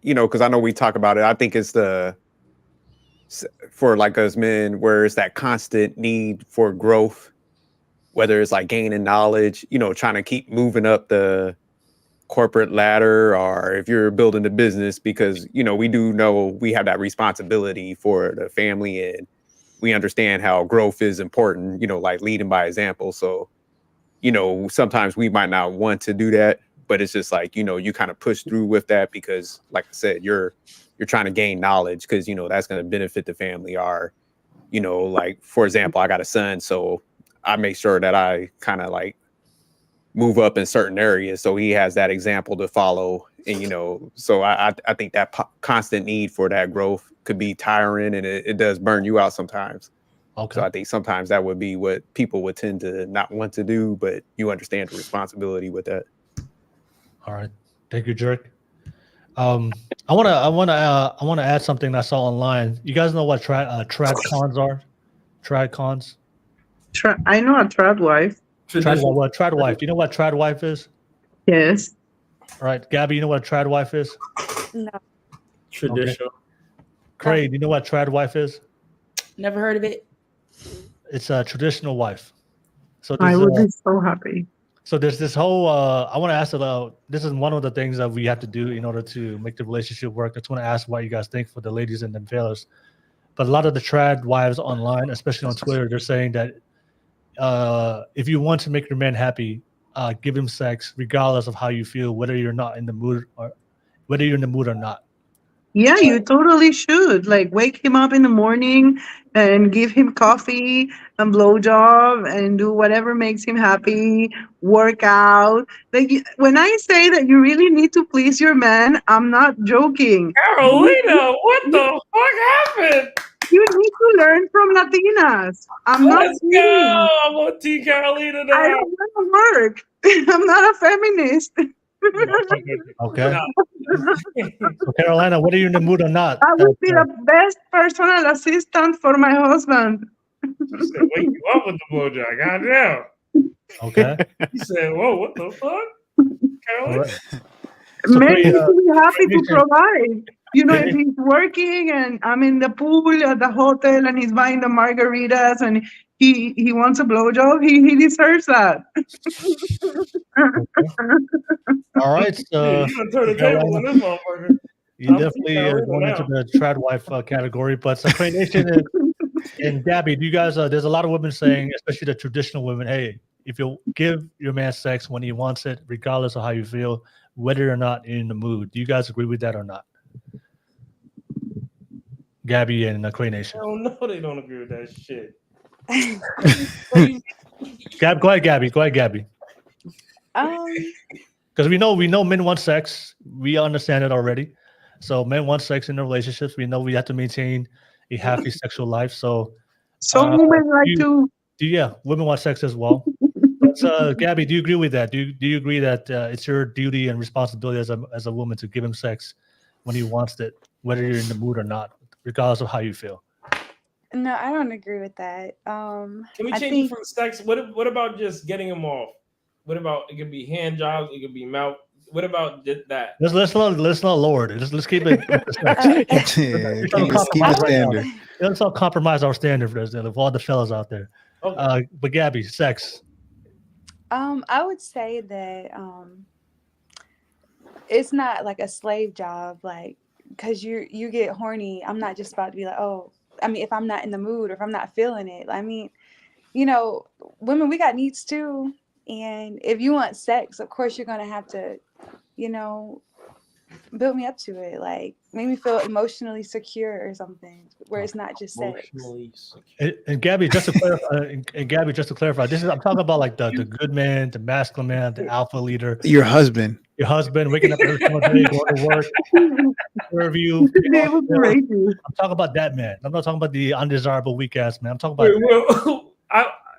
because I know we talk about it. I think it's for like us men, where it's that constant need for growth, whether it's like gaining knowledge, trying to keep moving up the corporate ladder or if you're building a business, because, you know, we do know we have that responsibility for the family and we understand how growth is important, you know, like leading by example. So, you know, sometimes we might not want to do that, but it's just like, you know, you kind of push through with that because, like I said, you're trying to gain knowledge because, you know, that's going to benefit the family. Or, you know, like, for example, I got a son, so I make sure that I kind of like move up in certain areas so he has that example to follow. And, you know, so I think that constant need for that growth could be tiring, and it does burn you out sometimes. Okay. So I think sometimes that would be what people would tend to not want to do, but you understand the responsibility with that. All right. Thank you, Jerk. I wanna add something I saw online. You guys know what trad cons are? Trad cons. I know a trad wife. Trad wife. Do you know what trad wife is? Yes. All right, Gabby, you know what a trad wife is? No. Traditional. Craig, do you know what trad wife is? Never heard of it. It's a traditional wife. So I there's, would be so happy. so there's this whole. I want to ask about. This is one of the things that we have to do in order to make the relationship work. I just want to ask what you guys think for the ladies and the fellas. But a lot of the trad wives online, especially on Twitter, they're saying that if you want to make your man happy, give him sex regardless of how you feel, whether you're not in the mood or whether you're in the mood or not. Yeah, you totally should. Like, wake him up in the morning and give him coffee and blowjob and do whatever makes him happy. Work out. Like, when I say that you really need to please your man, I'm not joking. Carolina, what the fuck happened? You need to learn from Latinas. I'm not Let's kidding. go. I'm on Team Carolina now. I don't want to work. I'm not a feminist. Okay. So Carolina, whether you're in the mood or not, I would be the best personal assistant for my husband. You said, wake you up with the blowjob. Goddamn. Okay. He said, whoa, what the fuck? Carolina? Men need to be happy to provide. You know, if he's working and I'm in the pool at the hotel and he's buying the margaritas and he wants a blowjob, he deserves that. All right. So You gonna turn the table on this motherfucker. you definitely are going into the trad wife category. But so Crane Nation and Gabby, do you guys? There's a lot of women saying, especially the traditional women, hey, if you give your man sex when he wants it, regardless of how you feel, whether or not you're in the mood. Do you guys agree with that or not? Gabby and Crane Nation. Hell no, they don't agree with that shit. Go ahead, Gabby. Because we know men want sex. We understand it already. So men want sex in their relationships. We know we have to maintain a happy sexual life. So some women like to. Yeah, women want sex as well. But Gabby, do you agree with that? Do you agree that it's your duty and responsibility as a woman to give him sex when he wants it, whether you're in the mood or not, regardless of how you feel? No, I don't agree with that. Can we change it from sex? What about just getting him off? What about it could be hand jobs, it could be mouth. What about that? Let's not lower it. Let's keep it. Let's not compromise our standard for all the fellas out there. Okay. But Gabby, sex. I would say that it's not like a slave job, like because you get horny. I'm not just about to be like, oh, I mean, if I'm not in the mood or if I'm not feeling it, I mean, you know, women, we got needs too. And if you want sex, of course, you're going to have to, you know, build me up to it. Like, make me feel emotionally secure or something where it's not just sex. And Gabby, just to clarify, this is, I'm talking about like the good man, the masculine man, the alpha leader. Your husband waking up every single day, going to work, serve you. I'm talking about that man. I'm not talking about the undesirable weak ass man. I'm talking about.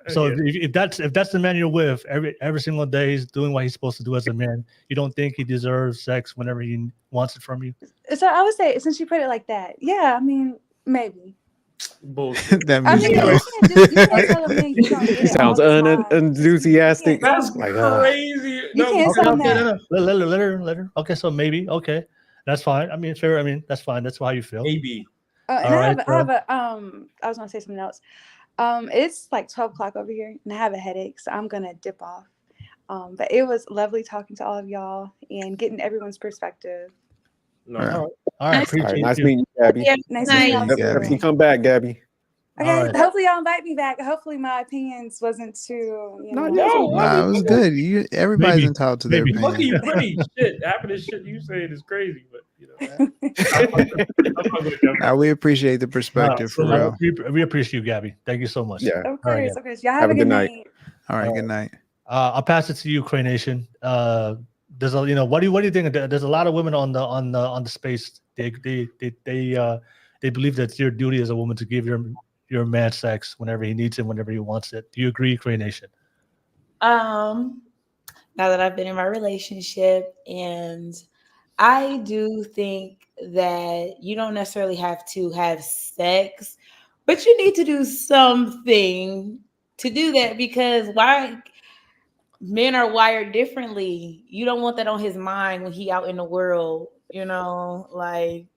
So if that's the man you're with every single day, he's doing what he's supposed to do as a man. You don't think he deserves sex whenever he wants it from you? So I would say, since you put it like that, yeah, I mean, maybe. Bullshit. That means He sounds unenthusiastic. That's like, crazy. Let her. Okay, so maybe. Okay, that's fine. I mean, fair. I mean, that's fine. That's how you feel. Maybe. I was gonna say something else. It's like 12 o'clock over here, and I have a headache, so I'm gonna dip off. But it was lovely talking to all of y'all and getting everyone's perspective. No. All right. All right. All right, Appreciate nice you. meeting you, Gabby. Yeah, Nice nice. meeting y'all Thank you, too. Gabby. Come back, Gabby. All Okay, right. hopefully y'all invite me back. Hopefully my opinions wasn't too, No, No, yes, Nah, it was good. Everybody's Maybe. entitled to their Maybe. Lucky opinion. you pretty. Shit, half of this shit you saying is crazy, but you know. I'm fucking with you. Now we appreciate the No, perspective for real. we appreciate you, Gabby. Thank you so much. Yeah. Of All right, course, Gabby. of course. Y'all have a good night. All right, good night. I'll pass it to you, Crane Nation. There's a what do you think? There's a lot of women on the space. They believe that it's your duty as a woman to give your man sex whenever he needs it, whenever he wants it. Do you agree, Crane Nation? Now that I've been in my relationship, and I do think that you don't necessarily have to have sex, but you need to do something to do that, because men are wired differently. You don't want that on his mind when he out in the world, like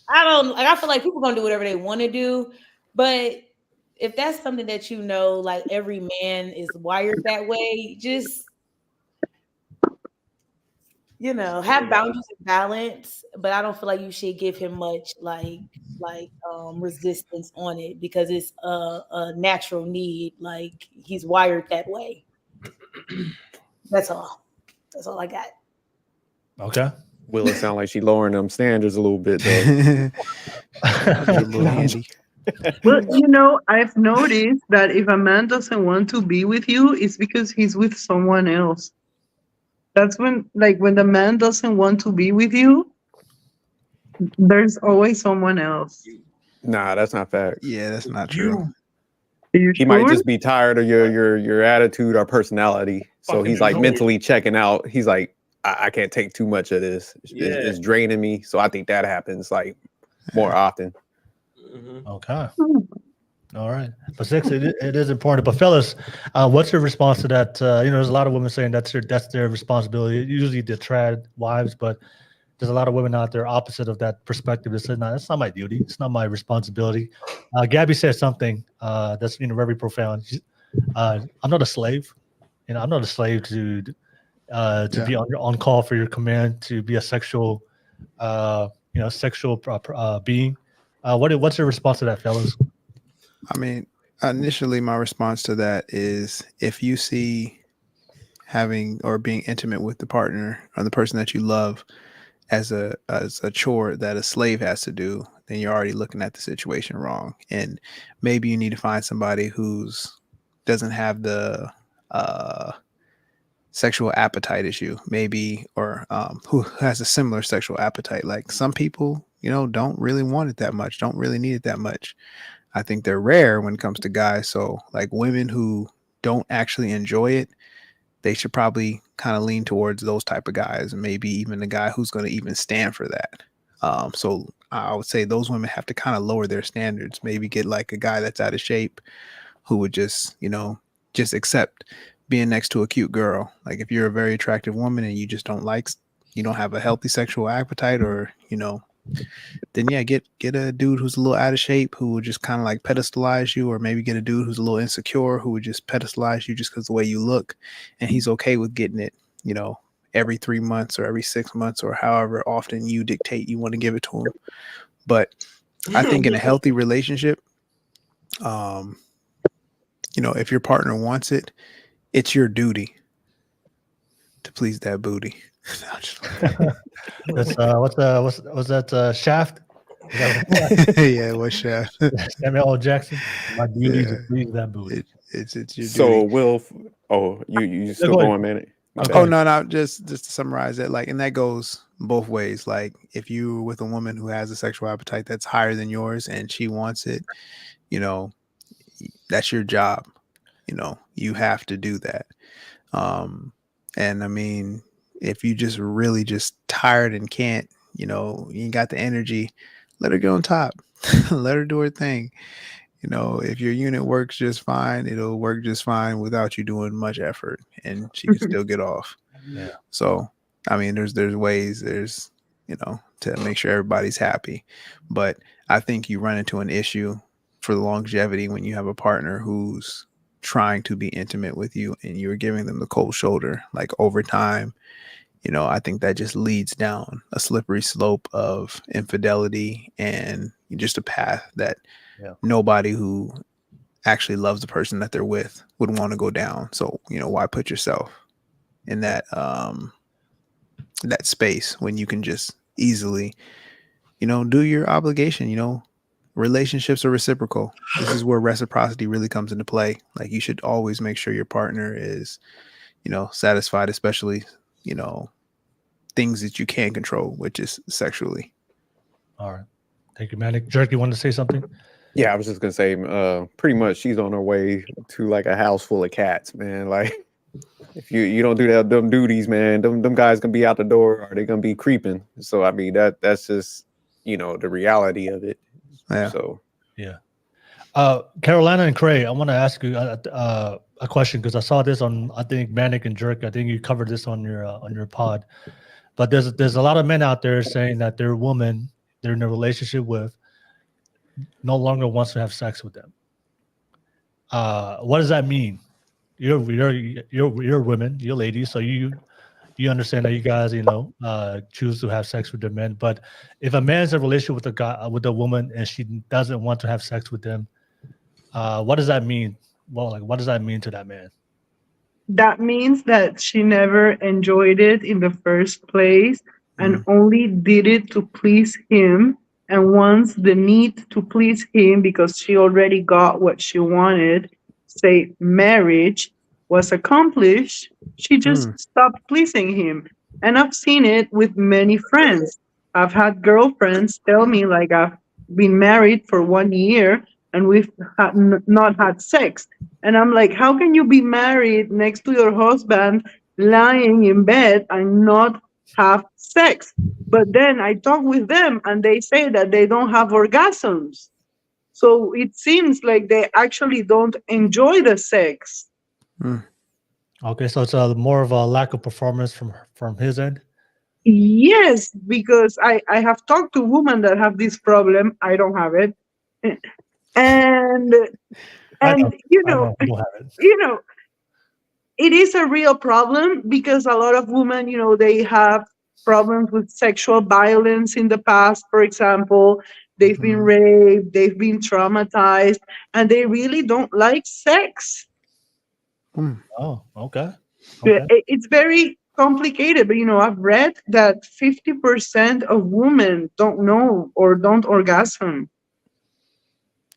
I feel like people gonna do whatever they want to do, but if that's something that like every man is wired that way, just have boundaries and balance. But I don't feel like you should give him much resistance on it, because it's a natural need. Like, he's wired that way. That's all I got. Okay. Will, it sound like she lowering them standards a little bit, though. A little handy. Well, I've noticed that if a man doesn't want to be with you, it's because he's with someone else. That's when the man doesn't want to be with you, there's always someone else. Nah, that's not fact. Yeah, that's not true. Are you He might sure? just be tired of your attitude or personality. So Fucking he's like annoying. mentally checking out. He's like, I can't take too much of this. Yeah. It's draining me. So I think that happens like more often. Mhm. Okay. All right. But sex, it is important. But fellas, what's your response to that? There's a lot of women saying that's their responsibility. Usually the trad wives, but there's a lot of women out there opposite of that perspective that says, no, that's not my duty. It's not my responsibility. Gabby said something that's very profound. I'm not a slave. I'm not a slave to be on call for your command, to be a sexual being. What's your response to that, fellas? I mean, initially, my response to that is if you see having or being intimate with the partner or the person that you love as a chore that a slave has to do, then you're already looking at the situation wrong. And maybe you need to find somebody who's doesn't have the sexual appetite issue, maybe, or who has a similar sexual appetite. Like some people, don't really want it that much, don't really need it that much. I think they're rare when it comes to guys. So like women who don't actually enjoy it, they should probably kind of lean towards those type of guys, and maybe even the guy who's going to even stand for that. So I would say those women have to kind of lower their standards, maybe get like a guy that's out of shape who would just accept being next to a cute girl. Like if you're a very attractive woman and you just you don't have a healthy sexual appetite, or, then yeah, get a dude who's a little out of shape who would just kind of like pedestalize you, or maybe get a dude who's a little insecure who would just pedestalize you just because the way you look, and he's okay with getting it, every 3 months or every 6 months or however often you dictate you want to give it to him. But I think in a healthy relationship, if your partner wants it, it's your duty to please that booty. That's what's that Shaft? Yeah, what's Shaft? Samuel L. Jackson. My duty Yeah. to please that booty. It's your So duty. Will, you still go ahead. going, man? My Okay. bad. Oh no, just to summarize it, like, and that goes both ways. Like if you're with a woman who has a sexual appetite that's higher than yours and she wants it, that's your job. You have to do that. And I mean, if you just really just tired and can't, you ain't got the energy, let her get on top. Let her do her thing. If your unit works just fine, it'll work just fine without you doing much effort, and she can still get off. Yeah. So, I mean, there's ways, to make sure everybody's happy. But I think you run into an issue for the longevity when you have a partner who's trying to be intimate with you and you're giving them the cold shoulder, like over time, I think that just leads down a slippery slope of infidelity and just a path that nobody who actually loves the person that they're with would want to go down. So, why put yourself in that that space when you can just easily, do your obligation. Relationships are reciprocal. This is where reciprocity really comes into play. Like, you should always make sure your partner is, satisfied, especially, things that you can control, which is sexually. All right. Thank you, Manic. Jerk, you wanted to say something? Yeah, I was just gonna say, pretty much she's on her way to like a house full of cats, man. Like, if you don't do them duties, man, them guys gonna be out the door or they're gonna be creeping. So I mean that's just the reality of it. Yeah. So yeah. Carolina and Cray, I want to ask you a question because I saw this on, I think, Manic and Jerk. I think you covered this on your pod. But there's a lot of men out there saying that their woman they're in a relationship with no longer wants to have sex with them. What does that mean? You're women, you're ladies, so you understand that you guys choose to have sex with their men. But if a man's in a relationship with a guy with a woman and she doesn't want to have sex with them, what does that mean? Well, like, what does that mean to that man? That means that she never enjoyed it in the first place and only did it to please him. And once the need to please him, because she already got what she wanted, say marriage, was accomplished, she just stopped pleasing him. And I've seen it with many friends. I've had girlfriends tell me, like, I've been married for 1 year and we've not had sex. And I'm like, how can you be married next to your husband, lying in bed and not have sex? But then I talk with them and they say that they don't have orgasms. So it seems like they actually don't enjoy the sex. Okay, so it's more of a lack of performance from his end. Yes, because I have talked to women that have this problem. I don't have it. And You don't have it. It is a real problem because a lot of women, they have problems with sexual violence in the past. For example, they've been raped, they've been traumatized, and they really don't like sex. Oh, okay. It's very complicated, but I've read that 50% of women don't know or don't orgasm.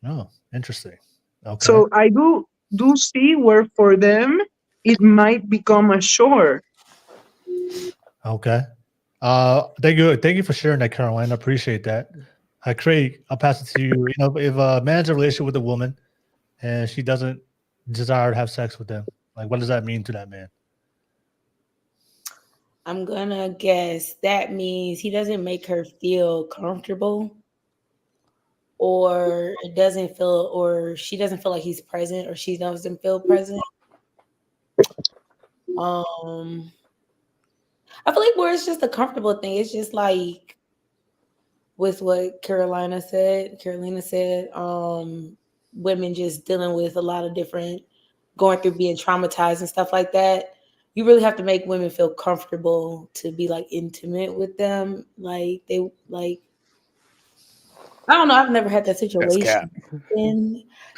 Oh, interesting. Okay. So I do see where for them it might become a chore. Okay. Thank you for sharing that, Caroline. I appreciate that. Craig, I'll pass it to you. If a man's in a relationship with a woman and she doesn't desire to have sex with them, like, what does that mean to that man? I'm gonna guess that means he doesn't make her feel comfortable, or she doesn't feel like he's present, or she doesn't feel present. I feel like where it's just a comfortable thing. It's just like with what Carolina said, women just dealing with a lot of different, going through being traumatized and stuff like that. You really have to make women feel comfortable to be like intimate with them. Like I don't know. I've never had that situation.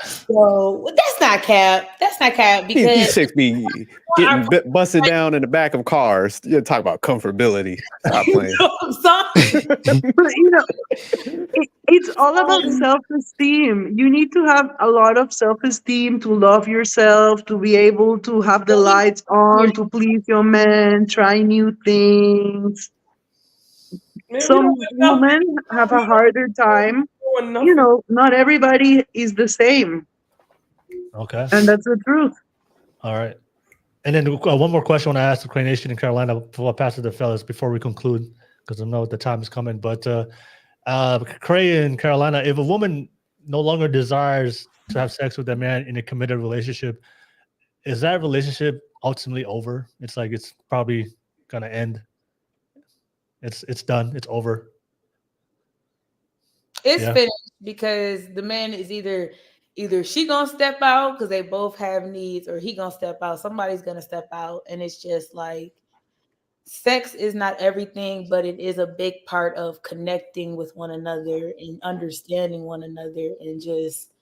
So that's not cap. That's not cap because these chicks be getting busted down in the back of cars. You talk about comfortability. Stop playing. It's all about self-esteem. You need to have a lot of self-esteem to love yourself, to be able to have the lights on, to please your man, try new things. Some women have a harder time. Not everybody is the same. Okay. And that's the truth. All right. And then one more question I want to ask the Crane Nation in Carolina before I pass it to the fellas before we conclude, because I know the time is coming. But Cray in Carolina, if a woman no longer desires to have sex with a man in a committed relationship, is that relationship ultimately over? It's like it's probably gonna end. It's done. It's over. It's finished because the man is either either she gonna step out because they both have needs, or he gonna step out. Somebody's gonna step out, and it's just like sex is not everything, but it is a big part of connecting with one another and understanding one another, and just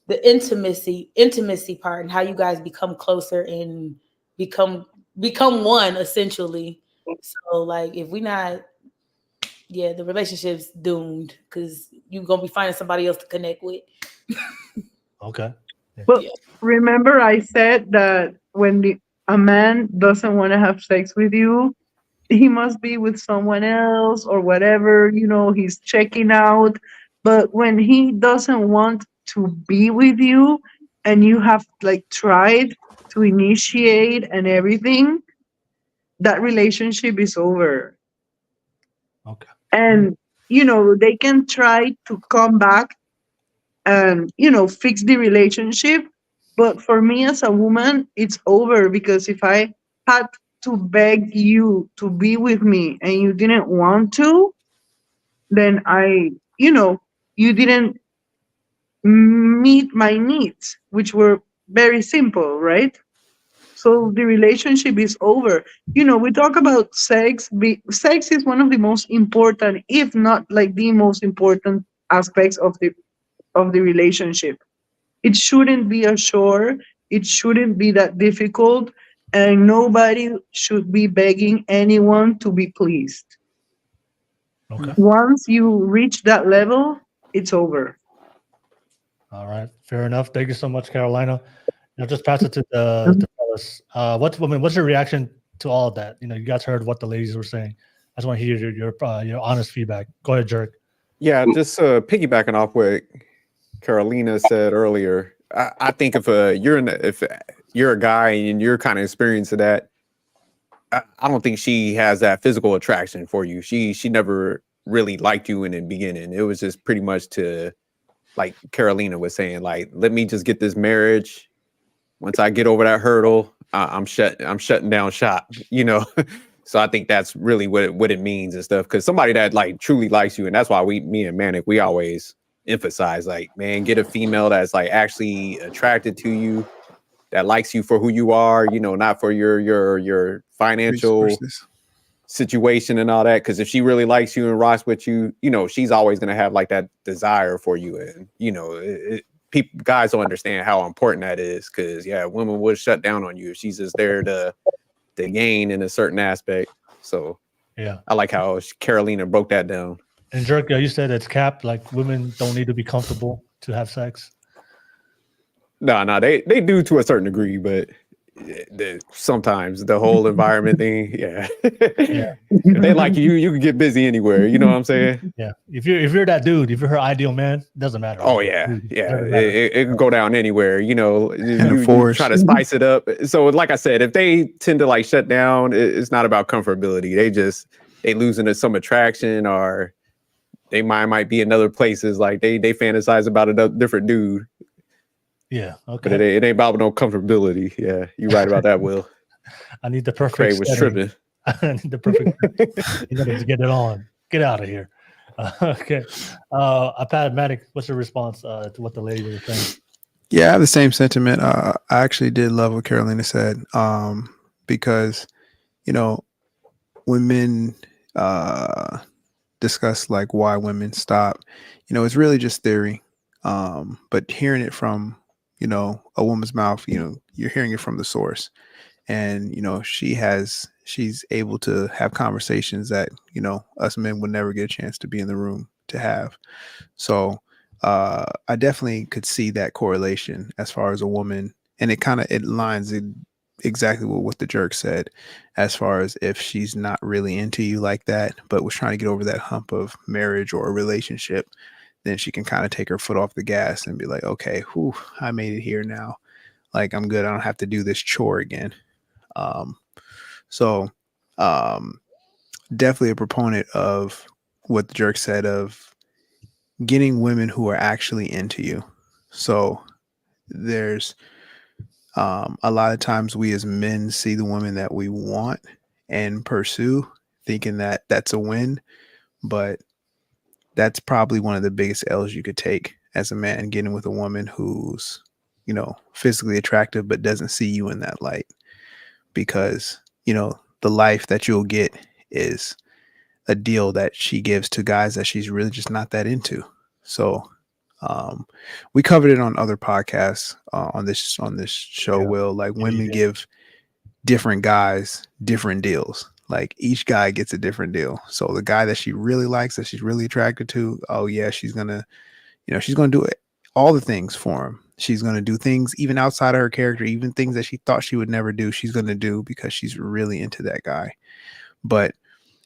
the intimacy part, and how you guys become closer and become one essentially. So like if we not, yeah, the relationship's doomed because you're gonna be finding somebody else to connect with. Okay. But Yeah. remember, I said that when a man doesn't want to have sex with you, he must be with someone else or whatever, he's checking out. But when he doesn't want to be with you and you have like tried to initiate and everything, that relationship is over. Okay. And, they can try to come back and, fix the relationship. But for me as a woman, it's over, because if I had to beg you to be with me and you didn't want to, then you didn't meet my needs, which were very simple, right? So the relationship is over. We talk about sex. Sex is one of the most important, if not like the most important aspects of the relationship. It shouldn't be a chore. It shouldn't be that difficult. And nobody should be begging anyone to be pleased. Okay. Once you reach that level, it's over. All right. Fair enough. Thank you so much, Carolina. I'll just pass it to the fellas. What's your reaction to all of that? You guys heard what the ladies were saying. I just want to hear your honest feedback. Go ahead, Jerk. Yeah, just piggybacking off what Carolina said earlier. I think if you're a guy and you're kind of experiencing that, I don't think she has that physical attraction for you. She never really liked you in the beginning. It was just pretty much to, like Carolina was saying, like, let me just get this marriage. Once I get over that hurdle, I'm shutting down shop. So I think that's really what it means and stuff. Because somebody that like truly likes you, and that's why me and Manic, we always emphasize, like, man, get a female that's like actually attracted to you, that likes you for who you are, not for your financial Resources. situation and all that. Because if she really likes you and rocks with you, she's always gonna have like that desire for you, and guys don't understand how important that is. Because women would shut down on you if she's just there to gain in a certain aspect. So yeah, I like how Carolina broke that down. And Jerk, you said it's capped. Like women don't need to be comfortable to have sex. No, they do to a certain degree, but sometimes the whole environment thing, yeah. If they like you can get busy anywhere. You know what I'm saying? Yeah. If you're that dude, if you're her ideal man, doesn't matter. Oh yeah. It can go down anywhere. You try to spice it up. So like I said, if they tend to like shut down, it's not about comfortability. They losing some attraction, or they might be in other places. Like they fantasize about a different dude. Yeah. Okay. But it ain't about no comfortability. Yeah, you're right about that, Will. I need the perfect. Craig was tripping. I need the perfect. To get it on. Get out of here. Okay. Matic, what's your response to what the lady was saying? Yeah, I have the same sentiment. I actually did love what Carolina said, because, when men discuss like why women stop, it's really just theory. But hearing it from, a woman's mouth, you're hearing it from the source. And, she's able to have conversations that, us men would never get a chance to be in the room to have. So I definitely could see that correlation as far as a woman. And it lines exactly what the Jerk said, as far as if she's not really into you like that, but was trying to get over that hump of marriage or a relationship, then she can kind of take her foot off the gas and be like, okay, I made it here now. Like, I'm good. I don't have to do this chore again. So definitely a proponent of what the Jerk said, of getting women who are actually into you. So there's a lot of times we as men see the women that we want and pursue, thinking that that's a win, but that's probably one of the biggest L's you could take as a man getting with a woman who's, you know, physically attractive but doesn't see you in that light, because, you know, the life that you'll get is a deal that she gives to guys that she's really just not that into. So we covered it on other podcasts on this show. Yeah. Will, like, women Yeah. give different guys different deals. Like, each guy gets a different deal. So the guy that she really likes, that she's really attracted to, oh yeah, she's gonna do it, all the things for him. She's gonna do things even outside of her character, even things that she thought she would never do, she's gonna do because she's really into that guy. But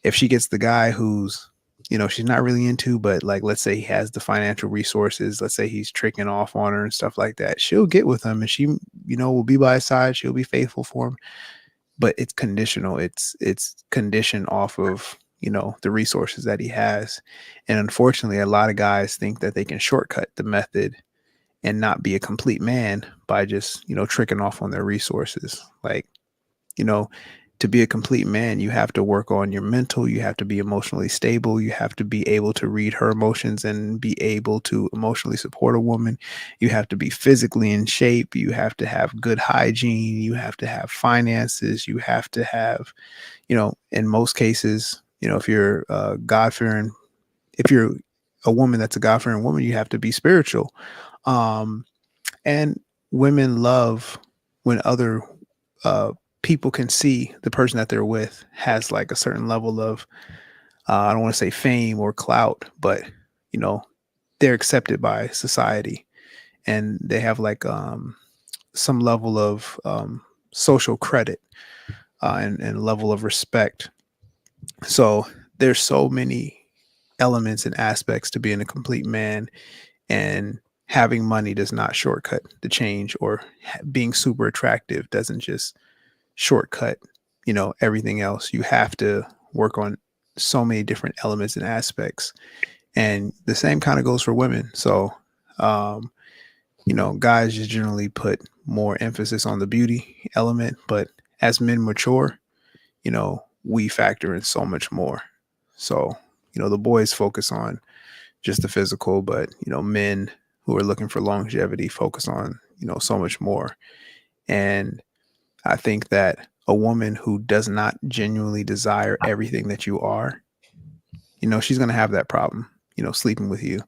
if she gets the guy who's, you know, she's not really into, but like, let's say he has the financial resources, let's say he's tricking off on her and stuff like that, she'll get with him, and she, you know, will be by his side. She'll be faithful for him, but it's conditional. It's conditioned off of, you know, the resources that he has. And unfortunately, a lot of guys think that they can shortcut the method and not be a complete man by just, you know, tricking off on their resources. Like, you know, to be a complete man, you have to work on your mental, you have to be emotionally stable, you have to be able to read her emotions and be able to emotionally support a woman. You have to be physically in shape, you have to have good hygiene, you have to have finances, you have to have, you know, in most cases, you know, if you're God-fearing, if you're a woman that's a God-fearing woman, you have to be spiritual. And women love when other people can see the person that they're with has like a certain level of, I don't want to say fame or clout, but, you know, they're accepted by society and they have like some level of social credit and level of respect. So there's so many elements and aspects to being a complete man, and having money does not shortcut the change, or being super attractive doesn't just shortcut, you know, everything else. You have to work on so many different elements and aspects, and the same kind of goes for women. So you know, guys just generally put more emphasis on the beauty element, but as men mature, you know, we factor in so much more. So, you know, the boys focus on just the physical, but, you know, men who are looking for longevity focus on, you know, so much more. And I think that a woman who does not genuinely desire everything that you are, you know, she's going to have that problem, you know, sleeping with you,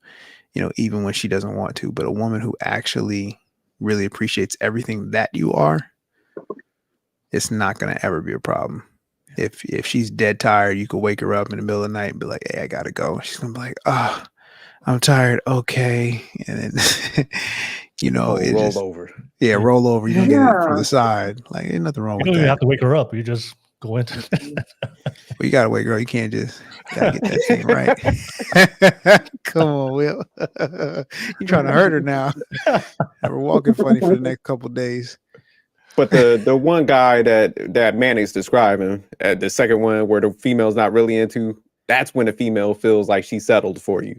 you know, even when she doesn't want to. But a woman who actually really appreciates everything that you are, it's not going to ever be a problem. If she's dead tired, you could wake her up in the middle of the night and be like, hey, I got to go. She's going to be like, oh, I'm tired. Okay. And then, you know, it roll just, over. yeah, roll over. You're going to get it from Yeah. the side. Like, ain't nothing wrong You with don't even that. have to wake her up. You just go into. Well, you got to wake her up. You can't just, gotta get that thing right. Come on, Will. You trying to hurt her now. Have her walking funny for the next couple of days. But the one guy that Manning's describing, the second one where the female's not really into, that's when the female feels like she settled for you.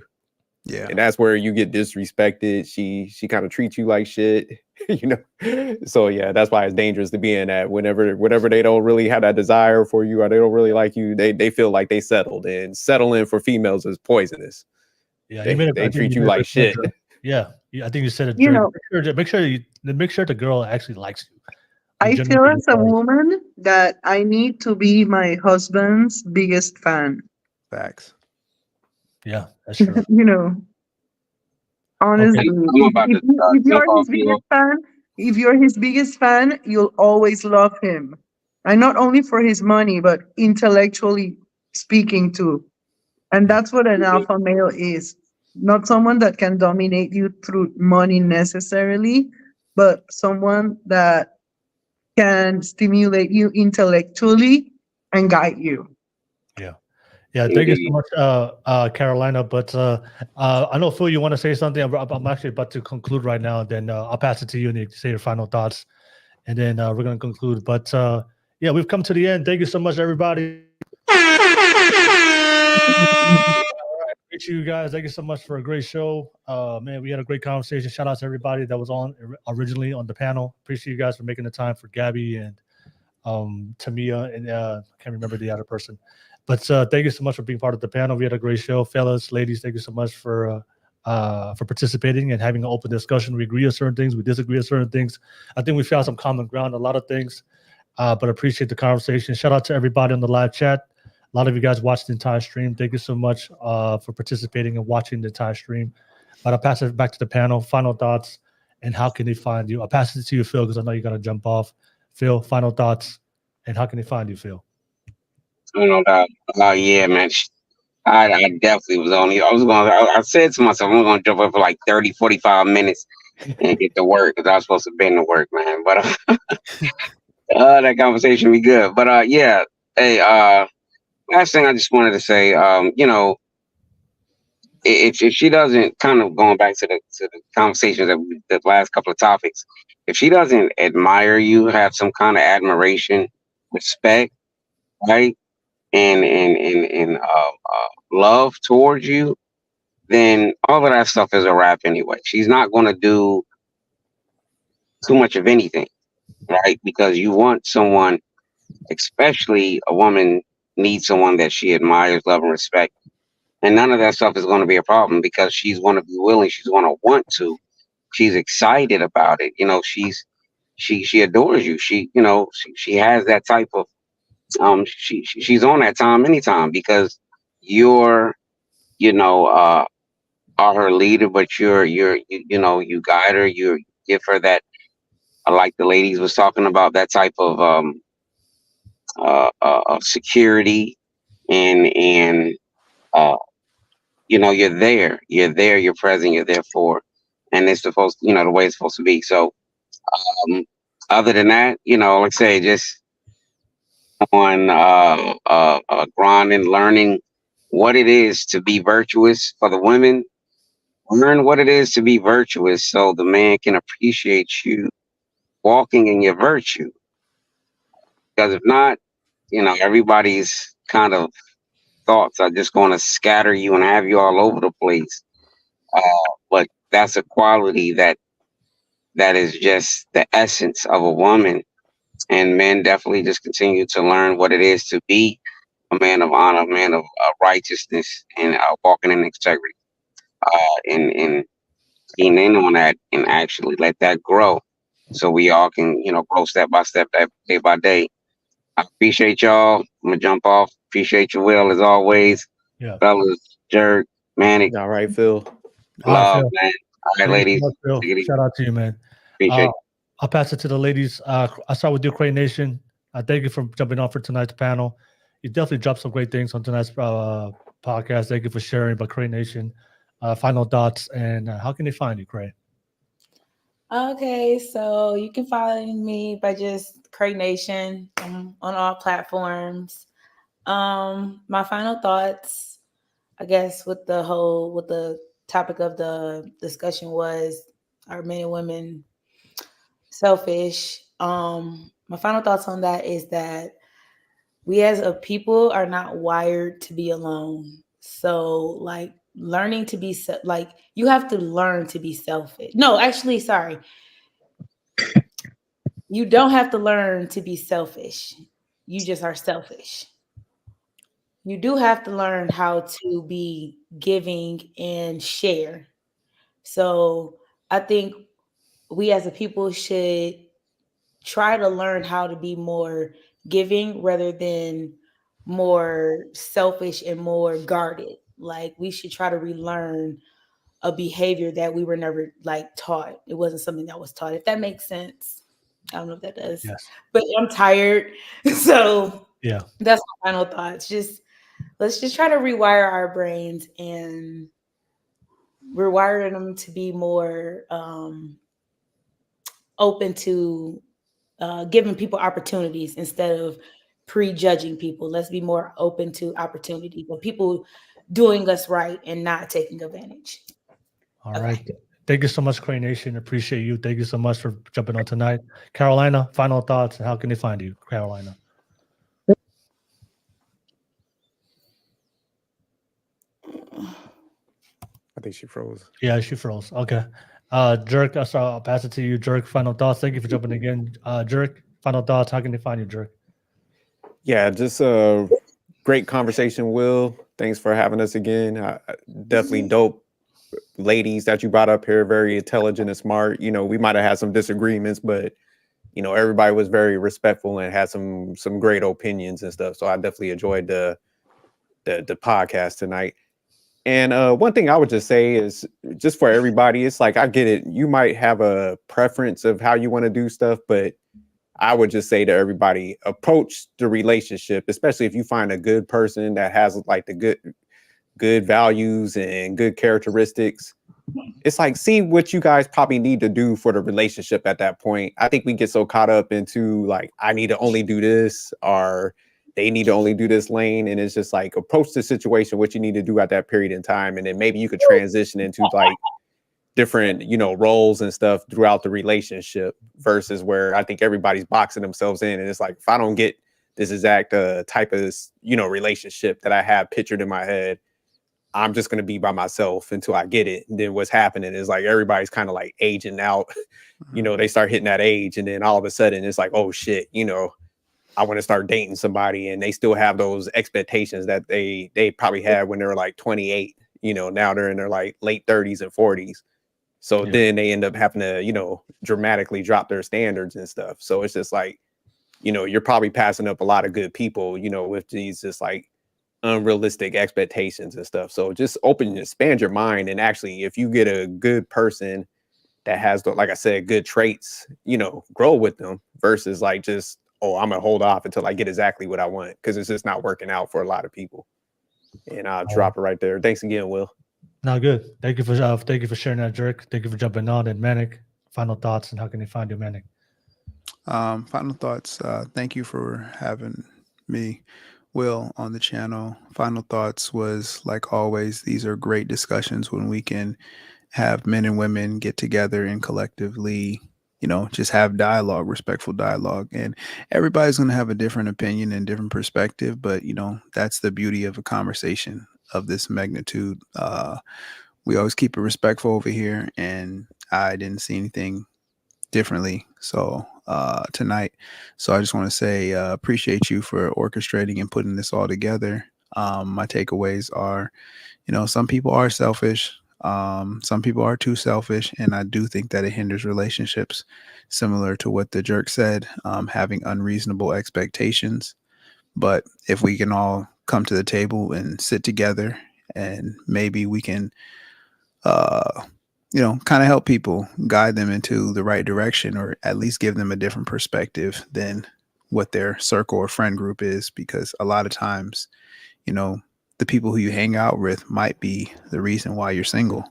Yeah. And that's where you get disrespected. She kind of treats you like shit, you know. So yeah, that's why it's dangerous to be in that. Whenever they don't really have that desire for you, or they don't really like you, they feel like they settled. And settling for females is poisonous. Yeah, They treat you like shit. Yeah, I think you said it. You know, Make sure the girl actually likes you. I feel genuinely as a like- woman that I need to be my husband's biggest fan. Facts. Yeah, that's true. You know, honestly, I'm about to if jump you're off his you. biggest fan, if you're his biggest fan, you'll always love him, and not only for his money, but intellectually speaking too. And that's what an alpha male is. Not someone that can dominate you through money necessarily, but someone that can stimulate you intellectually and guide you. Yeah, thank you so much, Carolina. But I know, Phil, you want to say something. I'm actually about to conclude right now. Then I'll pass it to you and you can say your final thoughts. And then we're going to conclude. But yeah, we've come to the end. Thank you so much, everybody. Appreciate you guys. Thank you so much for a great show. Man, we had a great conversation. Shout out to everybody that was on originally on the panel. Appreciate you guys for making the time, for Gabby and Tamia, and I can't remember the other person. But thank you so much for being part of the panel. We had a great show. Fellas, ladies, thank you so much for for participating and having an open discussion. We agree on certain things, we disagree on certain things. I think we found some common ground on a lot of things, but appreciate the conversation. Shout out to everybody on the live chat. A lot of you guys watched the entire stream. Thank you so much for participating and watching the entire stream. But I'll pass it back to the panel. Final thoughts and how can they find you? I'll pass it to you, Phil, because I know you got to jump off. Phil, final thoughts and how can they find you, Phil? No doubt. Yeah, man. I definitely was only. I said to myself, I'm going to jump up for like 30, 45 minutes and get to work because I was supposed to be in to work, man. But that conversation be good. But yeah. Hey, last thing I just wanted to say, you know, if she doesn't, kind of going back to the conversations that the last couple of topics, if she doesn't admire you, have some kind of admiration, respect, right, and love towards you, then all of that stuff is a wrap anyway. She's not going to do too much of anything, right? Because you want someone, especially a woman, needs someone that she admires, love, and respect. And none of that stuff is going to be a problem because she's going to be willing. She's going to want to. She's excited about it. You know, she adores you. She has that type of she's on that time anytime because you're are her leader, but you guide her. You give her that. Like the ladies was talking about, that type of security and you're there, you're present, you're there for, and it's supposed, the way it's supposed to be. So, other than that, like I say, just on grinding, learning what it is to be virtuous for the women. Learn what it is to be virtuous, so the man can appreciate you walking in your virtue. Because if not, everybody's kind of thoughts are just going to scatter you and have you all over the place. But that's a quality that is just the essence of a woman. And men definitely just continue to learn what it is to be a man of honor, a man of righteousness, and walking in integrity. And keen in on that and actually let that grow, so we all can, grow step by step, day by day. I appreciate y'all. I'm gonna jump off. Appreciate you, Will, as always. Yeah. Fellas, Jerk, Manic. All right, Phil. Love, Phil. man. All right, ladies. Phil. Shout out to you, man. Appreciate I'll pass it to the ladies. I'll start with you, Crane Nation. Thank you for jumping on for tonight's panel. You definitely dropped some great things on tonight's podcast. Thank you for sharing. But Crane Nation, final thoughts and how can they find you, Crane? Okay, so you can find me by just Crane Nation on all platforms. My final thoughts, I guess, with the topic of the discussion was, are men and women selfish? My final thoughts on that is that we as a people are not wired to be alone. So like learning to be you have to learn to be selfish. No, actually, sorry. You don't have to learn to be selfish. You just are selfish. You do have to learn how to be giving and share. So I think we as a people should try to learn how to be more giving rather than more selfish and more guarded. Like we should try to relearn a behavior that we were never taught. It wasn't something that was taught. If that makes sense. I don't know if that does. Yes. But I'm tired. So yeah, that's my final thoughts. Let's just try to rewire our brains and rewire them to be more open to giving people opportunities instead of prejudging people. Let's be more open to opportunity, but people doing us right and not taking advantage. All right. Thank you so much, Crane Nation. Appreciate you. Thank you so much for jumping on tonight. Carolina, final thoughts. How can they find you, Carolina? I think she froze. Yeah, she froze. Okay. Jerk, I'll pass it to you. Jerk, final thoughts. Thank you for jumping again. Jerk, final thoughts. How can they find you, Jerk? Yeah, just a great conversation, Will. Thanks for having us again. Definitely dope ladies that you brought up here, very intelligent and smart. You know, we might have had some disagreements, but you know, everybody was very respectful and had some great opinions and stuff. So I definitely enjoyed the podcast tonight. And one thing I would just say is, just for everybody, it's like, I get it. You might have a preference of how you want to do stuff, but I would just say to everybody, approach the relationship, especially if you find a good person that has like the good values and good characteristics. It's like, see what you guys probably need to do for the relationship at that point. I think we get so caught up into like, I need to only do this, or they need to only do this lane. And it's just like, approach the situation, what you need to do at that period in time. And then maybe you could transition into like different, you know, roles and stuff throughout the relationship, versus where I think everybody's boxing themselves in. And it's like, if I don't get this exact type of, you know, relationship that I have pictured in my head, I'm just going to be by myself until I get it. And then what's happening is like, everybody's kind of like aging out, you know, they start hitting that age. And then all of a sudden it's like, oh shit, you know, I want to start dating somebody, and they still have those expectations that they probably had when they were like 28, you know, now they're in their like late 30s and 40s. So then they end up having to, you know, dramatically drop their standards and stuff. So it's just like, you know, you're probably passing up a lot of good people, you know, with these just like unrealistic expectations and stuff. So just expand your mind. And actually, if you get a good person that has, like I said, good traits, you know, grow with them, versus like just, oh, I'm gonna hold off until I get exactly what I want, because it's just not working out for a lot of people. And I'll drop it right there. Thanks again, Will. No, good. Thank you for sharing that, Jerk. Thank you for jumping on. And Manic, final thoughts, and how can they find you, Manic? Final thoughts. Thank you for having me, Will, on the channel. Final thoughts was, like always, these are great discussions when we can have men and women get together and collectively, you know, just have dialogue, respectful dialogue. And everybody's going to have a different opinion and different perspective, but, you know, that's the beauty of a conversation of this magnitude. We always keep it respectful over here, and I didn't see anything differently tonight. So I just want to say appreciate you for orchestrating and putting this all together. My takeaways are, you know, some people are selfish. Some people are too selfish, and I do think that it hinders relationships, similar to what the jerk said, having unreasonable expectations. But if we can all come to the table and sit together, and maybe we can you know, kind of help people, guide them into the right direction, or at least give them a different perspective than what their circle or friend group is. Because a lot of times, you know, the people who you hang out with might be the reason why you're single,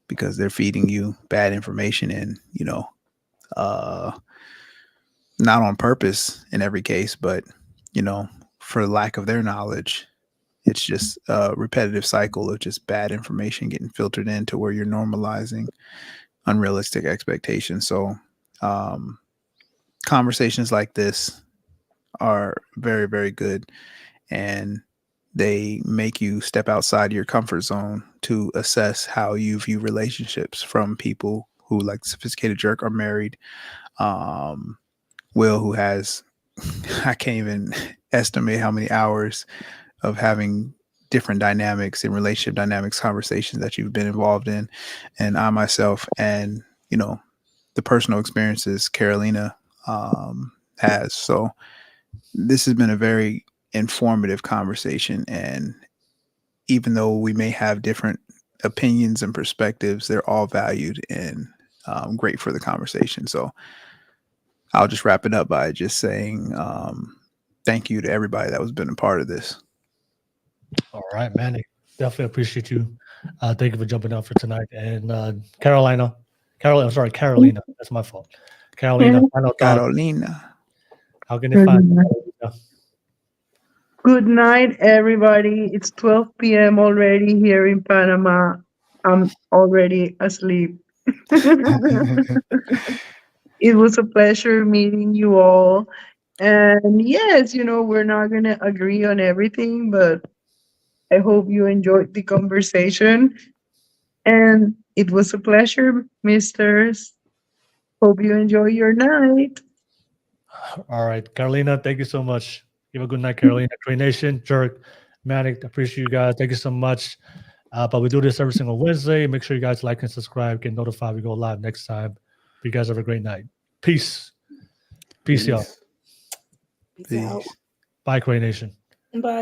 because they're feeding you bad information, and, you know, not on purpose in every case, but, you know, for lack of their knowledge. It's just a repetitive cycle of just bad information getting filtered in to where you're normalizing unrealistic expectations. So conversations like this are very, very good, and they make you step outside your comfort zone to assess how you view relationships, from people who, like Sophisticated Jerk, are married. Will, who has, I can't even estimate how many hours of having different dynamics and relationship dynamics conversations that you've been involved in, and I myself, and, you know, the personal experiences Carolina has. So this has been a very informative conversation, and even though we may have different opinions and perspectives, they're all valued and great for the conversation. So I'll just wrap it up by just saying thank you to everybody that was been a part of this. All right, Manic. Definitely appreciate you. Thank you for jumping on for tonight. And Carolina. Carolina. That's my fault. Carolina, final thoughts. Carolina. How can they find you? Good night, everybody. It's 12 p.m. already here in Panama. I'm already asleep. It was a pleasure meeting you all. And yes, you know, we're not going to agree on everything, but I hope you enjoyed the conversation. And it was a pleasure, misters. Hope you enjoy your night. All right, Carolina, thank you so much. Give a good night, Carolina. Crane Nation, Jerk, Manic, appreciate you guys. Thank you so much. But we do this every single Wednesday. Make sure you guys like and subscribe, get notified. We go live next time. You guys have a great night. Peace. Peace, y'all. Peace out. Bye, Cray Nation. Bye.